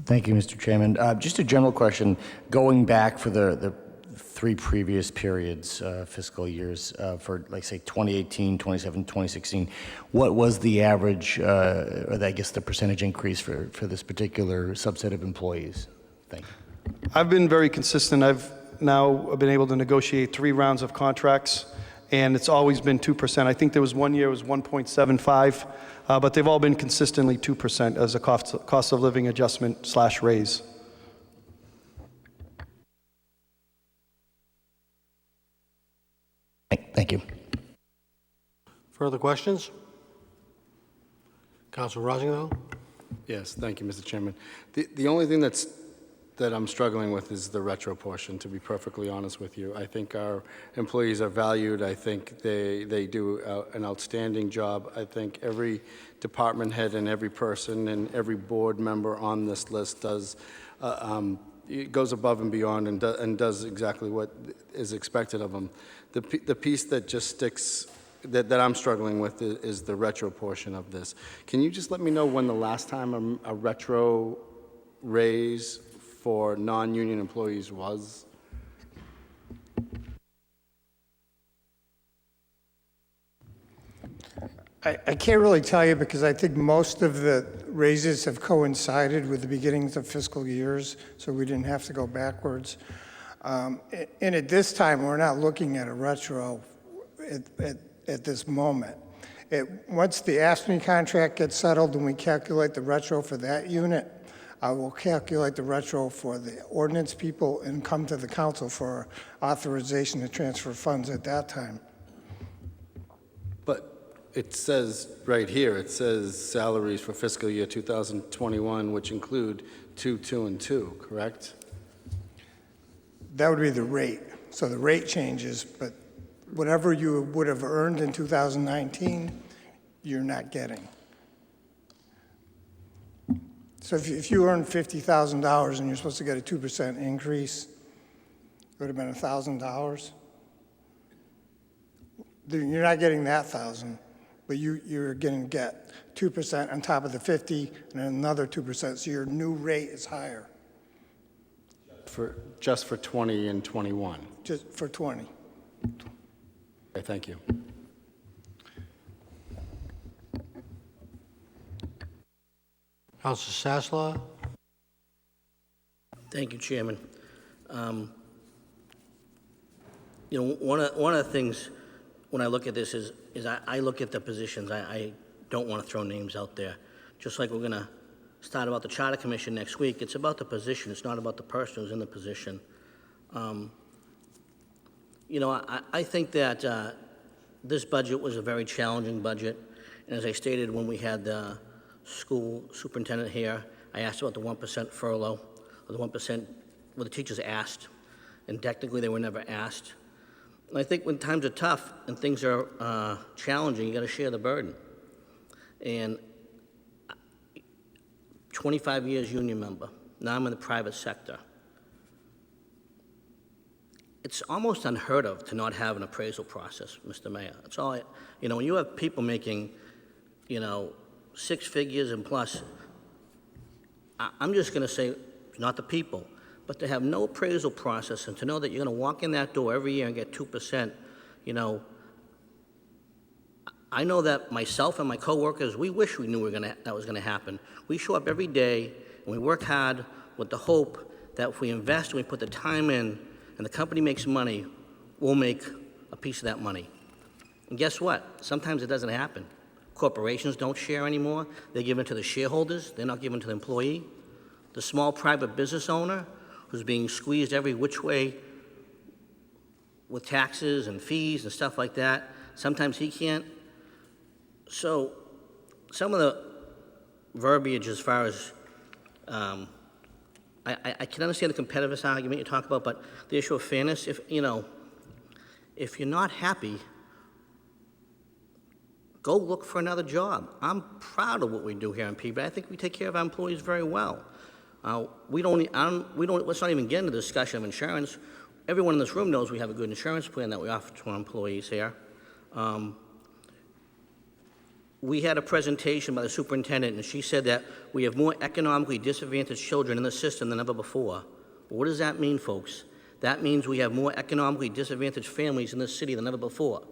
Thank you, Mr. Chairman. Just a general question, going back for the three previous periods, fiscal years, for like say 2018, 2017, 2016, what was the average, or I guess the percentage increase for this particular subset of employees? Thank you.
I've been very consistent. I've now been able to negotiate 3 rounds of contracts, and it's always been 2%. I think there was one year it was 1.75, but they've all been consistently 2% as a cost of living adjustment / raise.
Thank you.
Further questions? Councilor Rosenthal?
Yes, thank you, Mr. Chairman. The only thing that I'm struggling with is the retro portion, to be perfectly honest with you. I think our employees are valued. I think they do an outstanding job. I think every department head and every person and every board member on this list does it goes above and beyond and does exactly what is expected of them. The piece that just sticks, that I'm struggling with is the retro portion of this. Can you just let me know when the last time a retro raise for non-union employees was?
I can't really tell you because I think most of the raises have coincided with the beginnings of fiscal years, so we didn't have to go backwards. And at this time, we're not looking at a retro at this moment. Once the AFSCME contract gets settled and we calculate the retro for that unit, I will calculate the retro for the ordinance people and come to the council for authorization to transfer funds at that time.
But it says right here, it says salaries for fiscal year 2021, which include 2, 2, and 2, correct?
That would be the rate. So the rate changes, but whatever you would have earned in 2019, you're not getting. So if you earn $50,000 and you're supposed to get a 2% increase, it would have been $1,000. You're not getting that 1,000, but you're going to get 2% on top of the 50 and another 2%, so your new rate is higher.
Just for 20 and 21?
Just for 20.
Okay, thank you.
Councilor Sasslaw?
Thank you, Chairman. You know, one of the things when I look at this is I look at the positions. I don't want to throw names out there. Just like we're going to start about the Charter Commission next week, it's about the position. It's not about the person who's in the position. You know, I think that this budget was a very challenging budget. And as I stated when we had the school superintendent here, I asked about the 1% furlough, or the 1% well, the teachers asked, and technically they were never asked. And I think when times are tough and things are challenging, you got to share the burden. And 25 years union member. Now I'm in the private sector. It's almost unheard of to not have an appraisal process, Mr. Mayor. It's all, when you have people making, 6 figures and plus, I'm just going to say, not the people, but to have no appraisal process and to know that you're going to walk in that door every year and get 2%, I know that myself and my coworkers, we wish we knew that was going to happen. We show up every day and we work hard with the hope that if we invest and we put the time in and the company makes money, we'll make a piece of that money. And guess what? Sometimes it doesn't happen. Corporations don't share anymore. They give it to the shareholders. They're not giving it to the employee. The small private business owner who's being squeezed every which way with taxes and fees and stuff like that, sometimes he can't. So some of the verbiage as far as, I can understand the competitiveness argument you talk about, but the issue of fairness, if you're not happy, go look for another job. I'm proud of what we do here in Peabody. I think we take care of our employees very well. Let's not even get into the discussion of insurance. Everyone in this room knows we have a good insurance plan that we offer to our employees here. We had a presentation by the superintendent, and she said that we have more economically disadvantaged children in the system than ever before. What does that mean, folks? That means we have more economically disadvantaged families in this city than ever before.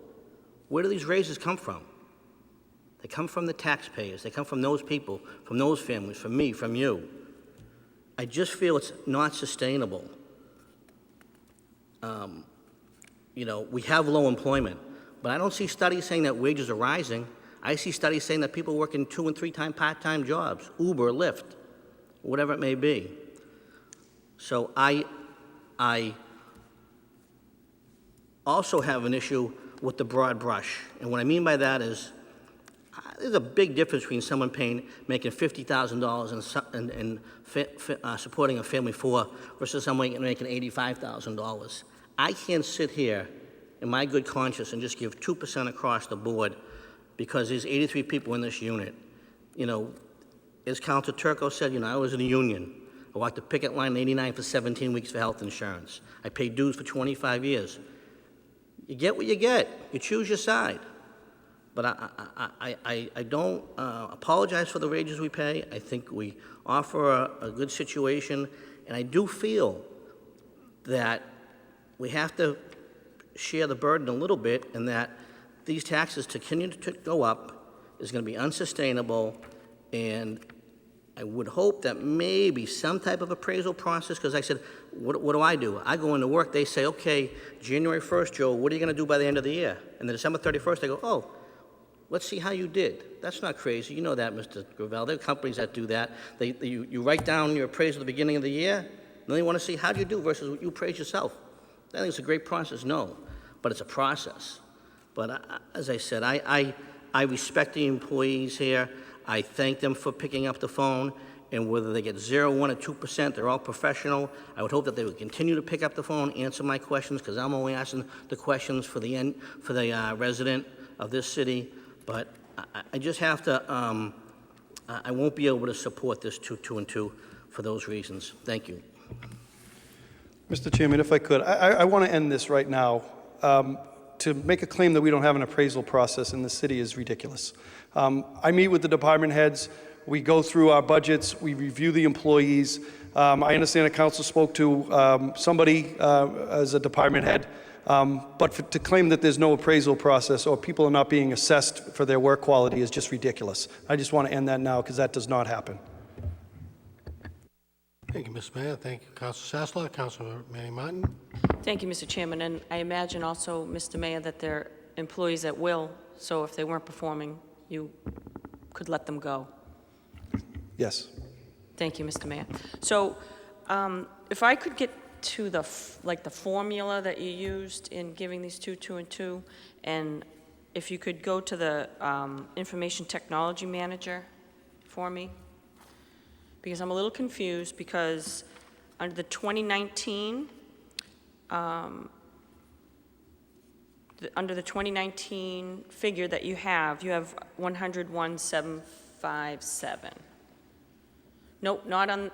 Where do these raises come from? They come from the taxpayers. They come from those people, from those families, from me, from you. I just feel it's not sustainable. We have low employment, but I don't see studies saying that wages are rising. I see studies saying that people work in 2 and 3 time part-time jobs, Uber, Lyft, whatever it may be. So I also have an issue with the broad brush. And what I mean by that is there's a big difference between someone making $50,000 and supporting a family of 4 versus someone making $85,000. I can't sit here in my good conscience and just give 2% across the board because there's 83 people in this unit. As Councilor Turco said, I was in a union. I walked the picket line in '89 for 17 weeks for health insurance. I paid dues for 25 years. You get what you get. You choose your side. But I don't apologize for the wages we pay. I think we offer a good situation, and I do feel that we have to share the burden a little bit, and that these taxes to continue to go up is going to be unsustainable, and I would hope that maybe some type of appraisal process, because I said, what do? I go into work, they say, okay, January 1st, Joe, what are you going to do by the end of the year? And then December 31st, I go, oh, let's see how you did. That's not crazy. You know that, Mr. Gravel. There are companies that do that. You write down your appraisal at the beginning of the year, and then they want to see how you do versus what you appraise yourself. I think it's a great process, no, but it's a process. But as I said, I respect the employees here. I thank them for picking up the phone, and whether they get 0, 1, or 2%, they're all professional. I would hope that they would continue to pick up the phone, answer my questions, because I'm only asking the questions for the resident of this city. But I just have to, I won't be able to support this 2 and 2 for those reasons. Thank you.
Mr. Chairman, if I could, I want to end this right now. To make a claim that we don't have an appraisal process in the city is ridiculous. I meet with the department heads. We go through our budgets. We review the employees. I understand the council spoke to somebody as a department head. But to claim that there's no appraisal process or people are not being assessed for their work quality is just ridiculous. I just want to end that now because that does not happen.
Thank you, Mr. Mayor. Thank you, Councilor Sasslaw. Councilor Manny Martin.
Thank you, Mr. Chairman. And I imagine also, Mr. Mayor, that they're employees at will, so if they weren't performing, you could let them go.
Yes.
Thank you, Mr. Mayor. So if I could get to the formula that you used in giving these 2 and 2, and if you could go to the information technology manager for me, because I'm a little confused, because under the 2019 figure that you have 101,757. Nope, not on,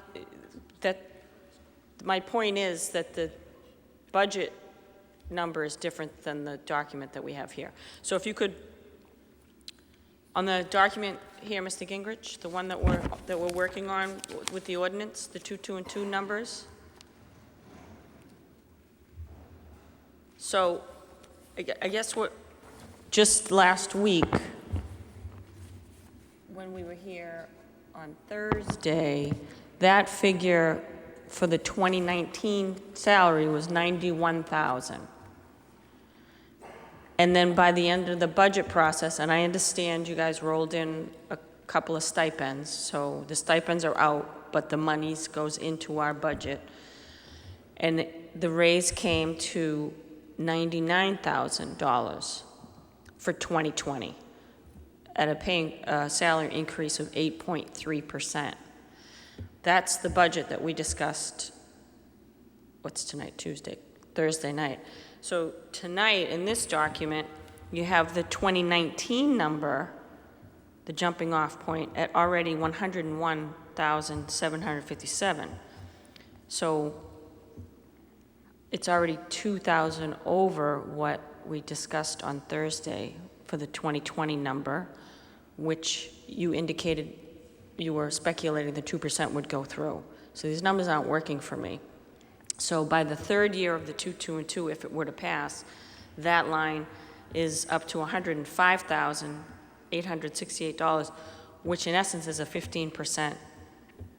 that, my point is that the budget number is different than the document that we have here. So if you could, on the document here, Mr. Gingrich, the one that we're working on with the ordinance, the 222 numbers. So I guess what, just last week, when we were here on Thursday, that figure for the 2019 salary was $91,000. And then by the end of the budget process, and I understand you guys rolled in a couple of stipends, so the stipends are out, but the monies goes into our budget. And the raise came to $99,000 for 2020 at a salary increase of 8.3%. That's the budget that we discussed, what's tonight, Thursday night. So tonight, in this document, you have the 2019 number, the jumping off point, at already $101,757. So it's already 2,000 over what we discussed on Thursday for the 2020 number, which you indicated you were speculating the 2% would go through. So these numbers aren't working for me. So by the third year of the 222, if it were to pass, that line is up to $105,868, which in essence is a 15%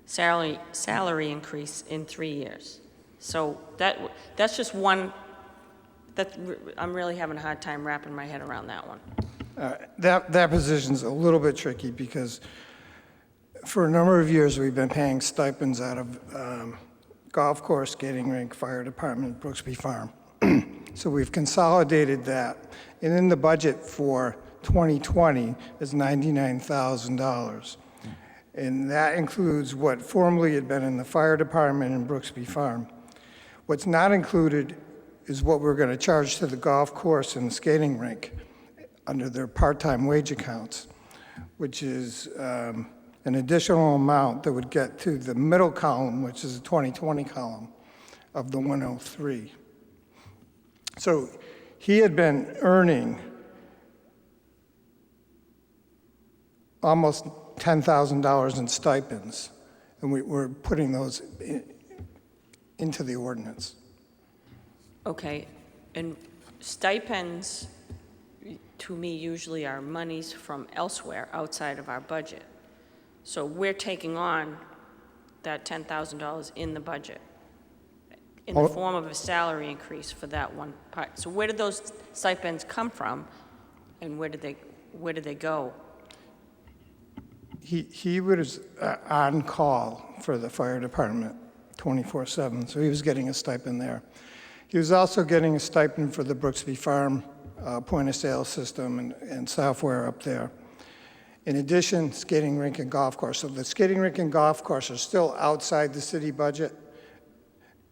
salary increase in 3 years. So that's just one, I'm really having a hard time wrapping my head around that one.
That position's a little bit tricky because for a number of years, we've been paying stipends out of golf course, skating rink, fire department, Brooksby Farm. So we've consolidated that. And in the budget for 2020 is $99,000. And that includes what formerly had been in the fire department and Brooksby Farm. What's not included is what we're going to charge to the golf course and the skating rink under their part-time wage accounts, which is an additional amount that would get to the middle column, which is the 2020 column of the 103. So he had been earning almost $10,000 in stipends, and we're putting those into the ordinance.
Okay, and stipends, to me, usually are monies from elsewhere outside of our budget. So we're taking on that $10,000 in the budget in the form of a salary increase for that one part. So where did those stipends come from, and where did they go?
He was on call for the fire department 24/7, so he was getting a stipend there. He was also getting a stipend for the Brooksby Farm point-of-sale system and software up there. In addition, skating rink and golf course. So the skating rink and golf course are still outside the city budget.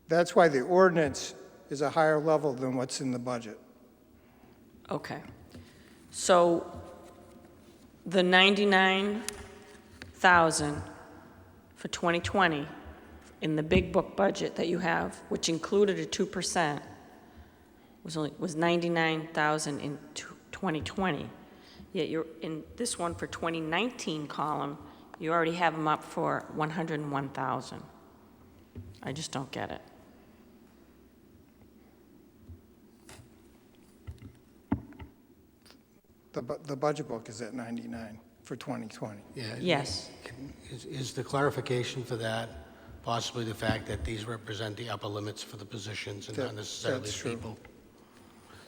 That's why the ordinance is a higher level than what's in the budget.
Okay. So the $99,000 for 2020 in the big book budget that you have, which included a 2%, was $99,000 in 2020. Yet you're in this one for 2019 column, you already have them up for $101,000. I just don't get it.
The budget book is at 99 for 2020.
Yeah.
Yes.
Is the clarification for that possibly the fact that these represent the upper limits for the positions and not necessarily
That's
the
true.
people?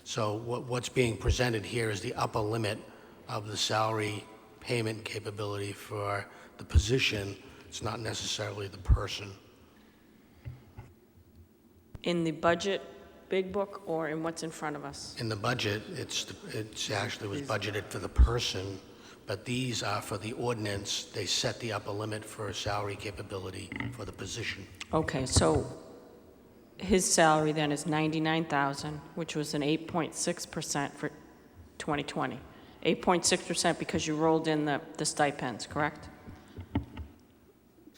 So what's being presented here is the upper limit of the salary payment capability for the position. It's not necessarily the person.
In the budget big book or in what's in front of us?
In the budget, it's actually was budgeted for the person, but these are for the ordinance. They set the upper limit for salary capability for the position.
Okay, so his salary then is $99,000, which was an 8.6% for 2020. 8.6% because you rolled in the stipends, correct?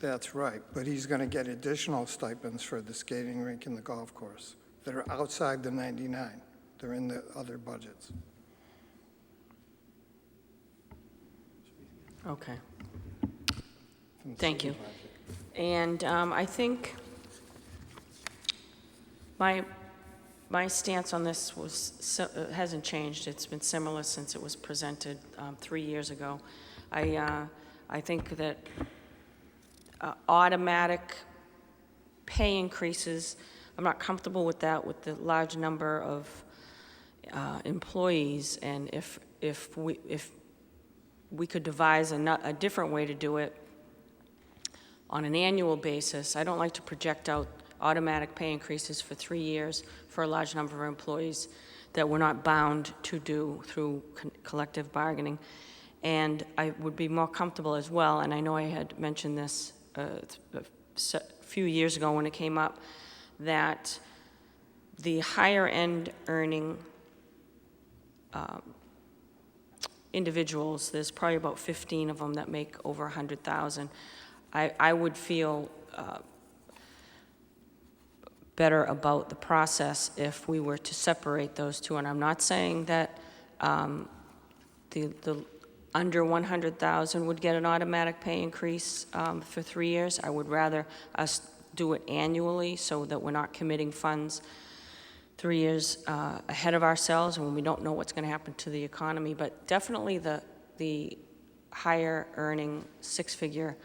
That's right, but he's going to get additional stipends for the skating rink and the golf course that are outside the 99. They're in the other budgets.
Okay. Thank you. And I think my stance on this hasn't changed. It's been similar since it was presented 3 years ago. I think that automatic pay increases, I'm not comfortable with that with the large number of employees, and if we could devise a different way to do it on an annual basis. I don't like to project out automatic pay increases for 3 years for a large number of employees that we're not bound to do through collective bargaining. And I would be more comfortable as well, and I know I had mentioned this a few years ago when it came up, that the higher end earning individuals, there's probably about 15 of them that make over 100,000. I would feel better about the process if we were to separate those two. And I'm not saying that the under 100,000 would get an automatic pay increase for 3 years. I would rather us do it annually so that we're not committing funds 3 years ahead of ourselves when we don't know what's going to happen to the economy. But definitely the higher earning six-figure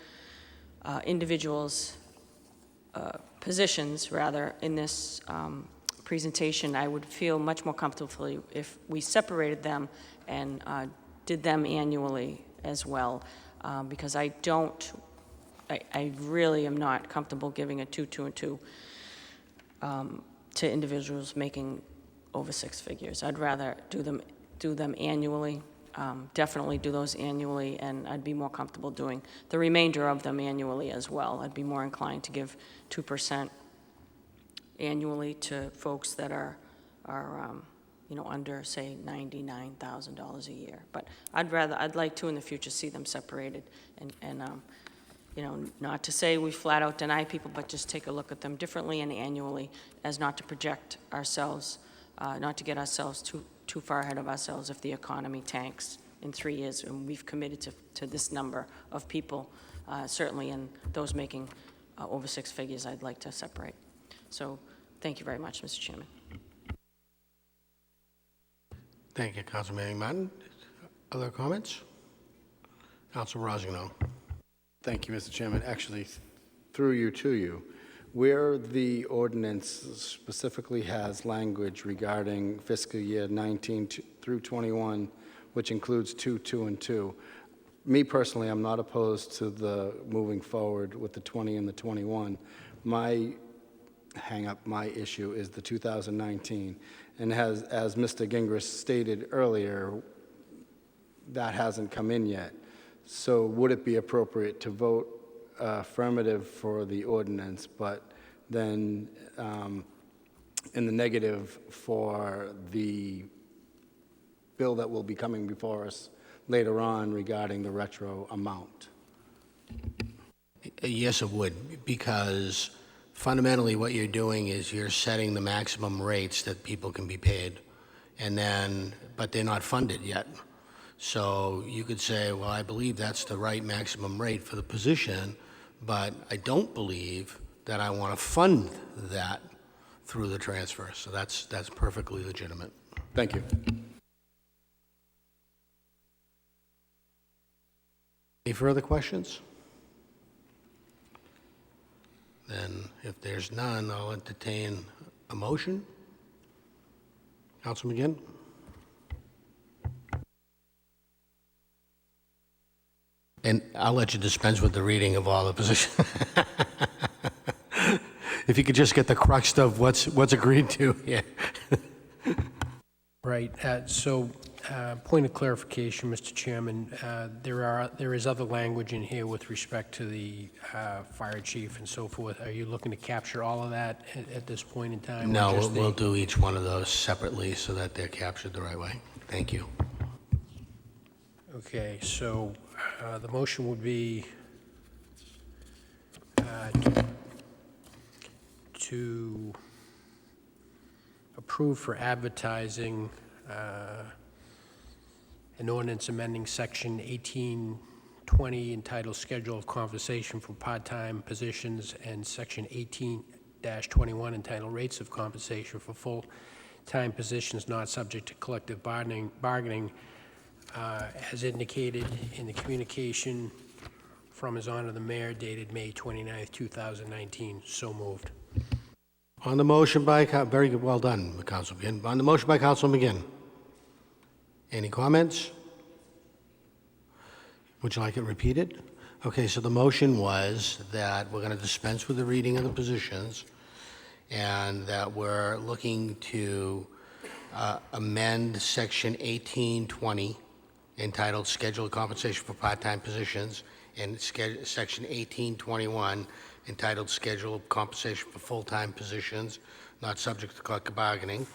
individuals, positions rather, in this presentation, I would feel much more comfortable if we separated them and did them annually as well, because I really am not comfortable giving a 2, 2, and 2 to individuals making over 6 figures. I'd rather do them annually. Definitely do those annually, and I'd be more comfortable doing the remainder of them annually as well. I'd be more inclined to give 2% annually to folks that are under, say, $99,000 a year. But I'd like to in the future see them separated, and not to say we flat out deny people, but just take a look at them differently and annually, as not to project ourselves, not to get ourselves too far ahead of ourselves if the economy tanks in 3 years, and we've committed to this number of people. Certainly in those making over 6 figures, I'd like to separate. So thank you very much, Mr. Chairman.
Thank you, Councilman Martin. Other comments? Council Rosano.
Thank you, Mr. Chairman. Actually, through you to you, where the ordinance specifically has language regarding fiscal year 19 through 21, which includes 2, 2, and 2, me personally, I'm not opposed to the moving forward with the 20 and the 21. My hang-up, my issue is the 2019. And as Mr. Gingras stated earlier, that hasn't come in yet. So would it be appropriate to vote affirmative for the ordinance, but then in the negative for the bill that will be coming before us later on regarding the retro amount?
Yes, it would, because fundamentally what you're doing is you're setting the maximum rates that people can be paid, but they're not funded yet. So you could say, well, I believe that's the right maximum rate for the position, but I don't believe that I want to fund that through the transfer. So that's perfectly legitimate.
Thank you.
Any further questions? Then if there's none, I'll entertain a motion. Councilman McGinn? And I'll let you dispense with the reading of all the positions. If you could just get the crux of what's agreed to, yeah.
Right. Point of clarification, Mr. Chairman. There is other language in here with respect to the fire chief and so forth. Are you looking to capture all of that at this point in time?
No, we'll do each one of those separately so that they're captured the right way. Thank you.
Okay, so the motion would be to approve for advertising an ordinance amending Section 1820 entitled Schedule of Compensation for Part-Time Positions and Section 18-21 entitled Rates of Compensation for Full-Time Positions Not Subject to Collective Bargaining, as indicated in the communication from His Honor the Mayor dated May 29th, 2019. So moved.
On the motion by, very good, well done, Council McGinn. On the motion by Council McGinn. Any comments? Would you like it repeated? Okay, so the motion was that we're going to dispense with the reading of the positions and that we're looking to amend Section 1820 entitled Schedule of Compensation for Part-Time Positions and Section 1821 entitled Schedule of Compensation for Full-Time Positions Not Subject to Collective Bargaining,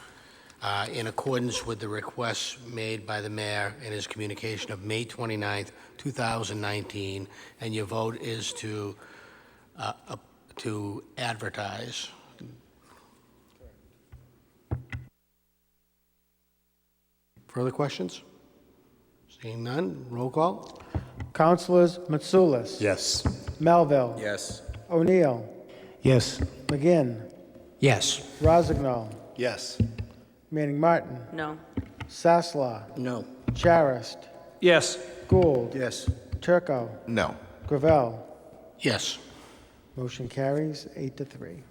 in accordance with the requests made by the mayor in his communication of May 29th, 2019, and your vote is to advertise. Further questions? Seeing none, roll call.
Councilors Mitsoulas.
Yes.
Melville.
Yes.
O'Neill.
Yes.
McGinn.
Yes.
Rozignol.
Yes.
Manning Martin.
No.
Sasslaw.
No.
Charist.
Yes.
Gould.
Yes.
Turco.
No.
Gravel.
Yes.
Motion carries 8-3.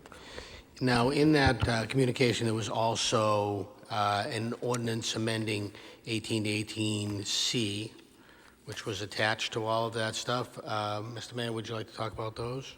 Now, in that communication, there was also an ordinance amending 18-18C, which was attached to all of that stuff. Mr. Mayor, would you like to talk about those?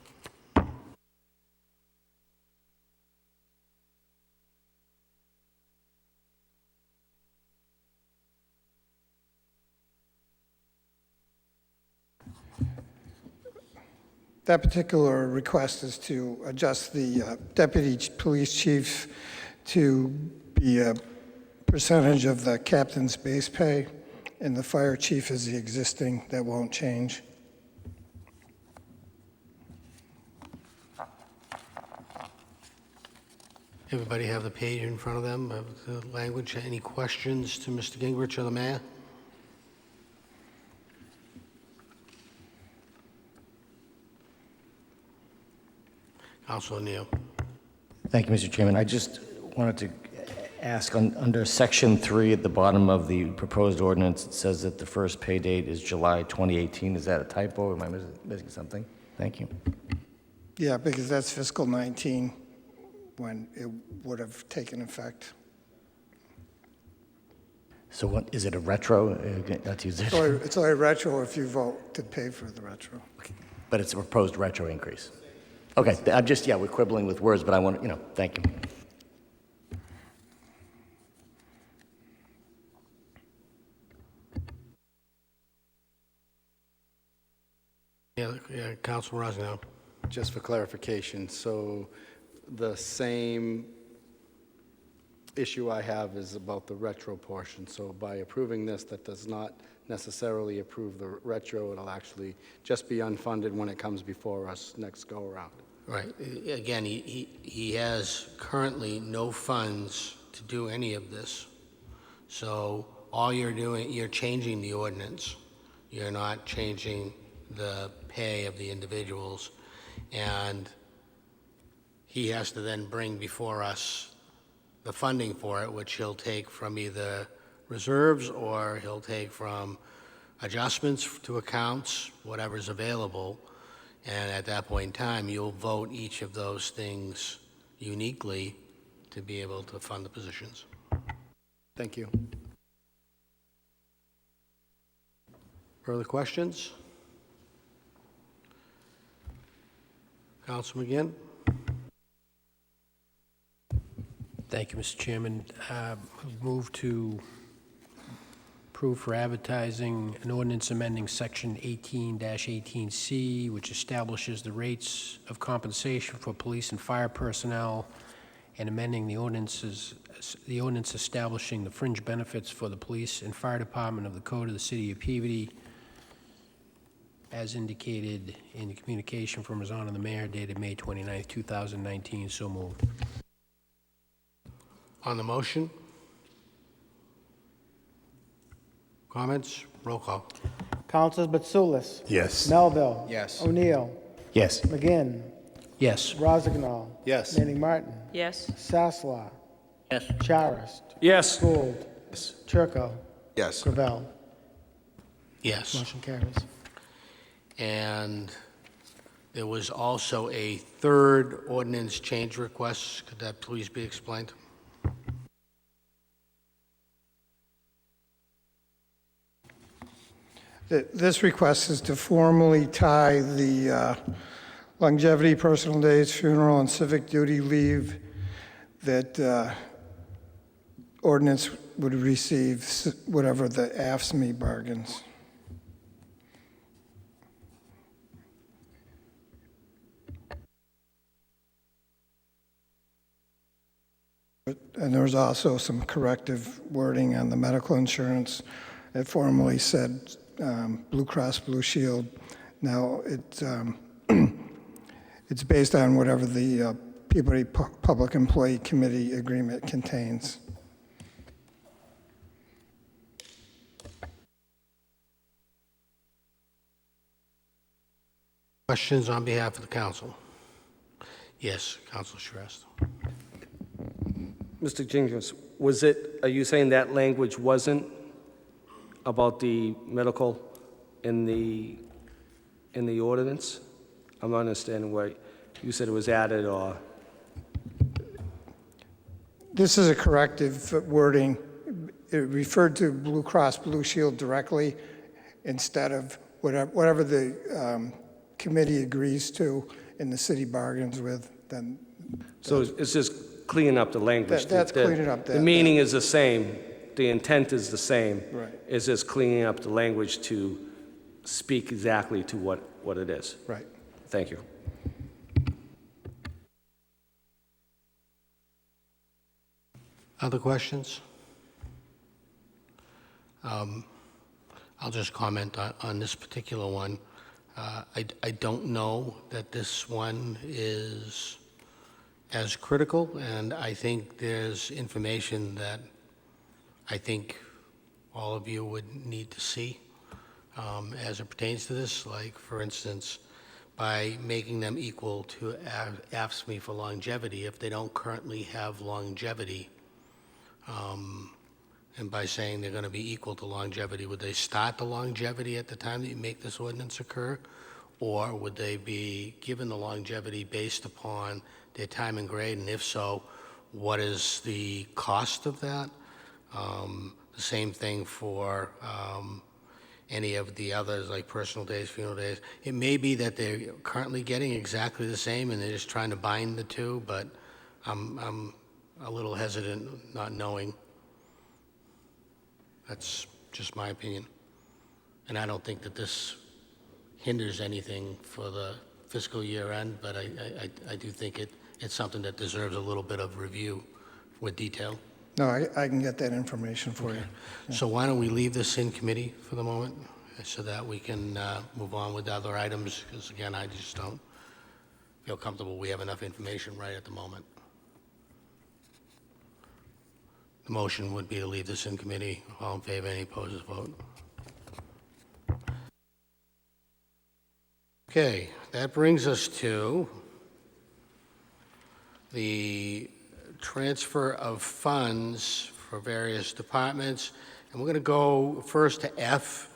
That particular request is to adjust the deputy police chief to be a percentage of the captain's base pay, and the fire chief is the existing. That won't change.
Everybody have the page in front of them, have the language. Any questions to Mr. Gingrich or the mayor? Councilor O'Neill.
Thank you, Mr. Chairman. I just wanted to ask, under Section 3 at the bottom of the proposed ordinance, it says that the first pay date is July 2018. Is that a typo, or am I missing something? Thank you.
Yeah, because that's fiscal 19 when it would have taken effect.
So what, is it a retro? Not use it.
It's only retro if you vote to pay for the retro.
But it's a proposed retro increase. Okay, I'm just, we're quibbling with words, but I want, thank you.
Yeah, Councilor Rosano.
Just for clarification, so the same issue I have is about the retro portion. So by approving this, that does not necessarily approve the retro. It'll actually just be unfunded when it comes before us next go-around.
Right. Again, he has currently no funds to do any of this. So all you're doing, you're changing the ordinance. You're not changing the pay of the individuals. And he has to then bring before us the funding for it, which he'll take from either reserves or he'll take from adjustments to accounts, whatever's available. And at that point in time, you'll vote each of those things uniquely to be able to fund the positions.
Thank you.
Further questions? Councilman McGinn?
Thank you, Mr. Chairman. Move to approve for advertising an ordinance amending Section 18-18C, which establishes the rates of compensation for police and fire personnel, and amending the ordinance establishing the fringe benefits for the police and fire department of the Code of the City of Peabody, as indicated in the communication from His Honor the Mayor dated May 29, 2019. So moved.
On the motion? Comments? Roll call.
Councilors Mitsoulas.
Yes.
Melville.
Yes.
O'Neill.
Yes.
McGinn.
Yes.
Rozignol.
Yes.
Manning Martin.
Yes.
Sasslaw.
Yes.
Charist.
Yes.
Gould. Turco.
Yes.
Gravel.
Yes.
Motion carries.
And there was also a third ordinance change request. Could that please be explained?
This request is to formally tie the longevity, personal days, funeral, and civic duty leave that ordinance would receive, whatever the AFSCME bargains. And there was also some corrective wording on the medical insurance. It formerly said Blue Cross Blue Shield. Now it's based on whatever the Peabody Public Employee Committee agreement contains.
Questions on behalf of the council? Yes, Council Shrestha.
Mr. Jenkins, are you saying that language wasn't about the medical in the ordinance? I'm not understanding why you said it was added or...
This is a corrective wording. It referred to Blue Cross Blue Shield directly instead of whatever the committee agrees to and the city bargains with. Then
So it's just cleaning up the language.
That's cleaning up
The
that-
meaning is the same, the intent is the same.
Right.
It's just cleaning up the language to speak exactly to what it is.
Right.
Thank you.
Other questions? I'll just comment on this particular one. I don't know that this one is as critical, and I think there's information that I think all of you would need to see as it pertains to this. Like, for instance, by making them equal to AFSCME for longevity, if they don't currently have longevity, and by saying they're going to be equal to longevity, would they start the longevity at the time that you make this ordinance occur? Or would they be given the longevity based upon their time and grade? And if so, what is the cost of that? The same thing for any of the others, like personal days, funeral days. It may be that they're currently getting exactly the same and they're just trying to bind the two, but I'm a little hesitant not knowing. That's just my opinion. And I don't think that this hinders anything for the fiscal year end, but I do think it's something that deserves a little bit of review with detail.
No, I can get that information for you.
So why don't we leave this in committee for the moment so that we can move on with other items? Because again, I just don't feel comfortable we have enough information right at the moment. The motion would be to leave this in committee. All in favor, any opposed, vote. Okay, that brings us to the transfer of funds for various departments. And we're going to go first to F,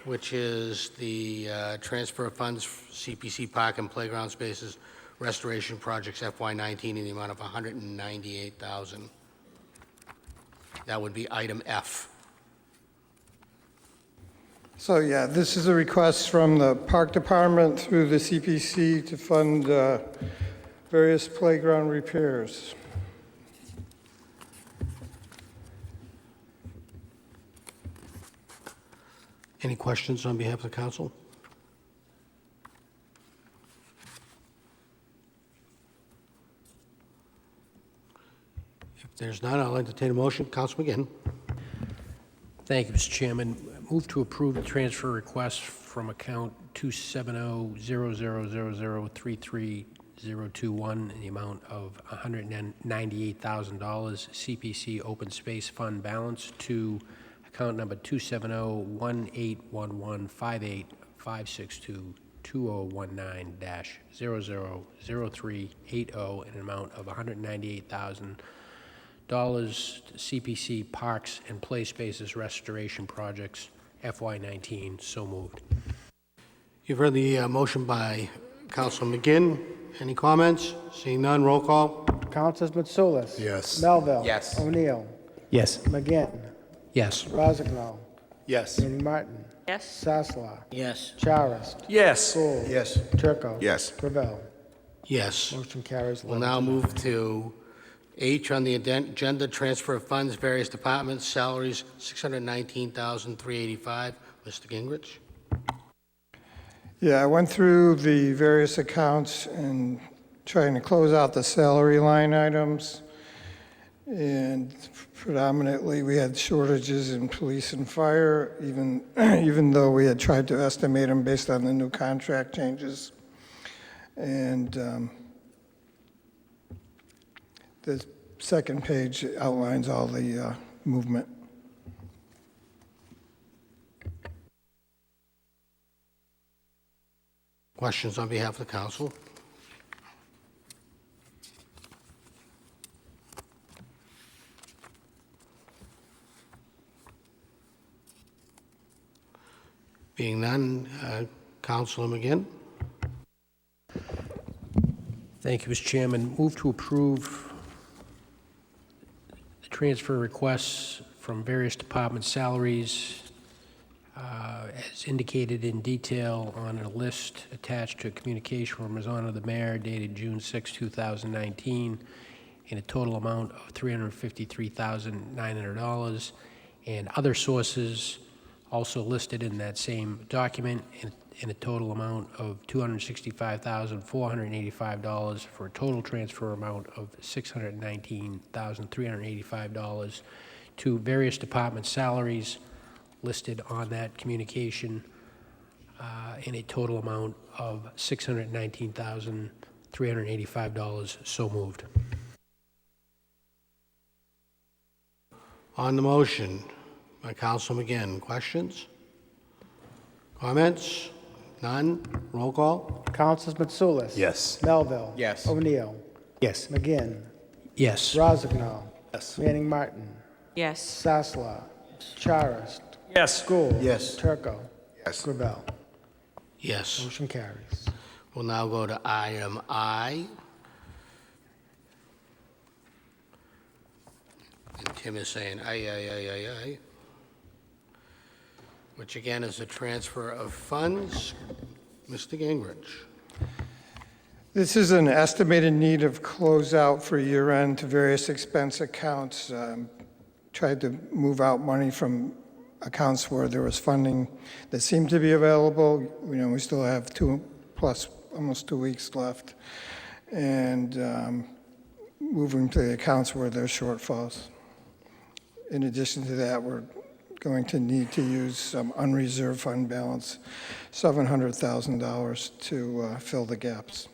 which is the transfer of funds, CPC Park and Playground Spaces Restoration Projects FY19 in the amount of $198,000. That would be item F.
So yeah, this is a request from the Park Department through the CPC to fund various playground repairs.
Any questions on behalf of the council? If there's none, I'll entertain a motion. Council McGinn.
Thank you, Mr. Chairman. Move to approve the transfer request from account 270-000033-021 in the amount of $198,000 CPC Open Space Fund balance to account number 270-1811-58-562-2019-000380 in an amount of $198,000 CPC Parks and Play Spaces Restoration Projects FY19. So moved.
You've heard the motion by Counsel McGinn. Any comments? Seeing none, roll call.
Councilors Mitsoulas.
Yes.
Melville.
Yes.
O'Neill.
Yes.
McGinn.
Yes.
Rozignol.
Yes.
Manning Martin.
Yes?
Sasla.
Yes.
Charis.
Yes.
Gould.
Yes.
Turco.
Yes.
Gravel.
Yes.
Motion carries.
We'll
11
now
to
move
nothing.
to H on the agenda, transfer of funds, various departments, salaries, $619,385. Mr. Gingrich?
Yeah, I went through the various accounts and trying to close out the salary line items. And predominantly, we had shortages in police and fire, even though we had tried to estimate them based on the new contract changes. And the second page outlines all the movement.
Questions on behalf of the council? Being none, Councilor McGinn?
Thank you, Mr. Chairman. Move to approve the transfer requests from various department salaries as indicated in detail on a list attached to a communication from His Honor the Mayor dated June 6, 2019, in a total amount of $353,900, and other sources also listed in that same document in a total amount of $265,485 for a total transfer amount of $619,385 to various department salaries listed on that communication in a total amount of $619,385. So moved.
On the motion by Councilor McGinn, questions? Comments? None? Roll call?
Councilors Mitsoulas.
Yes.
Melville.
Yes.
O'Neill.
Yes.
McGinn.
Yes.
Rozignol.
Yes.
Manning Martin.
Yes.
Sasla. Charis.
Yes.
Gould.
Yes.
Turco.
Yes.
Gravel.
Yes.
Motion carries.
We'll now go to item I. And Tim is saying aye, which again is a transfer of funds. Mr. Gingrich.
This is an estimated need of closeout for year-end to various expense accounts. Tried to move out money from accounts where there was funding that seemed to be available. You know, we still have almost 2 weeks left. And moving to the accounts where there are shortfalls. In addition to that, we're going to need to use some unreserved fund balance, $700,000 to fill the gaps.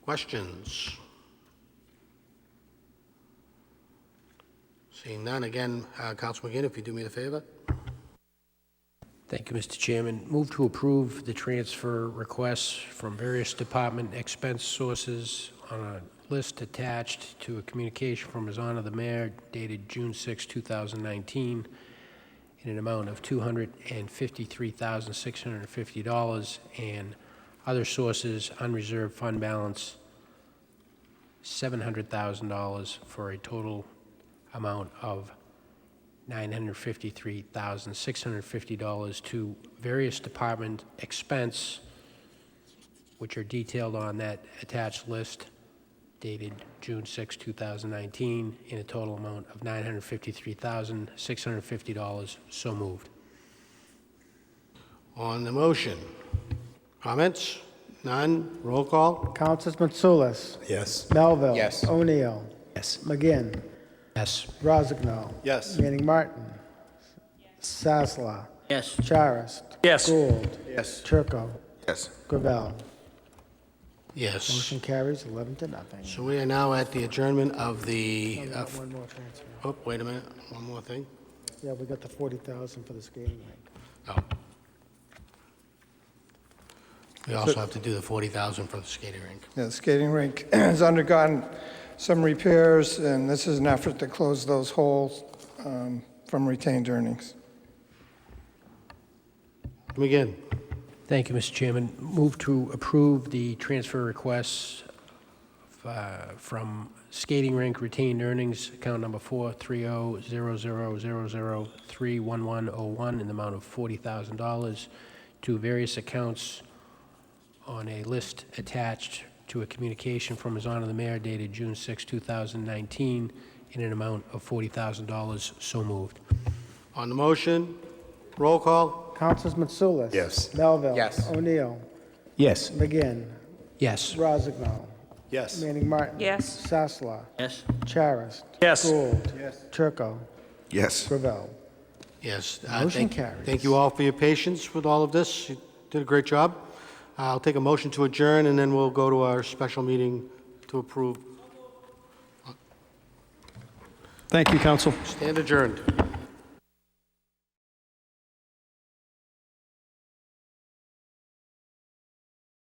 Questions? Seeing none, again, Councilman McGinn, if you do me the favor.
Thank you, Mr. Chairman. Move to approve the transfer requests from various department expense sources on a list attached to a communication from His Honor the Mayor dated June 6, 2019, in an amount of $253,650, and other sources, unreserved fund balance, $700,000, for a total amount of $953,650 to various department expense, which are detailed on that attached list dated June 6, 2019, in a total amount of $953,650. So moved.
On the motion, comments? None? Roll call?
Councilors Mitsoulas.
Yes.
Melville.
Yes.
O'Neill.
Yes.
McGinn.
Yes.
Rozignol.
Yes.
Manning Martin. Sasla.
Yes.
Charis.
Yes.
Gould.
Yes.
Turco.
Yes.
Gravel.
Yes.
Motion carries 11 to nothing.
So we are now at the adjournment of the,
Oh, we got one more transfer.
oh, wait a minute, one more thing.
Yeah, we got the 40,000 for the skating rink.
Oh. We also have to do the 40,000 for the skating rink.
Yeah, the skating rink has undergone some repairs, and this is an effort to close those holes from retained earnings.
McGinn.
Thank you, Mr. Chairman. Move to approve the transfer requests from skating rink retained earnings, account number 4300000311101 in the amount of $40,000 to various accounts on a list attached to a communication from His Honor the Mayor dated June 6, 2019, in an amount of $40,000. So moved.
On the motion, roll call?
Councilors Mitsoulas.
Yes.
Melville.
Yes.
O'Neill.
Yes.
McGinn.
Yes.
Rozignol.
Yes.
Manning Martin.
Yes.
Sasla.
Yes.
Charis.
Yes.
Gould. Turco.
Yes.
Gravel.
Yes.
Motion carries.
Thank you all for your patience with all of this. You did a great job. I'll take a motion to adjourn, and then we'll go to our special meeting to approve.
Thank you, council.
Stand adjourned.